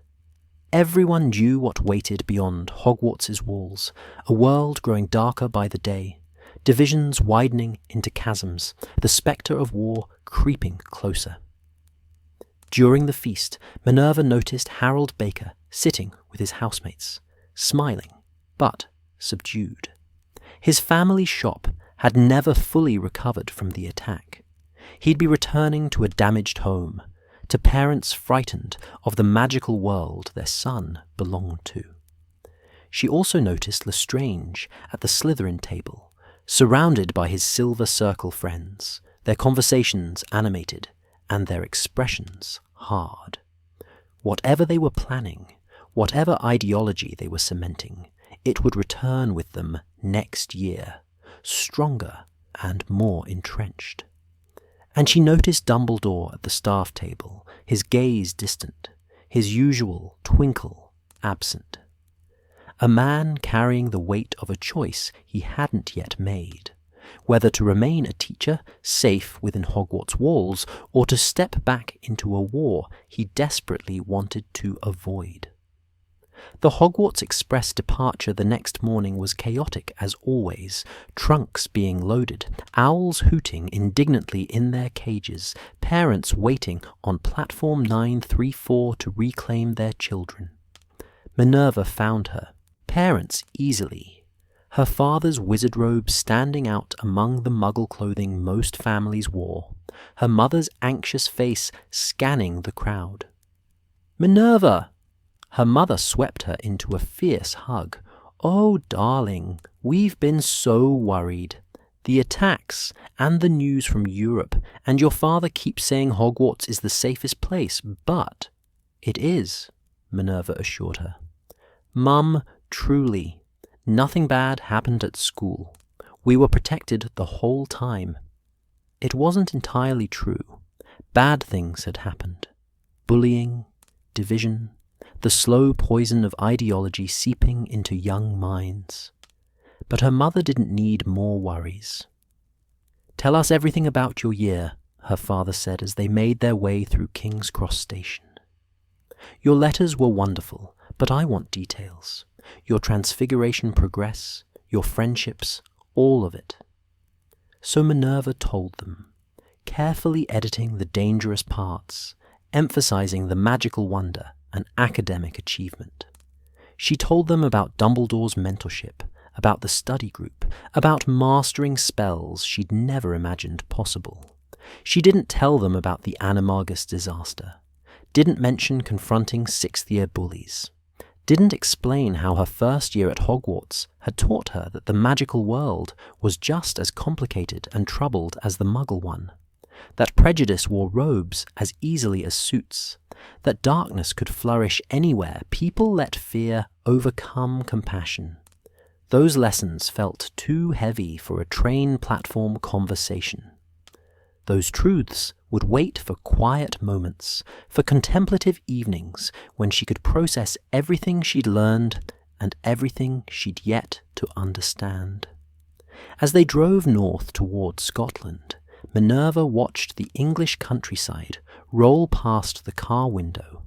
Everyone knew what waited beyond Hogwarts' walls, a world growing darker by the day, divisions widening into chasms, the spectre of war creeping closer. During the feast, Minerva noticed Harold Baker sitting with his housemates, smiling, but subdued. His family shop had never fully recovered from the attack. He'd be returning to a damaged home, to parents frightened of the magical world their son belonged to. She also noticed Lestrange at the Slytherin table, surrounded by his Silver Circle friends, their conversations animated and their expressions hard. Whatever they were planning, whatever ideology they were cementing, it would return with them next year, stronger and more entrenched. And she noticed Dumbledore at the staff table, his gaze distant, his usual twinkle absent. A man carrying the weight of a choice he hadn't yet made, whether to remain a teacher safe within Hogwarts walls or to step back into a war he desperately wanted to avoid. The Hogwarts Express departure the next morning was chaotic as always, trunks being loaded, owls hooting indignantly in their cages, parents waiting on platform 934 to reclaim their children. Minerva found her, parents easily, her father's wizard robe standing out among the muggle clothing most families wore, her mother's anxious face scanning the crowd. "Minerva!" Her mother swept her into a fierce hug. "Oh, darling, we've been so worried. The attacks and the news from Europe, and your father keeps saying Hogwarts is the safest place, but it is," Minerva assured her. "Mum, truly, nothing bad happened at school. We were protected the whole time." It wasn't entirely true. Bad things had happened. Bullying, division, the slow poison of ideology seeping into young minds. But her mother didn't need more worries. "Tell us everything about your year," her father said as they made their way through King's Cross Station. "Your letters were wonderful, but I want details. Your transfiguration progress, your friendships, all of it." So Minerva told them, carefully editing the dangerous parts, emphasizing the magical wonder and academic achievement. She told them about Dumbledore's mentorship, about the study group, about mastering spells she'd never imagined possible. She didn't tell them about the Animagus disaster, didn't mention confronting sixth-year bullies, didn't explain how her first year at Hogwarts had taught her that the magical world was just as complicated and troubled as the Muggle one, that prejudice wore robes as easily as suits, that darkness could flourish anywhere people let fear overcome compassion. Those lessons felt too heavy for a train platform conversation. Those truths would wait for quiet moments, for contemplative evenings when she could process everything she'd learned and everything she'd yet to understand. As they drove north toward Scotland, Minerva watched the English countryside roll past the car window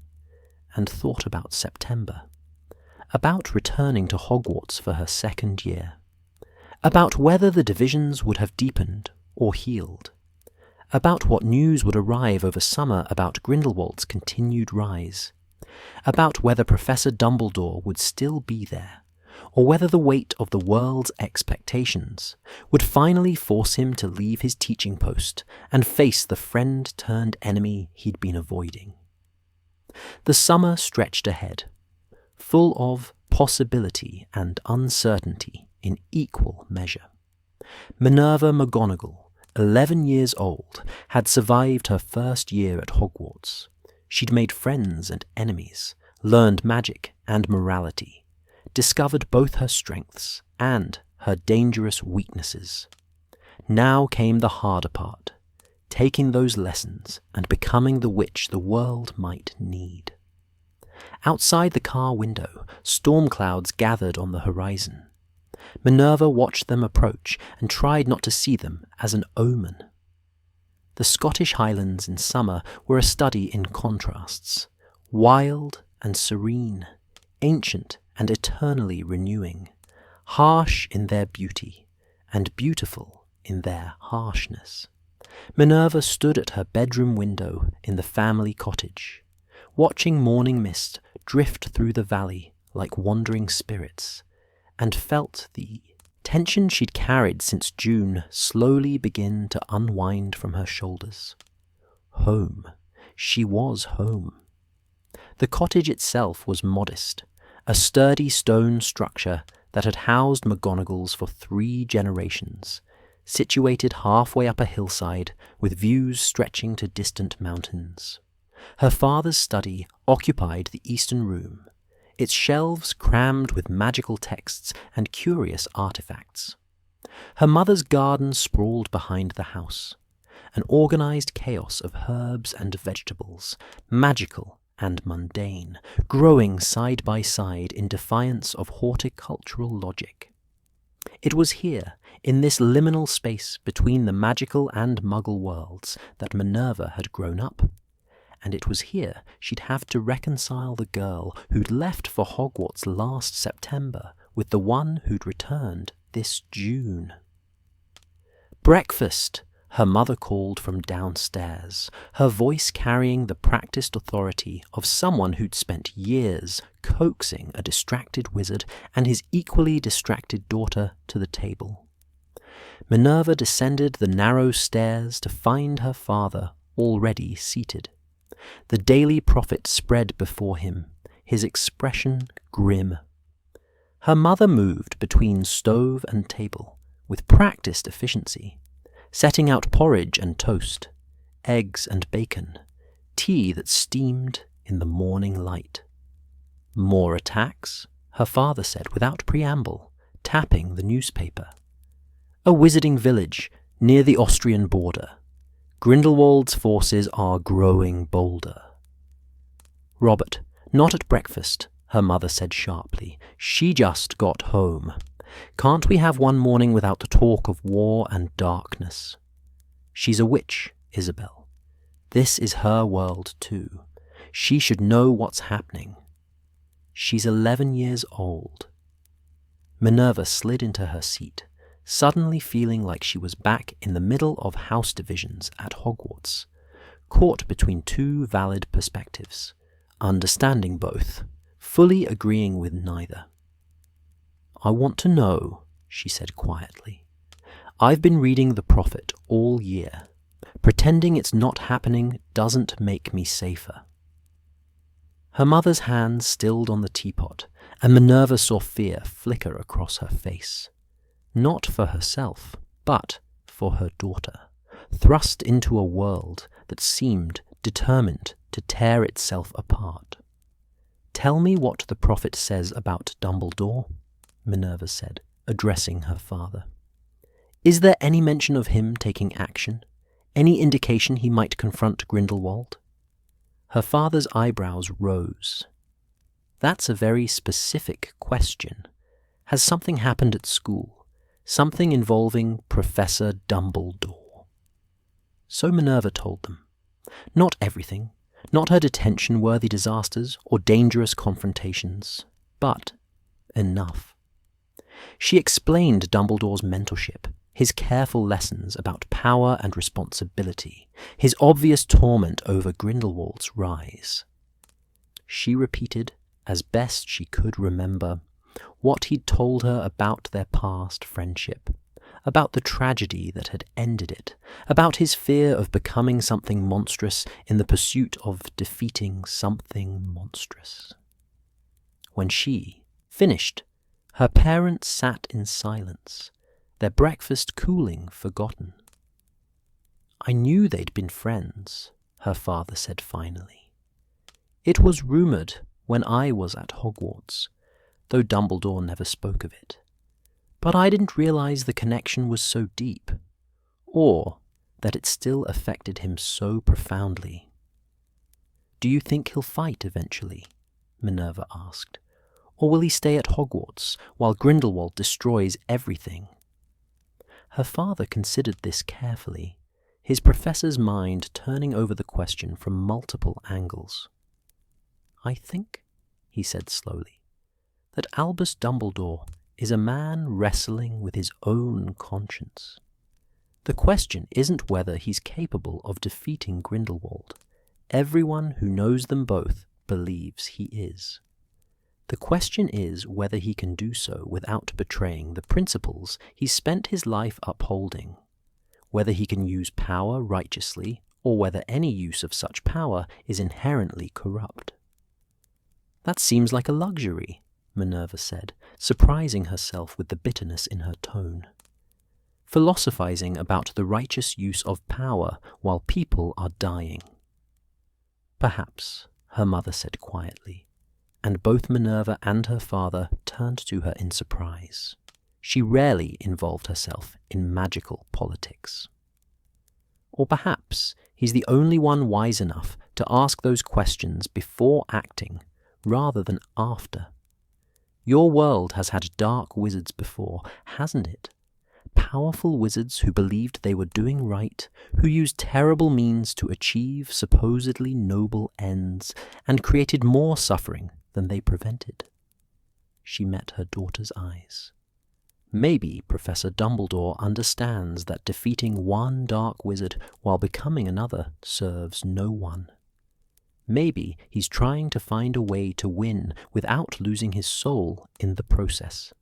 and thought about September, about returning to Hogwarts for her second year, about whether the divisions would have deepened or healed, about what news would arrive over summer about Grindelwald's continued rise, about whether Professor Dumbledore would still be there, or whether the weight of the world's expectations would finally force him to leave his teaching post and face the friend-turned-enemy he'd been avoiding. The summer stretched ahead, full of possibility and uncertainty in equal measure. Minerva McGonagall, 11 years old, had survived her first year at Hogwarts. She'd made friends and enemies, learned magic and morality, discovered both her strengths and her dangerous weaknesses. Now came the harder part, taking those lessons and becoming the witch the world might need. Outside the car window, storm clouds gathered on the horizon. Minerva watched them approach and tried not to see them as an omen. The Scottish Highlands in summer were a study in contrasts, wild and serene, ancient and eternally renewing, harsh in their beauty and beautiful in their harshness. Minerva stood at her bedroom window in the family cottage, watching morning mist drift through the valley like wandering spirits, and felt the tension she'd carried since June slowly begin to unwind from her shoulders. Home. She was home. The cottage itself was modest, a sturdy stone structure that had housed McGonagalls for 3 generations, situated halfway up a hillside with views stretching to distant mountains. Her father's study occupied the eastern room, its shelves crammed with magical texts and curious artifacts. Her mother's garden sprawled behind the house, an organized chaos of herbs and vegetables, magical and mundane, growing side by side in defiance of horticultural logic. It was here, in this liminal space between the magical and muggle worlds, that Minerva had grown up. And it was here she'd have to reconcile the girl who'd left for Hogwarts last September with the one who'd returned this June. "Breakfast!" her mother called from downstairs, her voice carrying the practiced authority of someone who'd spent years coaxing a distracted wizard and his equally distracted daughter to the table. Minerva descended the narrow stairs to find her father already seated. The Daily Prophet spread before him, his expression grim. Her mother moved between stove and table with practiced efficiency, setting out porridge and toast, eggs and bacon, tea that steamed in the morning light. "More attacks?" her father said without preamble, tapping the newspaper. "A wizarding village near the Austrian border. Grindelwald's forces are growing bolder." "Robert, not at breakfast," her mother said sharply. "She just got home. Can't we have one morning without the talk of war and darkness? She's a witch, Isabel. This is her world too. She should know what's happening. She's 11 years old." Minerva slid into her seat, suddenly feeling like she was back in the middle of house divisions at Hogwarts, caught between 2 valid perspectives, understanding both, fully agreeing with neither. "I want to know," she said quietly. "I've been reading The Prophet all year. Pretending it's not happening doesn't make me safer." Her mother's hand stilled on the teapot, and Minerva saw fear flicker across her face. Not for herself, but for her daughter, thrust into a world that seemed determined to tear itself apart. "Tell me what the Prophet says about Dumbledore," Minerva said, addressing her father. "Is there any mention of him taking action? Any indication he might confront Grindelwald?" Her father's eyebrows rose. "That's a very specific question. Has something happened at school? Something involving Professor Dumbledore?" So Minerva told them. Not everything, not her detention-worthy disasters or dangerous confrontations, but enough. She explained Dumbledore's mentorship, his careful lessons about power and responsibility, his obvious torment over Grindelwald's rise. She repeated, as best she could remember, what he'd told her about their past friendship, about the tragedy that had ended it, about his fear of becoming something monstrous in the pursuit of defeating something monstrous. When she finished, her parents sat in silence, their breakfast cooling forgotten. "I knew they'd been friends," her father said finally. "It was rumoured when I was at Hogwarts, though Dumbledore never spoke of it. But I didn't realise the connection was so deep, or that it still affected him so profoundly." "Do you think he'll fight eventually?" Minerva asked. "Or will he stay at Hogwarts while Grindelwald destroys everything?" Her father considered this carefully, his professor's mind turning over the question from multiple angles. "I think," he said slowly, "that Albus Dumbledore is a man wrestling with his own conscience. The question isn't whether he's capable of defeating Grindelwald. Everyone who knows them both believes he is. The question is whether he can do so without betraying the principles he's spent his life upholding, whether he can use power righteously, or whether any use of such power is inherently corrupt." "That seems like a luxury," Minerva said, surprising herself with the bitterness in her tone. "Philosophizing about the righteous use of power while people are dying." "Perhaps," her mother said quietly, and both Minerva and her father turned to her in surprise. She rarely involved herself in magical politics. "Or perhaps he's the only one wise enough to ask those questions before acting, rather than after. Your world has had dark wizards before, hasn't it? Powerful wizards who believed they were doing right, who used terrible means to achieve supposedly noble ends, and created more suffering than they prevented." She met her daughter's eyes. "Maybe Professor Dumbledore understands that defeating one dark wizard while becoming another serves no one. Maybe he's trying to find a way to win without losing his soul in the process.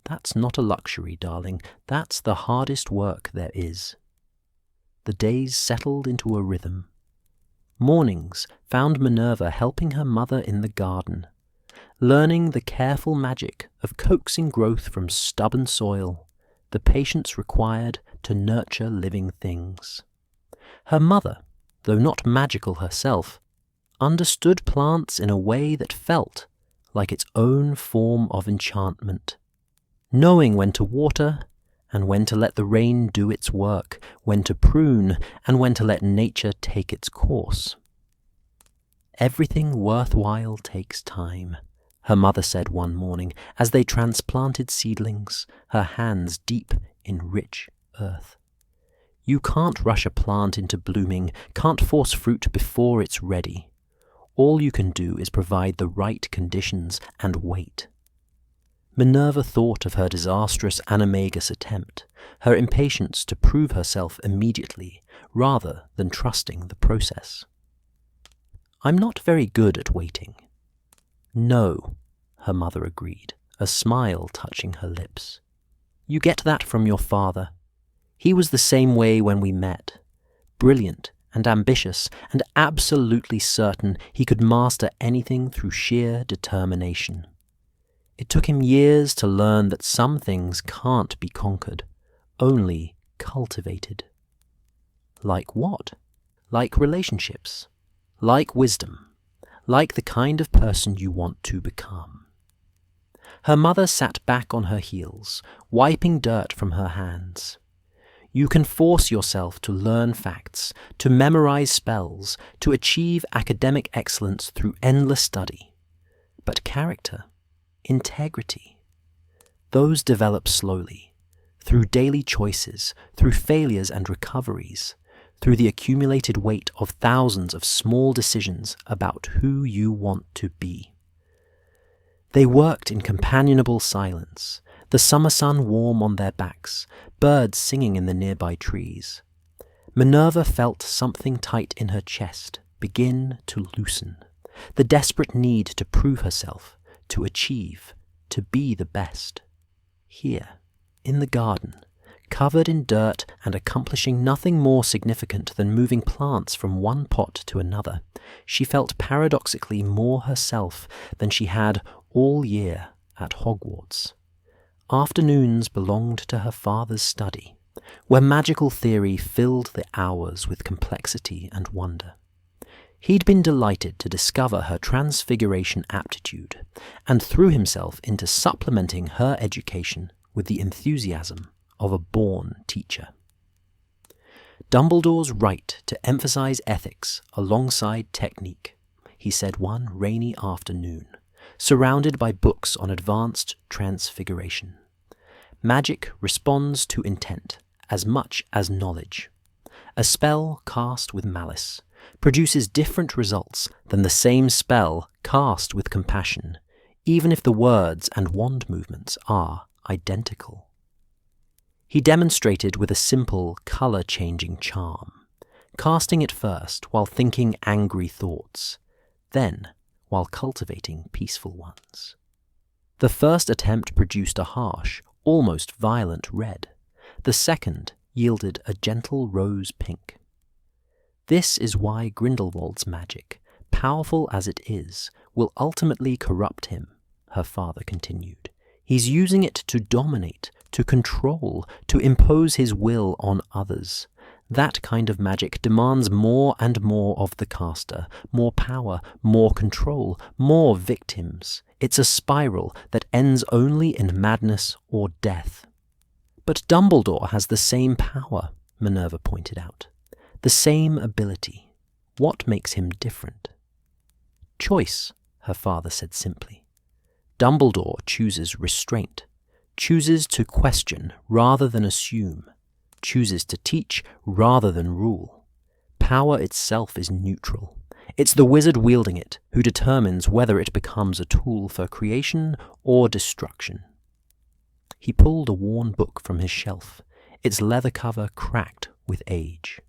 That's not a luxury, darling. That's the hardest work there is." The days settled into a rhythm. Mornings found Minerva helping her mother in the garden, learning the careful magic of coaxing growth from stubborn soil, the patience required to nurture living things. Her mother, though not magical herself, understood plants in a way that felt like its own form of enchantment, knowing when to water and when to let the rain do its work, when to prune and when to let nature take its course. "Everything worthwhile takes time," her mother said one morning as they transplanted seedlings, her hands deep in rich earth. "You can't rush a plant into blooming, can't force fruit before it's ready. All you can do is provide the right conditions and wait." Minerva thought of her disastrous animagus attempt, her impatience to prove herself immediately, rather than trusting the process. "I'm not very good at waiting." "No," her mother agreed, a smile touching her lips. "You get that from your father. He was the same way when we met. Brilliant and ambitious, and absolutely certain he could master anything through sheer determination. It took him years to learn that some things can't be conquered, only cultivated." "Like what?" "Like relationships, like wisdom, like the kind of person you want to become." Her mother sat back on her heels, wiping dirt from her hands. "You can force yourself to learn facts, to memorize spells, to achieve academic excellence through endless study. But character, integrity, those develop slowly, through daily choices, through failures and recoveries, through the accumulated weight of thousands of small decisions about who you want to be. They worked in companionable silence, the summer sun warm on their backs, birds singing in the nearby trees. Minerva felt something tight in her chest begin to loosen, the desperate need to prove herself, to achieve, to be the best. Here, in the garden, covered in dirt and accomplishing nothing more significant than moving plants from one pot to another, she felt paradoxically more herself than she had all year at Hogwarts. Afternoons belonged to her father's study, where magical theory filled the hours with complexity and wonder. He'd been delighted to discover her transfiguration aptitude, and threw himself into supplementing her education with the enthusiasm of a born teacher. Dumbledore's right to emphasize ethics alongside technique, he said one rainy afternoon, surrounded by books on advanced transfiguration. Magic responds to intent as much as knowledge. A spell cast with malice produces different results than the same spell cast with compassion, even if the words and wand movements are identical. He demonstrated with a simple, colour-changing charm, casting it first while thinking angry thoughts, then while cultivating peaceful ones. The first attempt produced a harsh, almost violent red. The second yielded a gentle rose pink. This is why Grindelwald's magic, powerful as it is, will ultimately corrupt him, her father continued. He's using it to dominate, to control, to impose his will on others. That kind of magic demands more and more of the caster, more power, more control, more victims. It's a spiral that ends only in madness or death. But Dumbledore has the same power, Minerva pointed out. The same ability. What makes him different? Choice, her father said simply. Dumbledore chooses restraint, chooses to question rather than assume, chooses to teach rather than rule. Power itself is neutral. It's the wizard wielding it who determines whether it becomes a tool for creation or destruction. He pulled a worn book from his shelf, its leather cover cracked with age.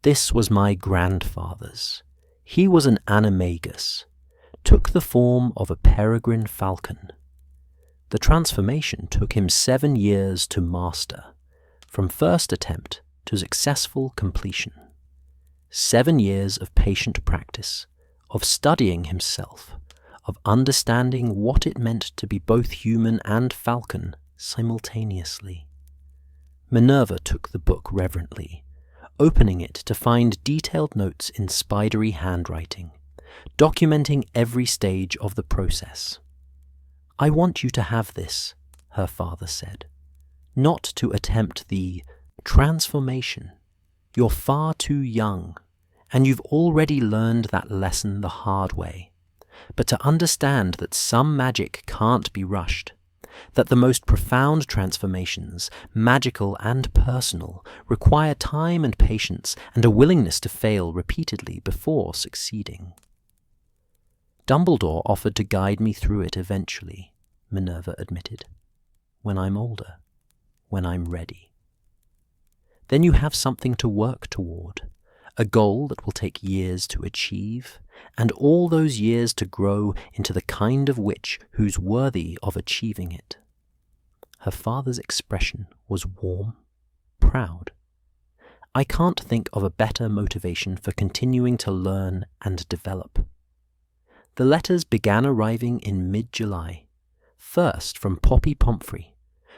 This was my grandfather's. He was an animagus, took the form of a peregrine falcon. The transformation took him 7 years to master, from first attempt to successful completion. 7 years of patient practice, of studying himself, of understanding what it meant to be both human and falcon simultaneously. Minerva took the book reverently, opening it to find detailed notes in spidery handwriting, documenting every stage of the process. I want you to have this, her father said, not to attempt the transformation. You're far too young, and you've already learned that lesson the hard way. But to understand that some magic can't be rushed, that the most profound transformations, magical and personal, require time and patience and a willingness to fail repeatedly before succeeding. Dumbledore offered to guide me through it eventually, Minerva admitted. When I'm older, when I'm ready. Then you have something to work toward, a goal that will take years to achieve, and all those years to grow into the kind of witch who's worthy of achieving it. Her father's expression was warm, proud. I can't think of a better motivation for continuing to learn and develop. The letters began arriving in mid-July, first from Poppy Pomfrey,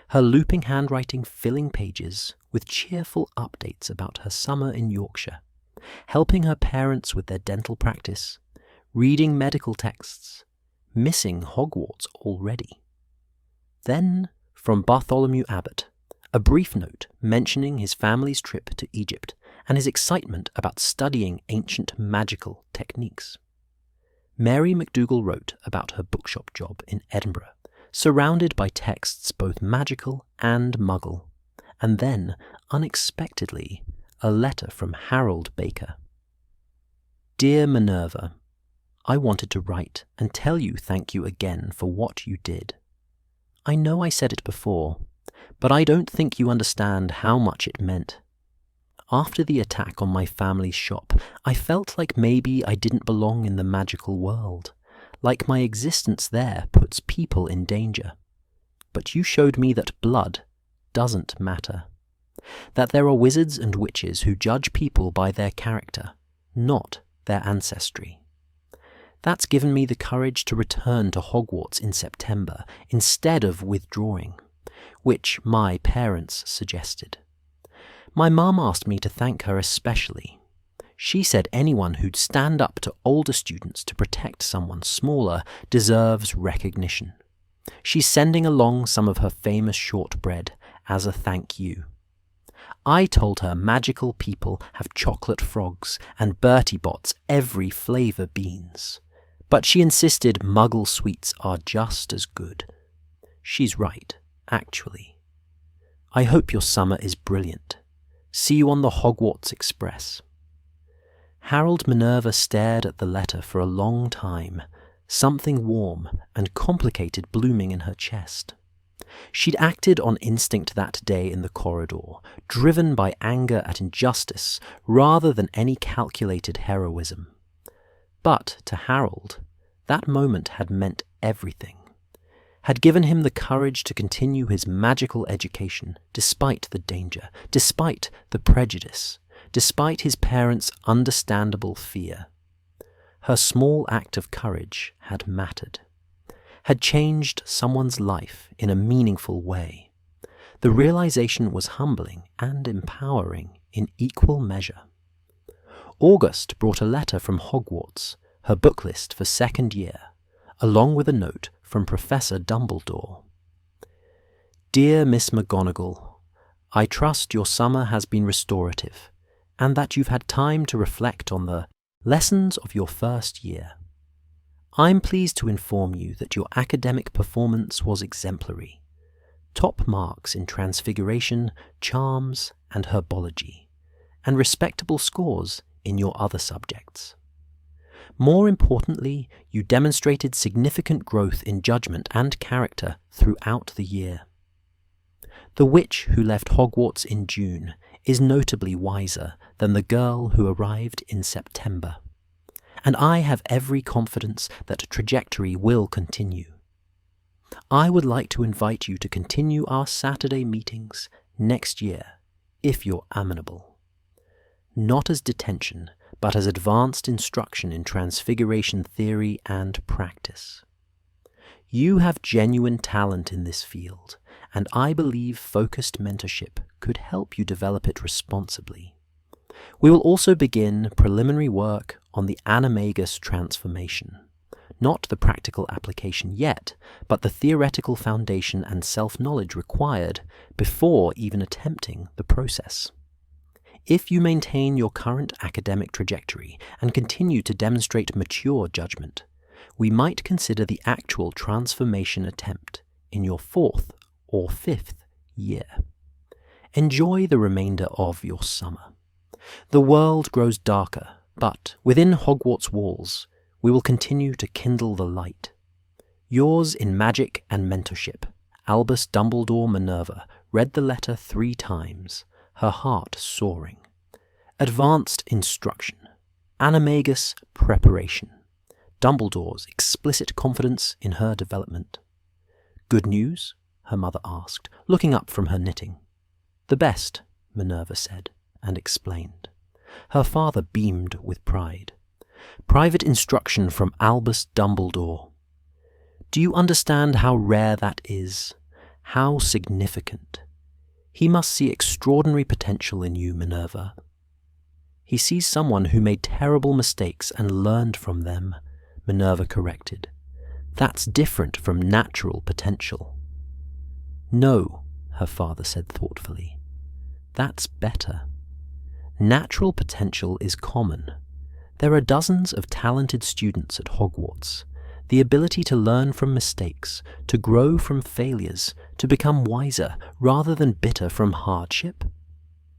her looping handwriting filling pages with cheerful updates about her summer in Yorkshire, helping her parents with their dental practice, reading medical texts, missing Hogwarts already. Then, from Bartholomew Abbott, a brief note mentioning his family's trip to Egypt and his excitement about studying ancient magical techniques. Mary McDougall wrote about her bookshop job in Edinburgh, surrounded by texts both magical and muggle, and then, unexpectedly, a letter from Harold Baker. Dear Minerva, I wanted to write and tell you thank you again for what you did. I know I said it before, but I don't think you understand how much it meant. After the attack on my family's shop, I felt like maybe I didn't belong in the magical world, like my existence there puts people in danger. But you showed me that blood doesn't matter, that there are wizards and witches who judge people by their character, not their ancestry. That's given me the courage to return to Hogwarts in September instead of withdrawing, which my parents suggested. My mum asked me to thank her especially. She said anyone who'd stand up to older students to protect someone smaller deserves recognition. She's sending along some of her famous shortbread as a thank you. I told her magical people have chocolate frogs and Bertie Bott's every flavour beans. But she insisted Muggle sweets are just as good. She's right, actually. I hope your summer is brilliant. See you on the Hogwarts Express. Harold Minerva stared at the letter for a long time, something warm and complicated blooming in her chest. She'd acted on instinct that day in the corridor, driven by anger at injustice rather than any calculated heroism. But to Harold, that moment had meant everything, had given him the courage to continue his magical education despite the danger, despite the prejudice, despite his parents' understandable fear. Her small act of courage had mattered, had changed someone's life in a meaningful way. The realization was humbling and empowering in equal measure. August brought a letter from Hogwarts, her book list for second year, along with a note from Professor Dumbledore. Dear Miss McGonagall, I trust your summer has been restorative, and that you've had time to reflect on the lessons of your first year. I'm pleased to inform you that your academic performance was exemplary. Top marks in Transfiguration, Charms, and Herbology, and respectable scores in your other subjects. More importantly, you demonstrated significant growth in judgment and character throughout the year. The witch who left Hogwarts in June is notably wiser than the girl who arrived in September, and I have every confidence that trajectory will continue. I would like to invite you to continue our Saturday meetings next year, if you're amenable. Not as detention, but as advanced instruction in Transfiguration theory and practice. You have genuine talent in this field, and I believe focused mentorship could help you develop it responsibly. We will also begin preliminary work on the animagus transformation. Not the practical application yet, but the theoretical foundation and self-knowledge required before even attempting the process. If you maintain your current academic trajectory and continue to demonstrate mature judgment, we might consider the actual transformation attempt in your 4th or 5th year. Enjoy the remainder of your summer. The world grows darker, but within Hogwarts walls, we will continue to kindle the light. Yours in magic and mentorship, Albus Dumbledore Minerva read the letter 3 times, her heart soaring. Advanced instruction, animagus preparation, Dumbledore's explicit confidence in her development. Good news? Her mother asked, looking up from her knitting. The best, Minerva said, and explained. Her father beamed with pride. Private instruction from Albus Dumbledore. Do you understand how rare that is? How significant? He must see extraordinary potential in you, Minerva. He sees someone who made terrible mistakes and learned from them, Minerva corrected. That's different from natural potential. No, her father said thoughtfully. That's better. Natural potential is common. There are dozens of talented students at Hogwarts. The ability to learn from mistakes, to grow from failures, to become wiser rather than bitter from hardship.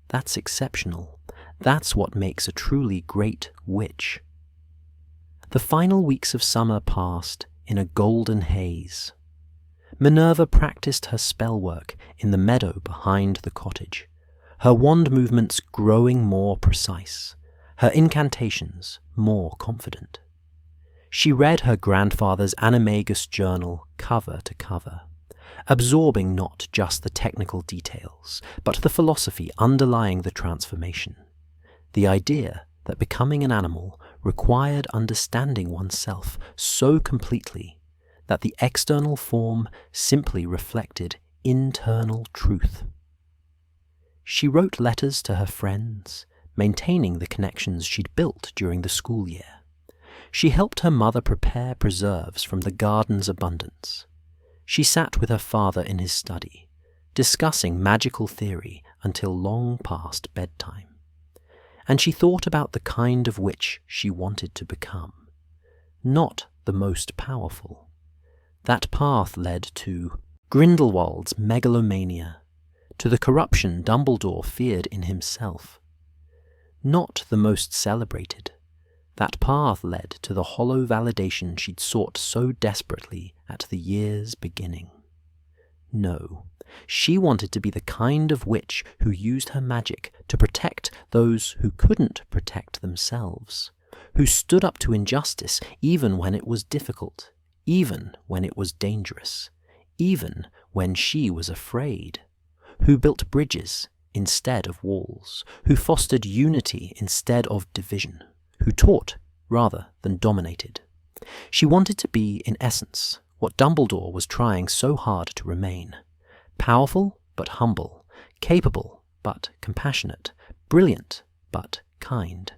That's exceptional. That's what makes a truly great witch. The final weeks of summer passed in a golden haze. Minerva practiced her spell work in the meadow behind the cottage, her wand movements growing more precise, her incantations more confident. She read her grandfather's animagus journal cover to cover, absorbing not just the technical details, but the philosophy underlying the transformation. The idea that becoming an animal required understanding oneself so completely that the external form simply reflected internal truth. She wrote letters to her friends, maintaining the connections she'd built during the school year. She helped her mother prepare preserves from the garden's abundance. She sat with her father in his study, discussing magical theory until long past bedtime. And she thought about the kind of witch she wanted to become. Not the most powerful. That path led to Grindelwald's megalomania, to the corruption Dumbledore feared in himself. Not the most celebrated. That path led to the hollow validation she'd sought so desperately at the year's beginning. No, she wanted to be the kind of witch who used her magic to protect those who couldn't protect themselves, who stood up to injustice even when it was difficult, even when it was dangerous, even when she was afraid, who built bridges instead of walls, who fostered unity instead of division, who taught rather than dominated. She wanted to be, in essence, what Dumbledore was trying so hard to remain: powerful but humble, capable but compassionate, brilliant but kind.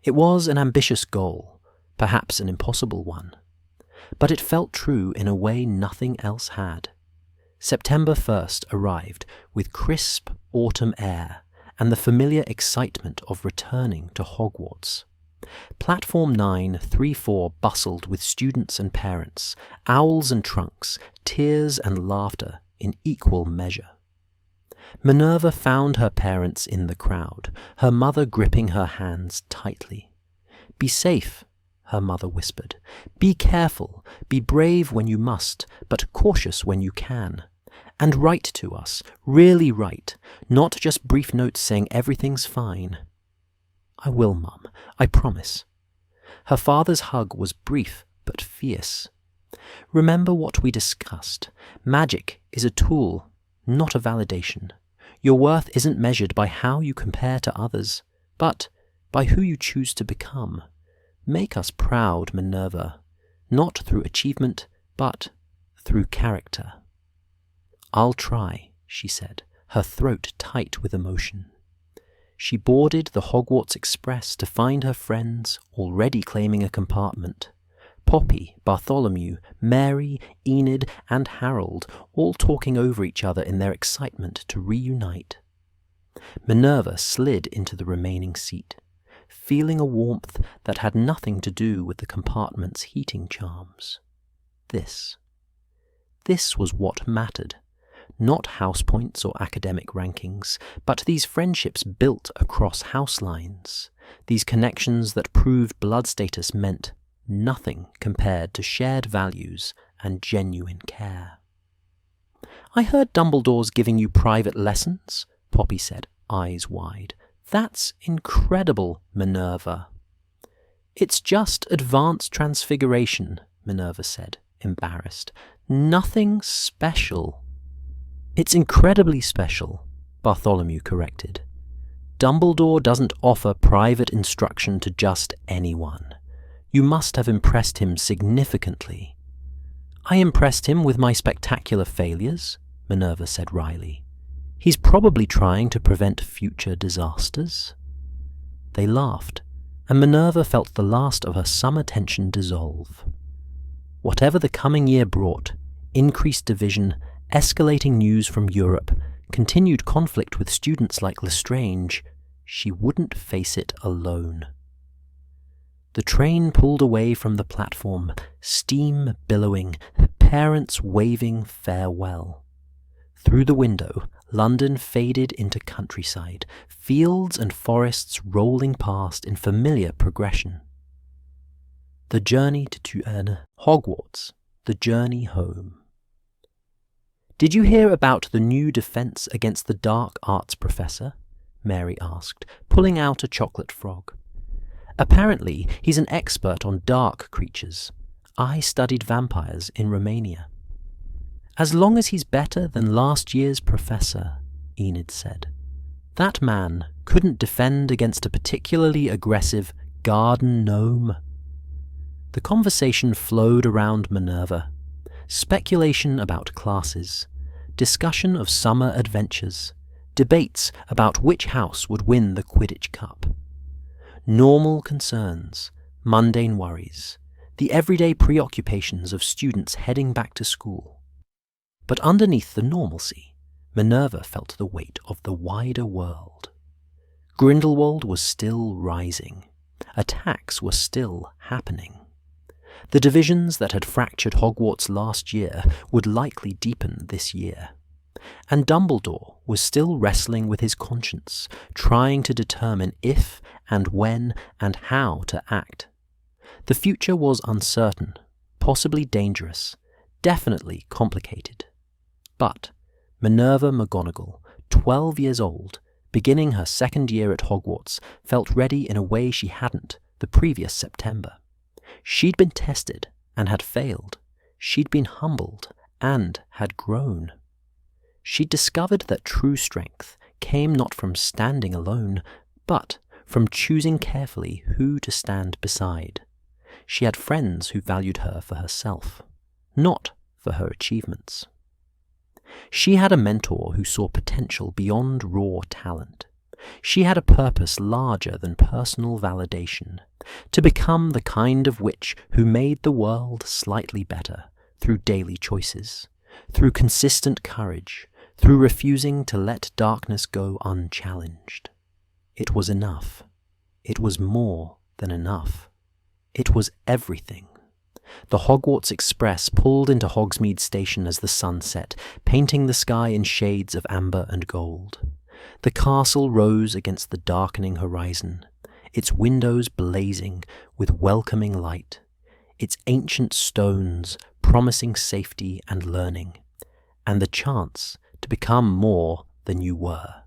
It was an ambitious goal, perhaps an impossible one, but it felt true in a way nothing else had. September 1st arrived with crisp autumn air and the familiar excitement of returning to Hogwarts. Platform 934 bustled with students and parents, owls and trunks, tears and laughter in equal measure. Minerva found her parents in the crowd, her mother gripping her hands tightly. "Be safe," her mother whispered. "Be careful, be brave when you must, but cautious when you can. And write to us, really write, not just brief notes saying everything's fine." "I will, Mum, I promise." Her father's hug was brief but fierce. "Remember what we discussed. Magic is a tool, not a validation. Your worth isn't measured by how you compare to others, but by who you choose to become. Make us proud, Minerva, not through achievement, but through character." "I'll try," she said, her throat tight with emotion. She boarded the Hogwarts Express to find her friends already claiming a compartment. Poppy, Bartholomew, Mary, Enid, and Harold all talking over each other in their excitement to reunite. Minerva slid into the remaining seat, feeling a warmth that had nothing to do with the compartment's heating charms. This was what mattered. Not house points or academic rankings, but these friendships built across house lines, these connections that proved blood status meant nothing compared to shared values and genuine care. "I heard Dumbledore's giving you private lessons," Poppy said, eyes wide. "That's incredible, Minerva." "It's just advanced transfiguration," Minerva said, embarrassed. "Nothing special." "It's incredibly special," Bartholomew corrected. "Dumbledore doesn't offer private instruction to just anyone. You must have impressed him significantly." "I impressed him with my spectacular failures," Minerva said wryly. "He's probably trying to prevent future disasters." They laughed, and Minerva felt the last of her summer tension dissolve. Whatever the coming year brought, increased division, escalating news from Europe, continued conflict with students like Lestrange, she wouldn't face it alone. The train pulled away from the platform, steam billowing, parents waving farewell. Through the window, London faded into countryside, fields and forests rolling past in familiar progression. The journey to Tuerne, Hogwarts, the journey home. "Did you hear about the new defense against the dark arts professor?" Mary asked, pulling out a chocolate frog. "Apparently, he's an expert on dark creatures. I studied vampires in Romania." "As long as he's better than last year's professor," Enid said. "That man couldn't defend against a particularly aggressive garden gnome." The conversation flowed around Minerva. Speculation about classes, discussion of summer adventures, debates about which house would win the Quidditch Cup. Normal concerns, mundane worries, the everyday preoccupations of students heading back to school. But underneath the normalcy, Minerva felt the weight of the wider world. Grindelwald was still rising. Attacks were still happening. The divisions that had fractured Hogwarts last year would likely deepen this year. And Dumbledore was still wrestling with his conscience, trying to determine if and when and how to act. The future was uncertain, possibly dangerous, definitely complicated. But Minerva McGonagall, 12 years old, beginning her second year at Hogwarts, felt ready in a way she hadn't the previous September. She'd been tested and had failed. She'd been humbled and had grown. She'd discovered that true strength came not from standing alone, but from choosing carefully who to stand beside. She had friends who valued her for herself, not for her achievements. She had a mentor who saw potential beyond raw talent. She had a purpose larger than personal validation, to become the kind of witch who made the world slightly better through daily choices, through consistent courage, through refusing to let darkness go unchallenged. It was enough. It was more than enough. It was everything. The Hogwarts Express pulled into Hogsmeade Station as the sun set, painting the sky in shades of amber and gold. The castle rose against the darkening horizon, its windows blazing with welcoming light, its ancient stones promising safety and learning, and the chance to become more than you were.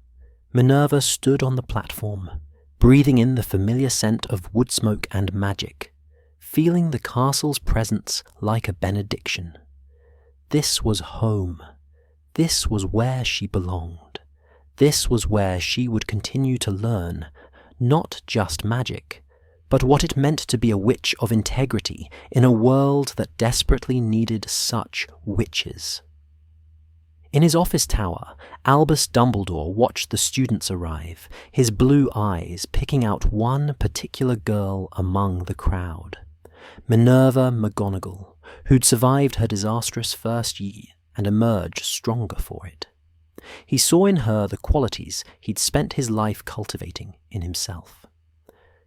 Minerva stood on the platform, breathing in the familiar scent of wood smoke and magic, feeling the castle's presence like a benediction. This was home. This was where she belonged. This was where she would continue to learn, not just magic, but what it meant to be a witch of integrity in a world that desperately needed such witches. In his office tower, Albus Dumbledore watched the students arrive, his blue eyes picking out one particular girl among the crowd. Minerva McGonagall, who'd survived her disastrous first year and emerged stronger for it. He saw in her the qualities he'd spent his life cultivating in himself.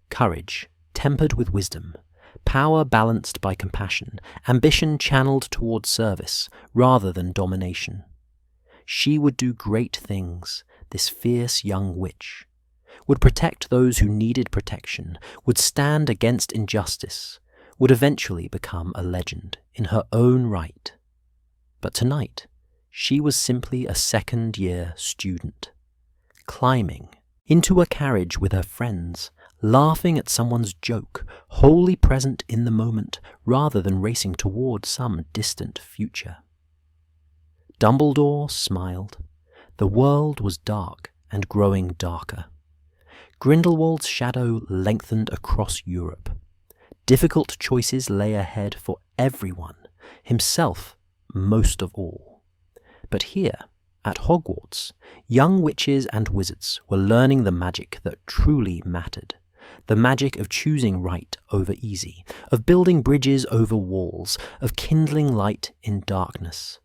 Courage, tempered with wisdom, power balanced by compassion, ambition channeled toward service rather than domination. She would do great things, this fierce young witch, would protect those who needed protection, would stand against injustice, would eventually become a legend in her own right. But tonight, she was simply a second-year student, climbing into a carriage with her friends, laughing at someone's joke, wholly present in the moment rather than racing toward some distant future. Dumbledore smiled. The world was dark and growing darker. Grindelwald's shadow lengthened across Europe. Difficult choices lay ahead for everyone, himself most of all. But here, at Hogwarts, young witches and wizards were learning the magic that truly mattered. The magic of choosing right over easy, of building bridges over walls, of kindling light in darkness.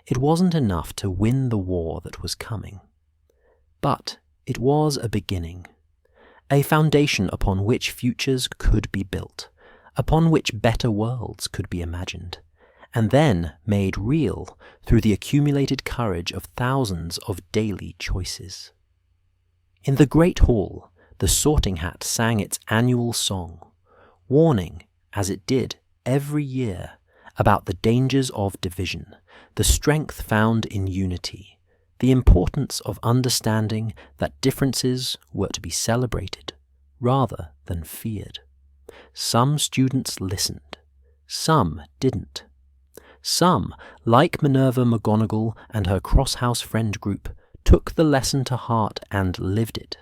It wasn't enough to win the war that was coming. But it was a beginning, a foundation upon which futures could be built, upon which better worlds could be imagined, and then made real through the accumulated courage of thousands of daily choices. In the great hall, the Sorting Hat sang its annual song, warning, as it did every year, about the dangers of division, the strength found in unity, the importance of understanding that differences were to be celebrated rather than feared. Some students listened, some didn't. Some, like Minerva McGonagall and her cross-house friend group, took the lesson to heart and lived it.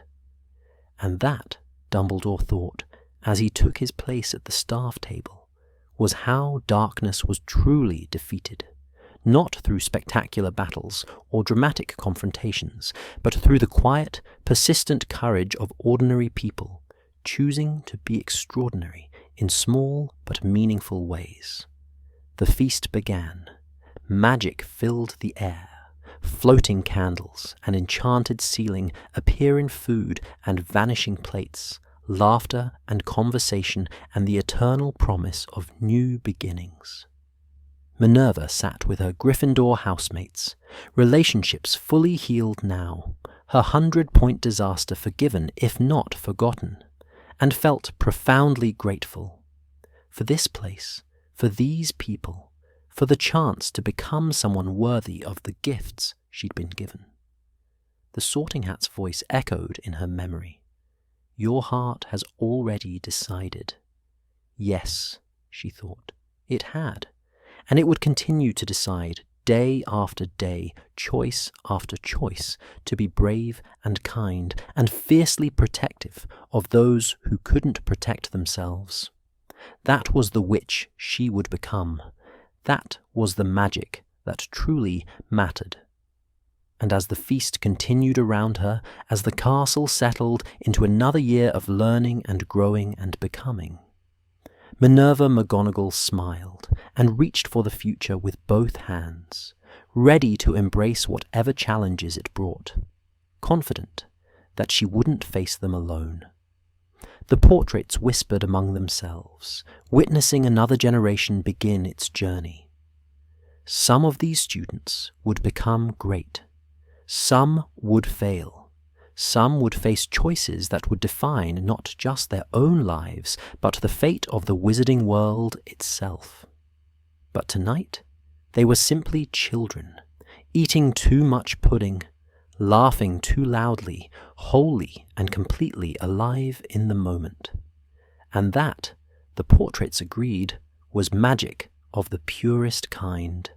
And that, Dumbledore thought, as he took his place at the staff table, was how darkness was truly defeated, not through spectacular battles or dramatic confrontations, but through the quiet, persistent courage of ordinary people, choosing to be extraordinary in small but meaningful ways. The feast began. Magic filled the air. Floating candles, an enchanted ceiling appear in food and vanishing plates, laughter and conversation, and the eternal promise of new beginnings. Minerva sat with her Gryffindor housemates, relationships fully healed now, her 100-point disaster forgiven if not forgotten, and felt profoundly grateful. For this place, for these people, for the chance to become someone worthy of the gifts she'd been given. The Sorting Hat's voice echoed in her memory. Your heart has already decided. Yes, she thought, it had, and it would continue to decide day after day, choice after choice, to be brave and kind and fiercely protective of those who couldn't protect themselves. That was the witch she would become. That was the magic that truly mattered. And as the feast continued around her, as the castle settled into another year of learning and growing and becoming, Minerva McGonagall smiled and reached for the future with both hands, ready to embrace whatever challenges it brought, confident that she wouldn't face them alone. The portraits whispered among themselves, witnessing another generation begin its journey. Some of these students would become great. Some would fail. Some would face choices that would define not just their own lives, but the fate of the wizarding world itself. But tonight, they were simply children, eating too much pudding, laughing too loudly, wholly and completely alive in the moment. And that, the portraits agreed, was magic of the purest kind.